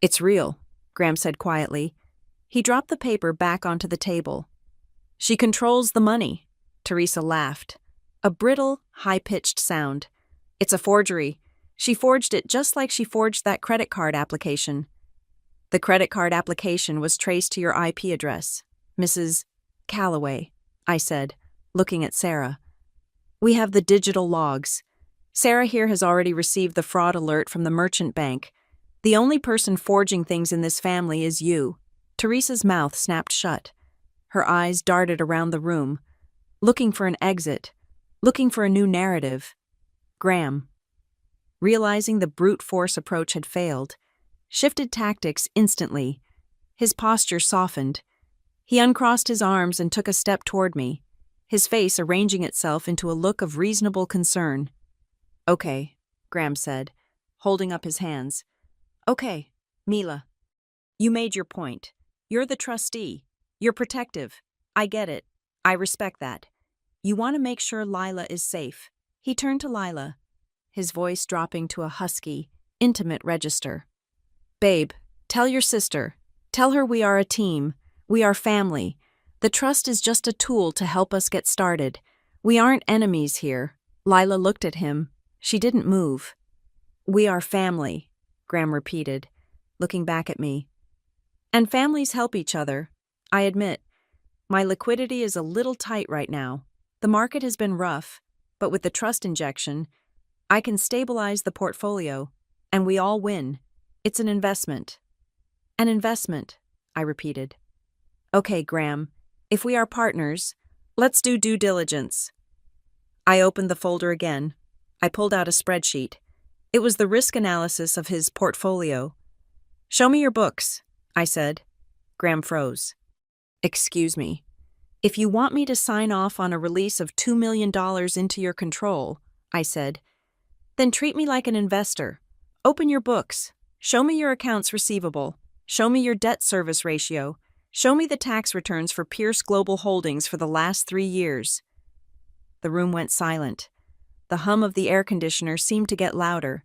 Speaker 1: "It's real," Graham said quietly. He dropped the paper back onto the table. "She controls the money," Teresa laughed. A brittle, high-pitched sound. "It's a forgery. She forged it just like she forged that credit card application." "The credit card application was traced to your IP address, Mrs. Callaway," I said, looking at Sarah. "We have the digital logs. Sarah here has already received the fraud alert from the merchant bank. The only person forging things in this family is you." Teresa's mouth snapped shut. Her eyes darted around the room, looking for an exit, looking for a new narrative. Graham, realizing the brute force approach had failed, shifted tactics instantly. His posture softened. He uncrossed his arms and took a step toward me, his face arranging itself into a look of reasonable concern. "Okay," Graham said, holding up his hands. "Okay, Mila. You made your point. You're the trustee. You're protective. I get it. I respect that. You want to make sure Lila is safe." He turned to Lila, his voice dropping to a husky, intimate register. "Babe, tell your sister. Tell her we are a team. We are family. The trust is just a tool to help us get started. We aren't enemies here." Lila looked at him. She didn't move. "We are family," Graham repeated, looking back at me. "And families help each other. I admit, my liquidity is a little tight right now. The market has been rough, but with the trust injection, I can stabilize the portfolio, and we all win. It's an investment." "An investment," I repeated. "Okay, Graham, if we are partners, let's do due diligence." I opened the folder again. I pulled out a spreadsheet. It was the risk analysis of his portfolio. "Show me your books," I said. Graham froze. "Excuse me. If you want me to sign off on a release of $2 million into your control," I said, "then treat me like an investor. Open your books. Show me your accounts receivable. Show me your debt service ratio. Show me the tax returns for Pierce Global Holdings for the last 3 years." The room went silent. The hum of the air conditioner seemed to get louder.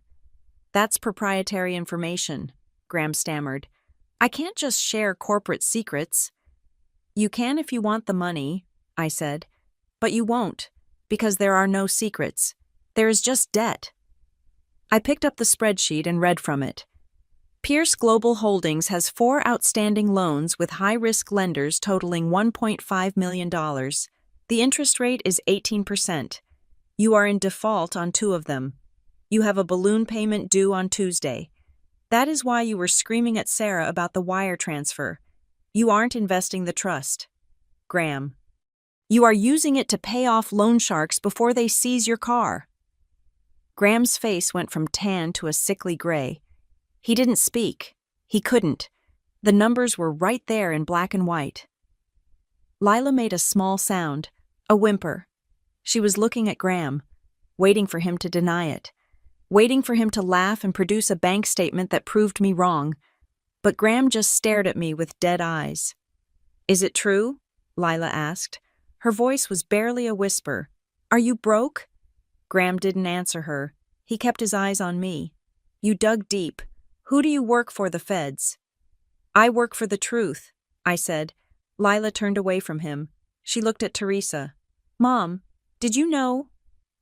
Speaker 1: "That's proprietary information," Graham stammered. "I can't just share corporate secrets." "You can if you want the money," I said. "But you won't, because there are no secrets. There is just debt." I picked up the spreadsheet and read from it. "Pierce Global Holdings has 4 outstanding loans with high-risk lenders totaling $1.5 million. The interest rate is 18%. You are in default on 2 of them. You have a balloon payment due on Tuesday. That is why you were screaming at Sarah about the wire transfer. You aren't investing the trust. Graham, you are using it to pay off loan sharks before they seize your car." Graham's face went from tan to a sickly gray. He didn't speak. He couldn't. The numbers were right there in black and white. Lila made a small sound, a whimper. She was looking at Graham, waiting for him to deny it, waiting for him to laugh and produce a bank statement that proved me wrong. But Graham just stared at me with dead eyes. "Is it true?" Lila asked. Her voice was barely a whisper. "Are you broke?" Graham didn't answer her. He kept his eyes on me. "You dug deep. Who do you work for, the feds?" "I work for the truth," I said. Lila turned away from him. She looked at Teresa. "Mom, did you know?"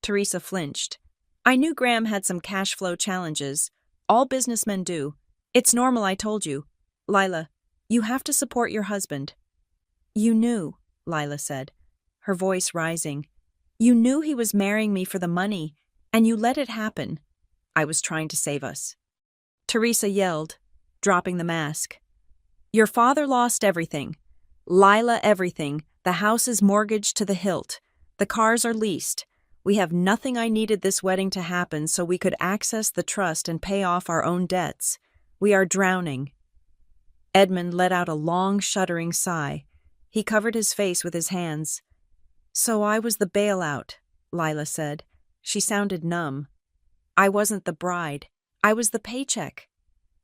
Speaker 1: Teresa flinched. "I knew Graham had some cash flow challenges. All businessmen do. It's normal, I told you. Lila, you have to support your husband. You knew, Lila said, her voice rising. You knew he was marrying me for the money, and you let it happen. I was trying to save us. Teresa yelled, dropping the mask. Your father lost everything. Lila, everything. The house is mortgaged to the hilt. The cars are leased. We have nothing. I needed this wedding to happen so we could access the trust and pay off our own debts. We are drowning. Edmund let out a long, shuddering sigh. He covered his face with his hands. So I was the bailout, Lila said. She sounded numb. I wasn't the bride. I was the paycheck.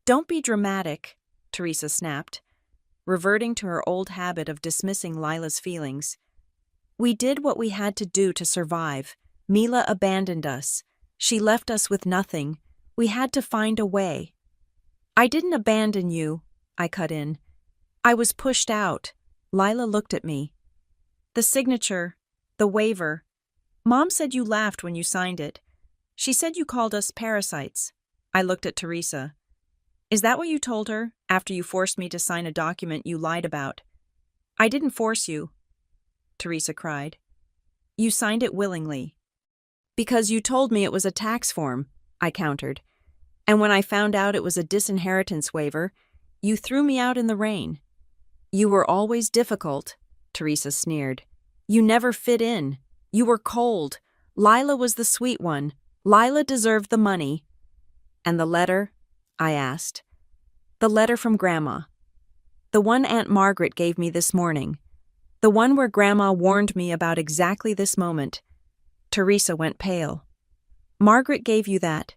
Speaker 1: Don't be dramatic, Teresa snapped, reverting to her old habit of dismissing Lila's feelings. We did what we had to do to survive. Mila abandoned us. She left us with nothing. We had to find a way. I didn't abandon you, I cut in. I was pushed out. Lila looked at me. The signature, the waiver. Mom said you laughed when you signed it. She said you called us parasites. I looked at Teresa. Is that what you told her after you forced me to sign a document you lied about? I didn't force you, Teresa cried. You signed it willingly. Because you told me it was a tax form, I countered. And when I found out it was a disinheritance waiver, you threw me out in the rain. You were always difficult, Teresa sneered. You never fit in. You were cold. Lila was the sweet one. Lila deserved the money. And the letter? I asked. The letter from Grandma. The one Aunt Margaret gave me this morning. The one where Grandma warned me about exactly this moment. Teresa went pale. Margaret gave you that.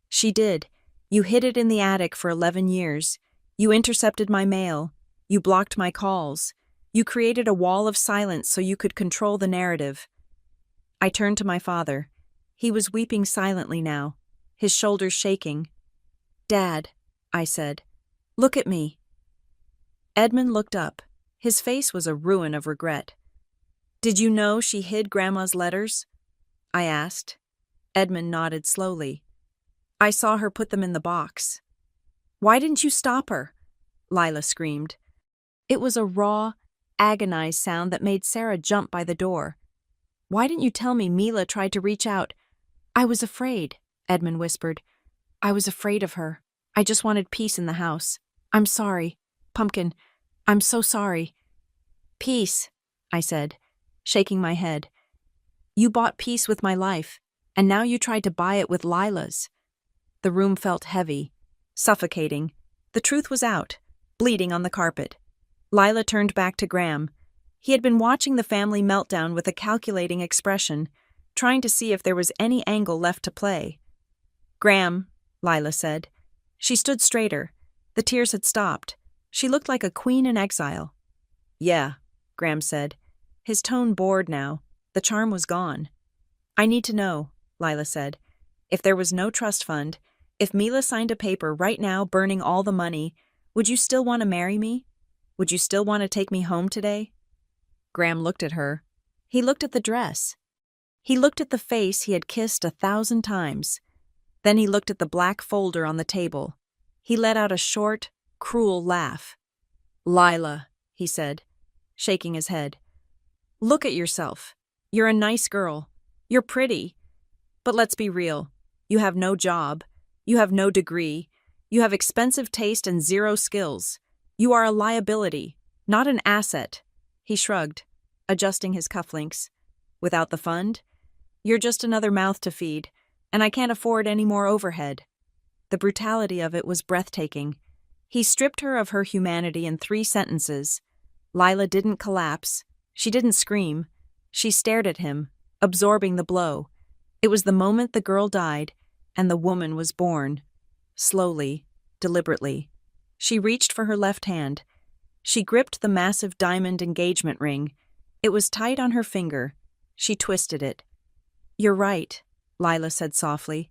Speaker 1: She did. You hid it in the attic for 11 years. You intercepted my mail. You blocked my calls. You created a wall of silence so you could control the narrative. I turned to my father. He was weeping silently now, his shoulders shaking. Dad, I said, look at me. Edmund looked up. His face was a ruin of regret. Did you know she hid Grandma's letters? I asked. Edmund nodded slowly. I saw her put them in the box. Why didn't you stop her? Lila screamed. It was a raw, agonized sound that made Sarah jump by the door. Why didn't you tell me Mila tried to reach out? I was afraid, Edmund whispered. I was afraid of her. I just wanted peace in the house. I'm sorry. Pumpkin, I'm so sorry. Peace, I said, shaking my head. You bought peace with my life, and now you tried to buy it with Lila's. The room felt heavy, suffocating. The truth was out, bleeding on the carpet. Lila turned back to Graham. He had been watching the family meltdown with a calculating expression, trying to see if there was any angle left to play. Graham, Lila said. She stood straighter. The tears had stopped. She looked like a queen in exile. Yeah, Graham said. His tone bored now. The charm was gone. I need to know, Lila said. If there was no trust fund, if Mila signed a paper right now burning all the money, would you still want to marry me? Would you still want to take me home today? Graham looked at her. He looked at the dress. He looked at the face he had kissed 1,000 times. Then he looked at the black folder on the table. He let out a short, cruel laugh. Lila, he said, shaking his head. Look at yourself. You're a nice girl. You're pretty. But let's be real. You have no job. You have no degree. You have expensive taste and zero skills. You are a liability, not an asset. He shrugged, adjusting his cufflinks. Without the fund, you're just another mouth to feed, and I can't afford any more overhead. The brutality of it was breathtaking. He stripped her of her humanity in 3 sentences. Lila didn't collapse. She didn't scream. She stared at him, absorbing the blow. It was the moment the girl died, and the woman was born. Slowly, deliberately. She reached for her left hand. She gripped the massive diamond engagement ring. It was tight on her finger. She twisted it. You're right, Lila said softly.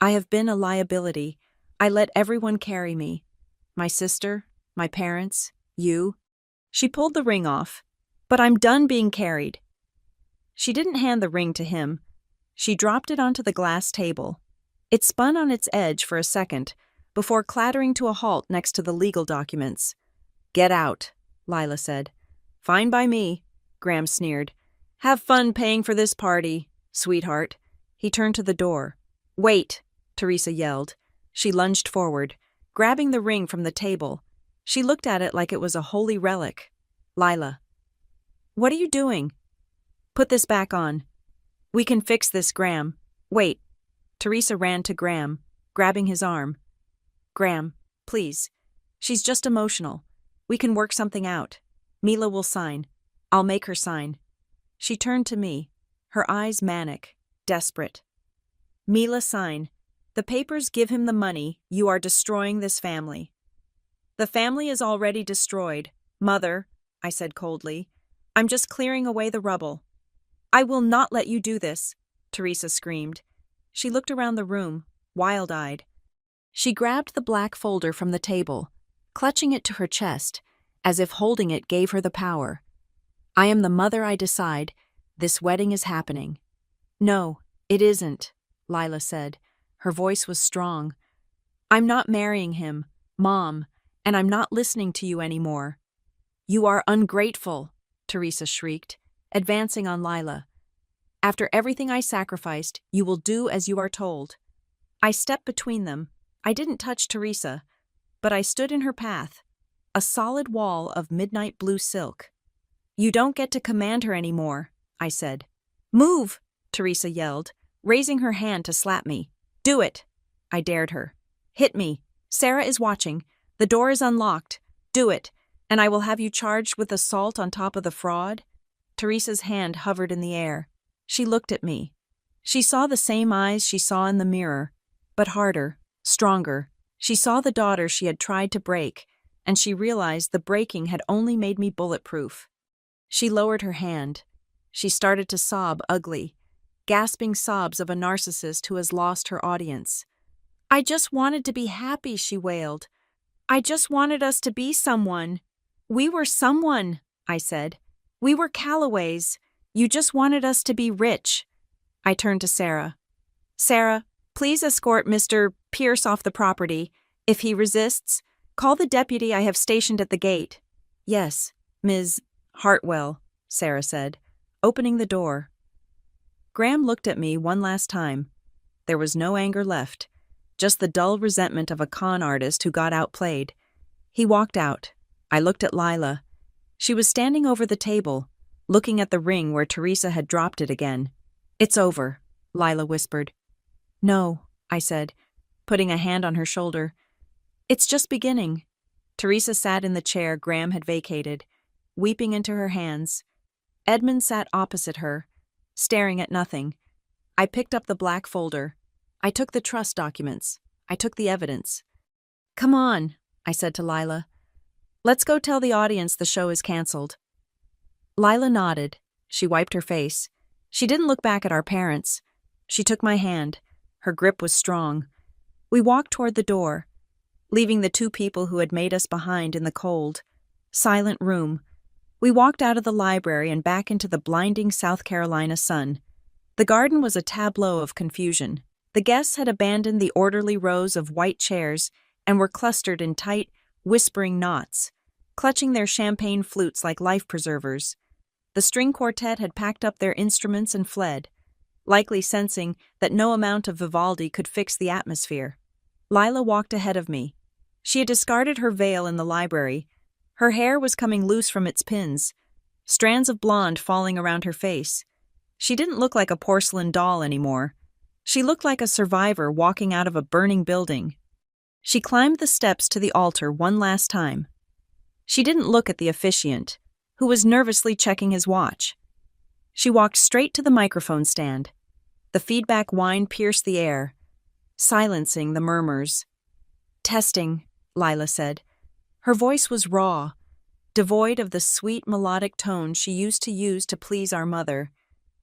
Speaker 1: I have been a liability. I let everyone carry me. My sister, my parents, you. She pulled the ring off. But I'm done being carried. She didn't hand the ring to him. She dropped it onto the glass table. It spun on its edge for a second, before clattering to a halt next to the legal documents. "Get out," Lila said. "Fine by me," Graham sneered. "Have fun paying for this party, sweetheart." He turned to the door. "Wait," Teresa yelled. She lunged forward, grabbing the ring from the table. She looked at it like it was a holy relic. "Lila, what are you doing?" "Put this back on." "We can fix this, Graham." "Wait." Teresa ran to Graham, grabbing his arm. "Graham, please. She's just emotional. We can work something out. Mila will sign. I'll make her sign." She turned to me, her eyes manic, desperate. "Mila, sign. The papers give him the money. You are destroying this family." "The family is already destroyed, Mother," I said coldly. "I'm just clearing away the rubble." "I will not let you do this," Teresa screamed. She looked around the room, wild-eyed. She grabbed the black folder from the table, clutching it to her chest, as if holding it gave her the power. "I am the mother I decide. This wedding is happening." "No, it isn't," Lila said. Her voice was strong. "I'm not marrying him, Mom, and I'm not listening to you anymore." "You are ungrateful," Teresa shrieked, advancing on Lila. "After everything I sacrificed, you will do as you are told." I stepped between them. I didn't touch Teresa, but I stood in her path, a solid wall of midnight blue silk. "You don't get to command her anymore," I said. "Move!" Teresa yelled, raising her hand to slap me. "Do it!" I dared her. "Hit me. Sarah is watching. The door is unlocked. Do it, and I will have you charged with assault on top of the fraud." Teresa's hand hovered in the air. She looked at me. She saw the same eyes she saw in the mirror, but harder, stronger. She saw the daughter she had tried to break, and she realized the breaking had only made me bulletproof. She lowered her hand. She started to sob ugly, gasping sobs of a narcissist who has lost her audience. "I just wanted to be happy," she wailed. "I just wanted us to be someone. We were someone," I said. "We were Callaways. You just wanted us to be rich." I turned to Sarah. "Sarah, please escort Mr. Pierce off the property. If he resists, call the deputy I have stationed at the gate." "Yes, Ms. Hartwell," Sarah said, opening the door. Graham looked at me one last time. There was no anger left, just the dull resentment of a con artist who got outplayed. He walked out. I looked at Lila. She was standing over the table, looking at the ring where Teresa had dropped it again. "It's over," Lila whispered. "No," I said, putting a hand on her shoulder. "It's just beginning." Teresa sat in the chair Graham had vacated, weeping into her hands. Edmund sat opposite her, staring at nothing. I picked up the black folder. I took the trust documents. I took the evidence. "Come on," I said to Lila. "Let's go tell the audience the show is canceled." Lila nodded. She wiped her face. She didn't look back at our parents. She took my hand. Her grip was strong. We walked toward the door, leaving the two people who had made us behind in the cold, silent room. We walked out of the library and back into the blinding South Carolina sun. The garden was a tableau of confusion. The guests had abandoned the orderly rows of white chairs and were clustered in tight, whispering knots, clutching their champagne flutes like life preservers. The string quartet had packed up their instruments and fled, likely sensing that no amount of Vivaldi could fix the atmosphere. Lila walked ahead of me. She had discarded her veil in the library. Her hair was coming loose from its pins, strands of blonde falling around her face. She didn't look like a porcelain doll anymore. She looked like a survivor walking out of a burning building. She climbed the steps to the altar one last time. She didn't look at the officiant, who was nervously checking his watch. She walked straight to the microphone stand. The feedback whine pierced the air, silencing the murmurs. "Testing," Lila said. Her voice was raw, devoid of the sweet melodic tone she used to use to please our mother.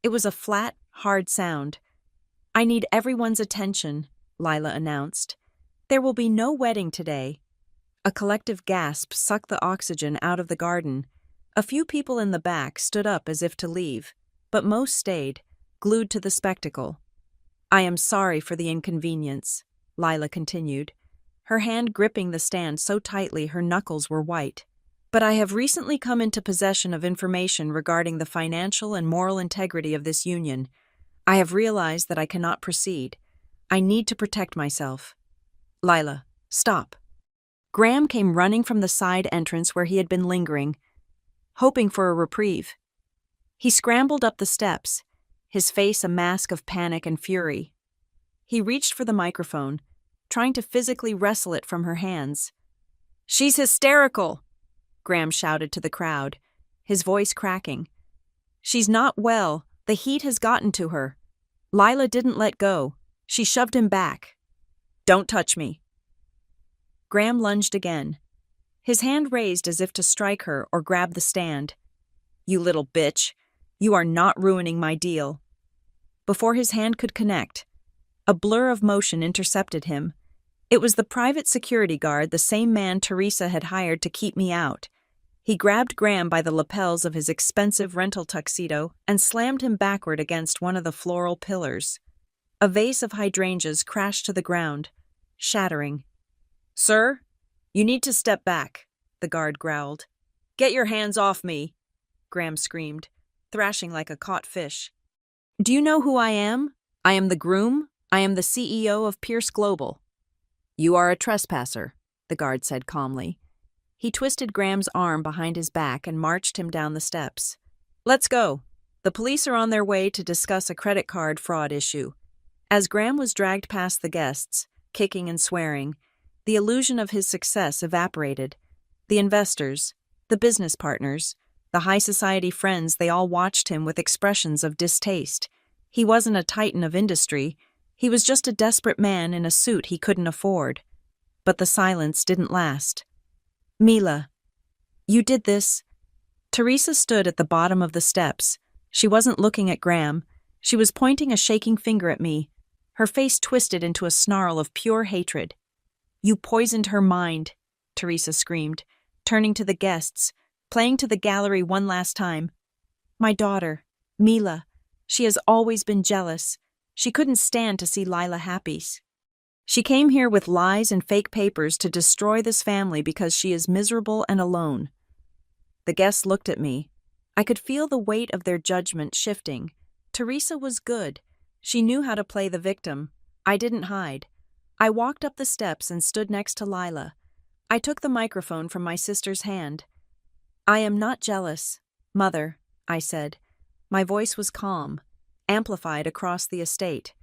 Speaker 1: It was a flat, hard sound. "I need everyone's attention," Lila announced. "There will be no wedding today." A collective gasp sucked the oxygen out of the garden. A few people in the back stood up as if to leave, but most stayed, glued to the spectacle. "I am sorry for the inconvenience," Lila continued. her hand gripping the stand so tightly her knuckles were white. "But I have recently come into possession of information regarding the financial and moral integrity of this union. I have realized that I cannot proceed. I need to protect myself." "Lila, stop." Graham came running from the side entrance where he had been lingering, hoping for a reprieve. He scrambled up the steps, his face a mask of panic and fury. He reached for the microphone, trying to physically wrestle it from her hands. "She's hysterical!" Graham shouted to the crowd, his voice cracking. "She's not well. The heat has gotten to her." Lila didn't let go. She shoved him back. "Don't touch me." Graham lunged again, his hand raised as if to strike her or grab the stand. "You little bitch. You are not ruining my deal." Before his hand could connect, a blur of motion intercepted him. It was the private security guard, the same man Teresa had hired to keep me out. He grabbed Graham by the lapels of his expensive rental tuxedo and slammed him backward against one of the floral pillars. A vase of hydrangeas crashed to the ground, shattering. "Sir, you need to step back," the guard growled. "Get your hands off me," Graham screamed, thrashing like a caught fish. "Do you know who I am? I am the groom. I am the CEO of Pierce Global." "You are a trespasser," the guard said calmly. He twisted Graham's arm behind his back and marched him down the steps. "Let's go. The police are on their way to discuss a credit card fraud issue." As Graham was dragged past the guests, kicking and swearing, the illusion of his success evaporated. The investors, the business partners, the high society friends, they all watched him with expressions of distaste. He wasn't a titan of industry. He was just a desperate man in a suit he couldn't afford. But the silence didn't last. "Mila, you did this." Teresa stood at the bottom of the steps. She wasn't looking at Graham. She was pointing a shaking finger at me, her face twisted into a snarl of pure hatred. "You poisoned her mind," Teresa screamed, turning to the guests, playing to the gallery one last time. "My daughter, Mila, she has always been jealous. She couldn't stand to see Lila happy. She came here with lies and fake papers to destroy this family because she is miserable and alone." The guests looked at me. I could feel the weight of their judgment shifting. Teresa was good. She knew how to play the victim. I didn't hide. I walked up the steps and stood next to Lila. I took the microphone from my sister's hand. "I am not jealous, Mother," I said. My voice was calm, amplified across the estate.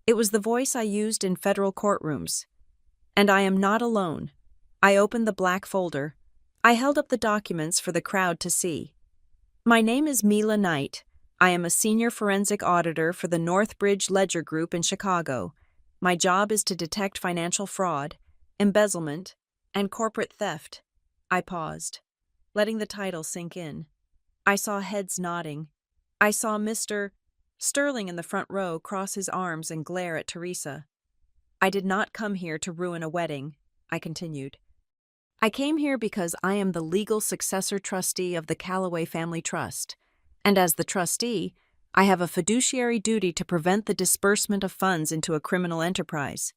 Speaker 1: It was the voice I used in federal courtrooms. "And I am not alone." I opened the black folder. I held up the documents for the crowd to see. "My name is Mila Knight. I am a senior forensic auditor for the Northbridge Ledger Group in Chicago. My job is to detect financial fraud, embezzlement, and corporate theft." I paused, letting the title sink in. I saw heads nodding. I saw Mr. Sterling in the front row cross his arms and glare at Teresa. "I did not come here to ruin a wedding," I continued. "I came here because I am the legal successor trustee of the Calloway Family Trust, and as the trustee, I have a fiduciary duty to prevent the disbursement of funds into a criminal enterprise."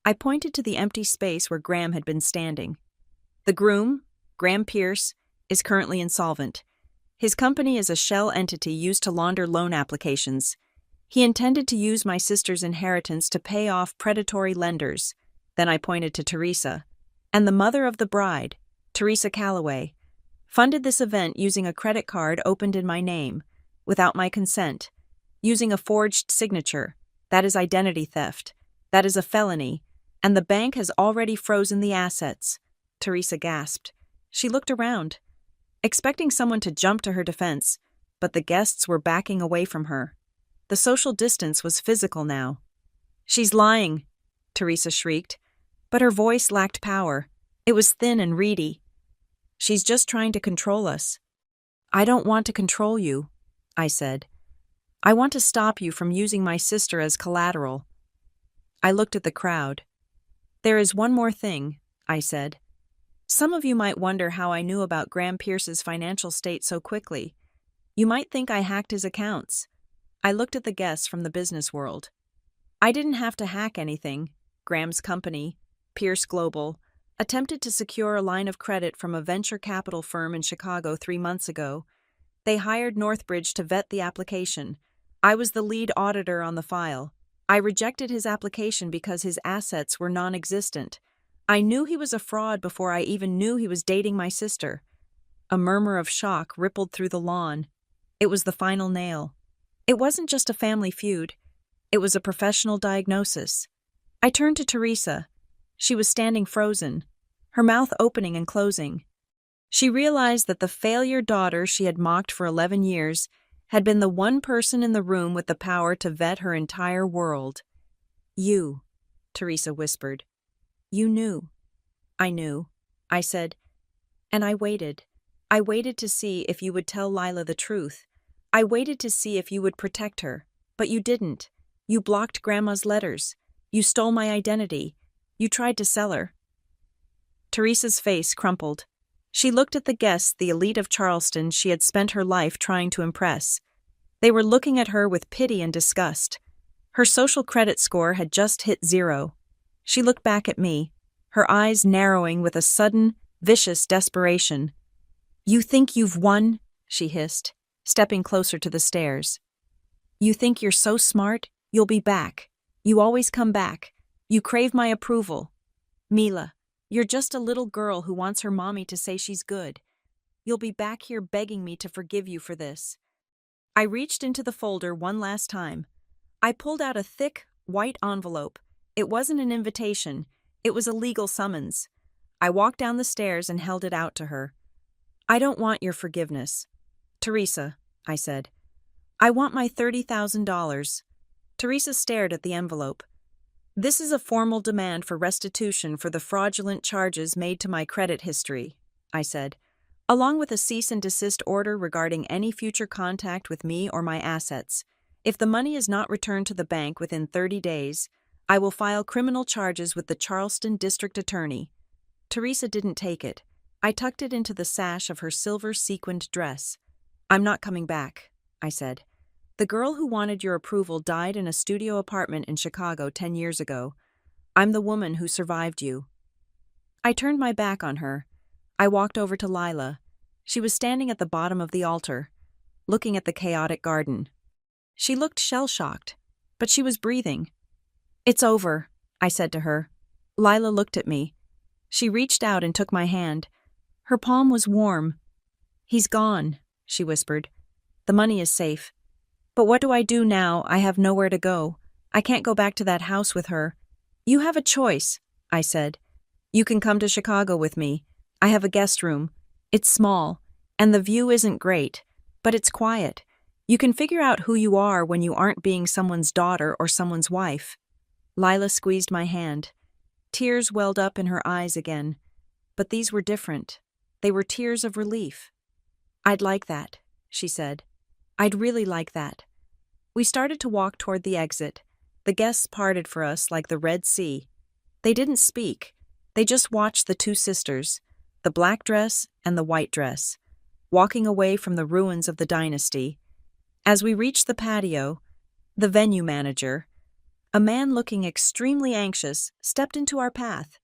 Speaker 1: I pointed to the empty space where Graham had been standing. "The groom, Graham Pierce, is currently insolvent. His company is a shell entity used to launder loan applications. He intended to use my sister's inheritance to pay off predatory lenders." Then I pointed to Teresa. "And the mother of the bride, Teresa Calloway, funded this event using a credit card opened in my name, without my consent, using a forged signature. That is identity theft. That is a felony, and the bank has already frozen the assets." Teresa gasped. She looked around, expecting someone to jump to her defense, but the guests were backing away from her. The social distance was physical now. "She's lying," Teresa shrieked, but her voice lacked power. It was thin and reedy. "She's just trying to control us." "I don't want to control you," I said. "I want to stop you from using my sister as collateral." I looked at the crowd. "There is one more thing," I said. "Some of you might wonder how I knew about Graham Pierce's financial state so quickly. You might think I hacked his accounts." I looked at the guests from the business world. "I didn't have to hack anything. Graham's company, Pierce Global, attempted to secure a line of credit from a venture capital firm in Chicago 3 months ago. They hired Northbridge to vet the application. I was the lead auditor on the file. I rejected his application because his assets were non-existent. I knew he was a fraud before I even knew he was dating my sister. A murmur of shock rippled through the lawn. It was the final nail. It wasn't just a family feud. It was a professional diagnosis. I turned to Teresa. She was standing frozen, her mouth opening and closing. She realized that the failure daughter she had mocked for 11 years had been the one person in the room with the power to vet her entire world. "You," Teresa whispered. "You knew." "I knew," I said. "And I waited. I waited to see if you would tell Lila the truth. I waited to see if you would protect her. But you didn't. You blocked Grandma's letters. You stole my identity. You tried to sell her." Teresa's face crumpled. She looked at the guests, the elite of Charleston she had spent her life trying to impress. They were looking at her with pity and disgust. Her social credit score had just hit 0. She looked back at me, her eyes narrowing with a sudden, vicious desperation. "You think you've won?" she hissed, stepping closer to the stairs. "You think you're so smart? You'll be back. You always come back. You crave my approval. Mila, you're just a little girl who wants her mommy to say she's good. You'll be back here begging me to forgive you for this." I reached into the folder one last time. I pulled out a thick, white envelope. It wasn't an invitation. It was a legal summons. I walked down the stairs and held it out to her. "I don't want your forgiveness, Teresa," I said. "I want my $30,000. Teresa stared at the envelope. "This is a formal demand for restitution for the fraudulent charges made to my credit history," I said, "along with a cease and desist order regarding any future contact with me or my assets. If the money is not returned to the bank within 30 days, I will file criminal charges with the Charleston District Attorney." Teresa didn't take it. I tucked it into the sash of her silver sequined dress. "I'm not coming back," I said. "The girl who wanted your approval died in a studio apartment in Chicago 10 years ago. I'm the woman who survived you." I turned my back on her. I walked over to Lila. She was standing at the bottom of the altar, looking at the chaotic garden. She looked shell-shocked, but she was breathing. "It's over," I said to her. Lila looked at me. She reached out and took my hand. Her palm was warm. "He's gone," she whispered. "The money is safe. But what do I do now? I have nowhere to go. I can't go back to that house with her." "You have a choice," I said. "You can come to Chicago with me. I have a guest room. It's small, and the view isn't great, but it's quiet. You can figure out who you are when you aren't being someone's daughter or someone's wife." Lila squeezed my hand. Tears welled up in her eyes again, but these were different. They were tears of relief. "I'd like that," she said. "I'd really like that." We started to walk toward the exit. The guests parted for us like the Red Sea. They didn't speak. They just watched the two sisters, the black dress and the white dress, walking away from the ruins of the dynasty. As we reached the patio, the venue manager, a man looking extremely anxious, stepped into our path.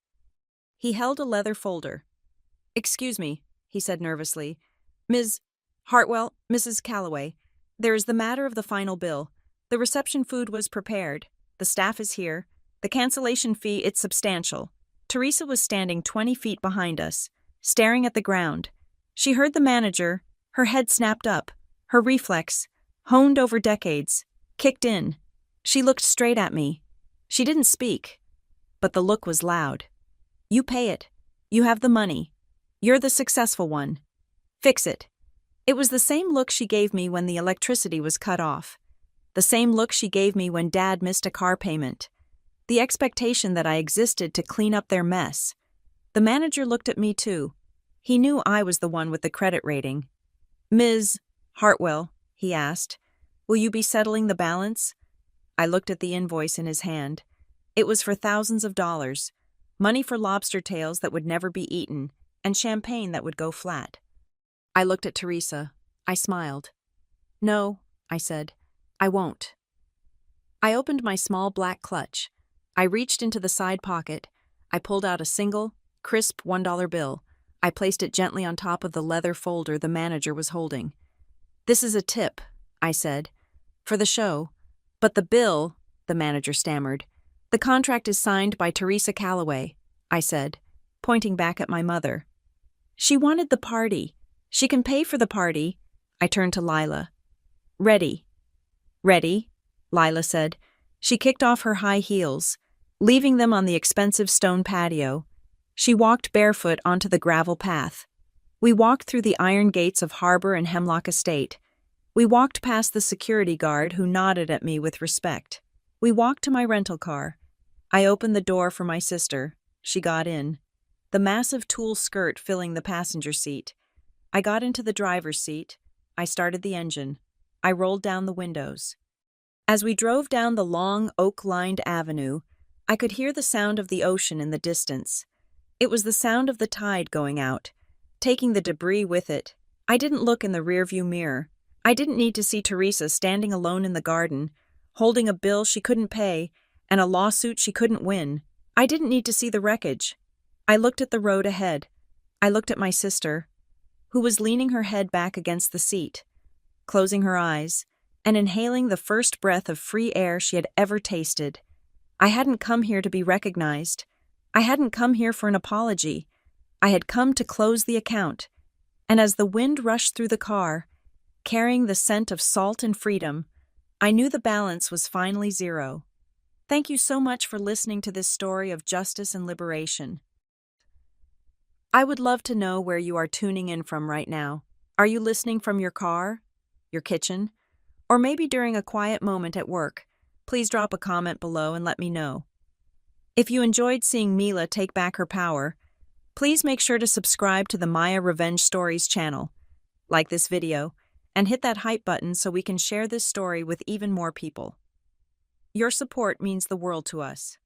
Speaker 1: He held a leather folder. "Excuse me," he said nervously. "Ms. Hartwell, Mrs. Calloway, there is the matter of the final bill. The reception food was prepared. The staff is here. The cancellation fee, it's substantial." Teresa was standing 20 feet behind us, staring at the ground. She heard the manager. Her head snapped up. Her reflex, honed over decades, kicked in. She looked straight at me. She didn't speak, but the look was loud. "You pay it. You have the money. You're the successful one. Fix it." It was the same look she gave me when the electricity was cut off. The same look she gave me when Dad missed a car payment. The expectation that I existed to clean up their mess. The manager looked at me too. He knew I was the one with the credit rating. "Ms. Hartwell," he asked, "will you be settling the balance?" I looked at the invoice in his hand. It was for thousands of dollars, money for lobster tails that would never be eaten, and champagne that would go flat. I looked at Teresa. I smiled. "No," I said, "I won't." I opened my small black clutch. I reached into the side pocket. I pulled out a single, crisp $1 bill. I placed it gently on top of the leather folder the manager was holding. "This is a tip," I said, "for the show. But the bill," the manager stammered. "The contract is signed by Teresa Calloway," I said, pointing back at my mother. "She wanted the party. She can pay for the party." I turned to Lila. "Ready." "Ready," Lila said. She kicked off her high heels, leaving them on the expensive stone patio. She walked barefoot onto the gravel path. We walked through the iron gates of Harbor and Hemlock Estate. We walked past the security guard who nodded at me with respect. We walked to my rental car. I opened the door for my sister. She got in, the massive tulle skirt filling the passenger seat. I got into the driver's seat. I started the engine. I rolled down the windows. As we drove down the long, oak-lined avenue, I could hear the sound of the ocean in the distance. It was the sound of the tide going out, taking the debris with it. I didn't look in the rearview mirror. I didn't need to see Teresa standing alone in the garden, holding a bill she couldn't pay and a lawsuit she couldn't win. I didn't need to see the wreckage. I looked at the road ahead. I looked at my sister, who was leaning her head back against the seat, closing her eyes, and inhaling the first breath of free air she had ever tasted. I hadn't come here to be recognized. I hadn't come here for an apology. I had come to close the account. And as the wind rushed through the car, carrying the scent of salt and freedom, I knew the balance was finally zero. Thank you so much for listening to this story of justice and liberation. I would love to know where you are tuning in from right now. Are you listening from your car, your kitchen, or maybe during a quiet moment at work? Please drop a comment below and let me know. If you enjoyed seeing Mila take back her power, please make sure to subscribe to the Maya Revenge Stories channel, like this video, and hit that hype button so we can share this story with even more people. Your support means the world to us.